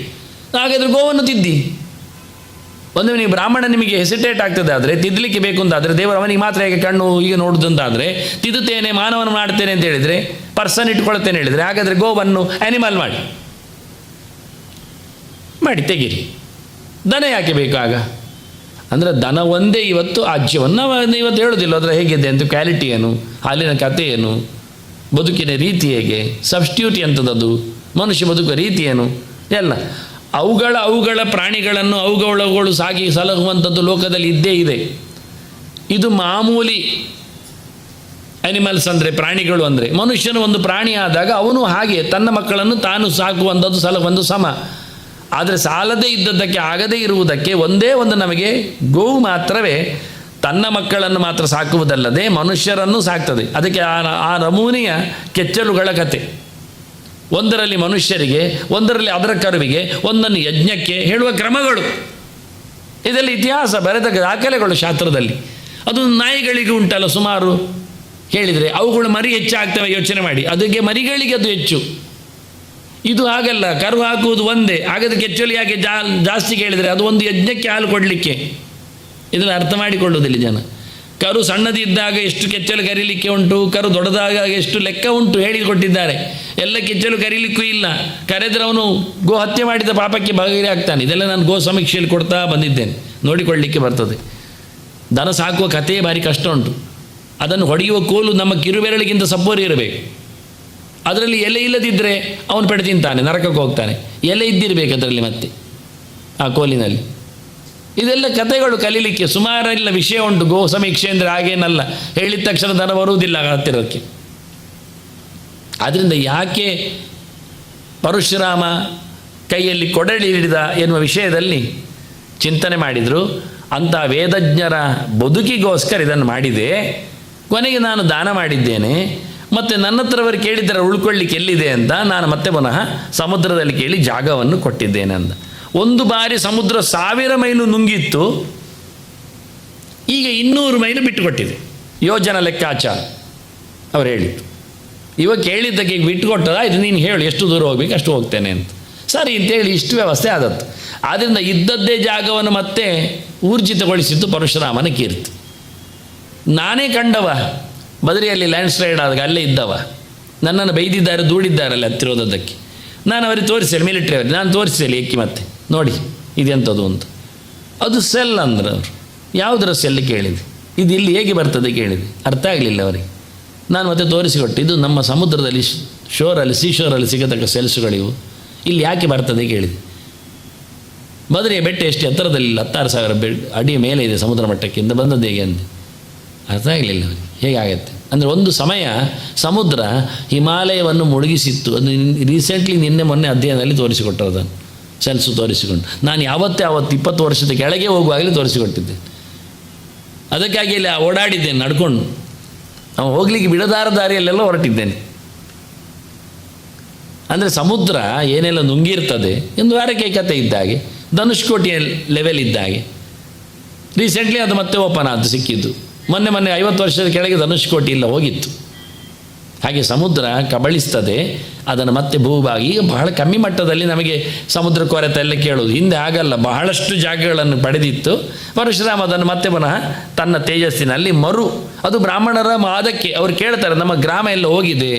ಹಾಗಾದರೆ ಗೋವನ್ನು ತಿದ್ದಿ. ಒಂದು ನೀವು ಬ್ರಾಹ್ಮಣ ನಿಮಗೆ ಹೆಸಿಟೇಟ್ ಆಗ್ತದೆ ಆದರೆ, ತಿದ್ದಲಿಕ್ಕೆ ಬೇಕು ಅಂತಾದರೆ, ದೇವರು ಅವನಿಗೆ ಮಾತ್ರ ಹೇಗೆ ಕಣ್ಣು ಹೀಗೆ ನೋಡುವುದಂತಾದರೆ, ತಿದ್ದುತ್ತೇನೆ, ಮಾನವನ ಮಾಡ್ತೇನೆ ಅಂತ ಹೇಳಿದರೆ, ಪರ್ಸನ್ ಇಟ್ಕೊಳ್ತೇನೆ ಹೇಳಿದರೆ, ಹಾಗಾದರೆ ಗೋವನ್ನು ಆ್ಯನಿಮಲ್ ಮಾಡಿ ತೆಗೀರಿ. ದನ ಯಾಕೆ ಬೇಕು ಆಗ? ಅಂದರೆ ದನ ಒಂದೇ ಇವತ್ತು ಆಜ್ಯವನ್ನು ಇವತ್ತು ಹೇಳೋದಿಲ್ಲ. ಅದರ ಹೇಗಿದೆ ಅಂತ ಕ್ವಾಲಿಟಿ ಏನು, ಹಾಲಿನ ಕಥೆ ಏನು, ಬದುಕಿನ ರೀತಿ ಹೇಗೆ, ಸಬ್ಸ್ಟ್ಯೂಟ್ ಎಂಥದ್ದು, ಮನುಷ್ಯ ಬದುಕುವ ರೀತಿ ಏನು, ಎಲ್ಲ ಅವುಗಳ ಪ್ರಾಣಿಗಳನ್ನು ಅವುಗಳು ಸಾಗಿ ಸಲಹುವಂಥದ್ದು ಲೋಕದಲ್ಲಿ ಇದ್ದೇ ಇದೆ. ಇದು ಮಾಮೂಲಿ ಅನಿಮಲ್ಸ್ ಅಂದರೆ, ಪ್ರಾಣಿಗಳು ಅಂದರೆ. ಮನುಷ್ಯನು ಒಂದು ಪ್ರಾಣಿ ಆದಾಗ ಅವನು ಹಾಗೆ ತನ್ನ ಮಕ್ಕಳನ್ನು ತಾನು ಸಾಕುವಂಥದ್ದು ಸಲಹುವಂದು ಸಮ. ಆದರೆ ಸಾಲದೇ ಇದ್ದದ್ದಕ್ಕೆ, ಆಗದೇ ಇರುವುದಕ್ಕೆ ಒಂದೇ ಒಂದು ನಮಗೆ ಗೋವು ಮಾತ್ರವೇ ತನ್ನ ಮಕ್ಕಳನ್ನು ಮಾತ್ರ ಸಾಕುವುದಲ್ಲದೆ ಮನುಷ್ಯರನ್ನು ಸಾಕ್ತದೆ. ಅದಕ್ಕೆ ಆ ನಮೂನೆಯ ಕೆಚ್ಚಲುಗಳ ಕತೆ. ಒಂದರಲ್ಲಿ ಮನುಷ್ಯರಿಗೆ, ಒಂದರಲ್ಲಿ ಅದರ ಕರುವಿಗೆ, ಒಂದನ್ನು ಯಜ್ಞಕ್ಕೆ ಹೇಳುವ ಕ್ರಮಗಳು. ಇದೆಲ್ಲ ಇತಿಹಾಸ ಬರೆದ ದಾಖಲೆಗಳು ಶಾಸ್ತ್ರದಲ್ಲಿ. ಅದು ನಾಯಿಗಳಿಗೆ ಉಂಟಲ್ಲ ಸುಮಾರು ಹೇಳಿದರೆ, ಅವುಗಳು ಮರಿ ಹೆಚ್ಚಾಗ್ತವೆ ಯೋಚನೆ ಮಾಡಿ. ಅದಕ್ಕೆ ಮರಿಗಳಿಗೆ ಅದು ಹೆಚ್ಚು. ಇದು ಹಾಗಲ್ಲ, ಕರು ಹಾಕುವುದು ಒಂದೇ. ಹಾಗಾದರೆ ಕೆಚ್ಚಲು ಯಾಕೆ ಜಾಸ್ತಿ ಕೇಳಿದರೆ, ಅದು ಒಂದು ಯಜ್ಞಕ್ಕೆ ಹಾಲು ಕೊಡಲಿಕ್ಕೆ. ಇದನ್ನು ಅರ್ಥ ಮಾಡಿಕೊಳ್ಳುವುದಿಲ್ಲ ಜನ. ಕರು ಸಣ್ಣದಿದ್ದಾಗ ಎಷ್ಟು ಕೆಚ್ಚಲು ಕರೀಲಿಕ್ಕೆ ಉಂಟು, ಕರು ದೊಡ್ಡದಾಗ ಎಷ್ಟು ಲೆಕ್ಕ ಉಂಟು ಹೇಳಿಕೊಟ್ಟಿದ್ದಾರೆ. ಎಲ್ಲ ಕೆಚ್ಚಲು ಕರೀಲಿಕ್ಕೂ ಇಲ್ಲ. ಕರೆದರೆ ಅವನು ಗೋ ಹತ್ಯೆ ಮಾಡಿದ ಪಾಪಕ್ಕೆ ಬಗೆಹರಿ ಆಗ್ತಾನೆ. ಇದೆಲ್ಲ ನಾನು ಗೋ ಸಮೀಕ್ಷೆಯಲ್ಲಿ ಕೊಡ್ತಾ ಬಂದಿದ್ದೇನೆ, ನೋಡಿಕೊಳ್ಳಲಿಕ್ಕೆ ಬರ್ತದೆ. ದನ ಸಾಕುವ ಕಥೆಯೇ ಭಾರಿ ಕಷ್ಟ ಉಂಟು. ಅದನ್ನು ಹೊಡೆಯುವ ಕೋಲು ನಮ್ಮ ಕಿರುಬೆರಳಿಗಿಂತ ಸಪ್ಪೋರಿ ಇರಬೇಕು. ಅದರಲ್ಲಿ ಎಲೆ ಇಲ್ಲದಿದ್ದರೆ ಅವನು ಪೆಟ್ಟು ತಿಂತಾನೆ, ನರಕಕ್ಕೆ ಹೋಗ್ತಾನೆ. ಎಲೆ ಇದ್ದಿರಬೇಕು ಅದರಲ್ಲಿ ಮತ್ತೆ ಆ ಕೋಲಿನಲ್ಲಿ. ಇದೆಲ್ಲ ಕಥೆಗಳು ಕಲೀಲಿಕ್ಕೆ ಸುಮಾರೆಲ್ಲ ವಿಷಯ ಉಂಟು. ಗೋ ಸಮೀಕ್ಷೆ ಅಂದರೆ ಹಾಗೇನಲ್ಲ, ಹೇಳಿದ ತಕ್ಷಣ ದನ ಬರುವುದಿಲ್ಲ ಹತ್ತಿರಕ್ಕೆ. ಆದ್ದರಿಂದ ಯಾಕೆ ಪರಶುರಾಮ ಕೈಯಲ್ಲಿ ಕೊಡಲಿ ಹಿಡಿದ ಎನ್ನುವ ವಿಷಯದಲ್ಲಿ ಚಿಂತನೆ ಮಾಡಿದರು. ಅಂಥ ವೇದಜ್ಞರ ಬದುಕಿಗೋಸ್ಕರ ಇದನ್ನು ಮಾಡಿದೆ. ಕೊನೆಗೆ ನಾನು ದಾನ ಮಾಡಿದ್ದೇನೆ, ಮತ್ತು ನನ್ನ ಹತ್ರವರು ಕೇಳಿದರೆ ಉಳ್ಕೊಳ್ಳಿಕ್ಕೆ ಎಲ್ಲಿದೆ ಅಂತ ನಾನು ಮತ್ತೆ ಪುನಃ ಸಮುದ್ರದಲ್ಲಿ ಕೇಳಿ ಜಾಗವನ್ನು ಕೊಟ್ಟಿದ್ದೇನೆ ಅಂದ. ಒಂದು ಬಾರಿ ಸಮುದ್ರ 1000 ಮೈಲು ನುಂಗಿತ್ತು, ಈಗ 200 ಮೈಲು ಬಿಟ್ಟುಕೊಟ್ಟಿದೆ. ಯೋಜನಾ ಲೆಕ್ಕಾಚಾರ ಅವ್ರು ಹೇಳಿದ್ದು. ಇವಾಗ ಕೇಳಿದ್ದಕ್ಕೆ ಈಗ ಬಿಟ್ಟುಕೊಟ್ಟದ, ಇದು ನೀನು ಹೇಳು ಎಷ್ಟು ದೂರ ಹೋಗ್ಬೇಕು ಅಷ್ಟು ಹೋಗ್ತೇನೆ ಅಂತ. ಸರಿ ಅಂತೇಳಿ ಇಷ್ಟು ವ್ಯವಸ್ಥೆ ಆದದ್ದು. ಆದ್ದರಿಂದ ಇದ್ದದ್ದೇ ಜಾಗವನ್ನು ಮತ್ತೆ ಊರ್ಜಿತಗೊಳಿಸಿದ್ದು ಪರಶುರಾಮನ ಕೀರ್ತಿ. ನಾನೇ ಕಂಡವ ಬದರಿಯಲ್ಲಿ ಲ್ಯಾಂಡ್ ಸ್ಲೈಡ್ ಆದಾಗ ಅಲ್ಲೇ ಇದ್ದವ. ನನ್ನನ್ನು ಬೈದಿದ್ದಾರೆ, ದೂಡಿದ್ದಾರಲ್ಲ ಹತ್ತಿರೋದಕ್ಕೆ. ನಾನು ಅವರಿಗೆ ತೋರಿಸೇಳಿ, ಮಿಲಿಟ್ರಿ ಅವರಿಗೆ ನಾನು ತೋರಿಸೇಳಿ ಎಕ್ಕಿ ಮತ್ತೆ ನೋಡಿ ಇದೆಂಥದ್ದು ಅಂತ. ಅದು ಸೆಲ್ ಅಂದ್ರೆ ಅವರು ಯಾವುದರ ಸೆಲ್ ಕೇಳಿದೆ, ಇದು ಇಲ್ಲಿ ಹೇಗೆ ಬರ್ತದೆ ಕೇಳಿದೆ, ಅರ್ಥ ಆಗಲಿಲ್ಲ ಅವರಿಗೆ. ನಾನು ಮತ್ತೆ ತೋರಿಸಿಕೊಟ್ಟೆ, ಇದು ನಮ್ಮ ಸಮುದ್ರದಲ್ಲಿ ಸೀಶೋರಲ್ಲಿ ಸಿಗತಕ್ಕ ಸೆಲ್ಸ್ಗಳಿವು, ಇಲ್ಲಿ ಯಾಕೆ ಬರ್ತದೆ ಕೇಳಿದೆ. ಬದರಿಯ ಬೆಟ್ಟ ಎಷ್ಟು ಎತ್ತರದಲ್ಲಿಲ್ಲ, 16,000 ಅಡಿಯ ಮೇಲೆ ಇದೆ ಸಮುದ್ರ ಮಟ್ಟಕ್ಕಿಂತ, ಬಂದದ್ದು ಹೇಗೆ ಅಂದೆ. ಅರ್ಥ ಆಗಲಿಲ್ಲ ಅವರಿಗೆ. ಹೇಗಾಗತ್ತೆ ಅಂದರೆ ಒಂದು ಸಮಯ ಸಮುದ್ರ ಹಿಮಾಲಯವನ್ನು ಮುಳುಗಿಸಿತ್ತು. ಅದು ರೀಸೆಂಟ್ಲಿ ನಿನ್ನೆ ಮೊನ್ನೆ ಅಧ್ಯಯನದಲ್ಲಿ ತೋರಿಸಿಕೊಟ್ಟರು. ಅದನ್ನು ಸೆಲ್ಸು ತೋರಿಸಿಕೊಂಡು ನಾನು ಯಾವತ್ತೇ 20 ವರ್ಷದ ಕೆಳಗೆ ಹೋಗುವಾಗಲೇ ತೋರಿಸಿಕೊಟ್ಟಿದ್ದೆ. ಅದಕ್ಕಾಗಿ ಇಲ್ಲಿ ಓಡಾಡಿದ್ದೇನೆ ನಡ್ಕೊಂಡು. ನಾವು ಹೋಗಲಿಕ್ಕೆ ಬಿಡದಾರ ದಾರಿಯಲ್ಲೆಲ್ಲ ಹೊರಟಿದ್ದೇನೆ. ಅಂದರೆ ಸಮುದ್ರ ಏನೆಲ್ಲ ನುಂಗಿರ್ತದೆ ಒಂದು ವಾರಕ್ಕೆ ಕತೆ ಇದ್ದಾಗೆ, ಧನುಷ್ಕೋಟಿಯ ಲೆವೆಲ್ ಇದ್ದಾಗೆ. ರೀಸೆಂಟ್ಲಿ ಅದು ಮತ್ತೆ ಓಪನ್ ಆದ್ದು, ಸಿಕ್ಕಿದ್ದು ಮೊನ್ನೆ 50 ವರ್ಷದ ಕೆಳಗೆ ಧನುಷ್ಕೋಟಿ ಇಲ್ಲ ಹೋಗಿತ್ತು. ಹಾಗೆ ಸಮುದ್ರ ಕಬಳಿಸ್ತದೆ, ಅದನ್ನು ಮತ್ತೆ ಭೂಭಾಗ. ಈಗ ಬಹಳ ಕಮ್ಮಿ ಮಟ್ಟದಲ್ಲಿ ನಮಗೆ ಸಮುದ್ರ ಕೊರೆತ ಎಲ್ಲ ಕೇಳೋದು, ಹಿಂದೆ ಆಗಲ್ಲ, ಬಹಳಷ್ಟು ಜಾಗಗಳನ್ನು ಪಡೆದಿತ್ತು. ಪರಶುರಾಮ ಅದನ್ನು ಮತ್ತೆ ಪುನಃ ತನ್ನ ತೇಜಸ್ಸಿನಲ್ಲಿ ಅದು ಬ್ರಾಹ್ಮಣರ ವಾದಕ್ಕೆ ಅವ್ರು ಕೇಳ್ತಾರೆ, ನಮ್ಮ ಗ್ರಾಮ ಎಲ್ಲ ಹೋಗಿದೆ,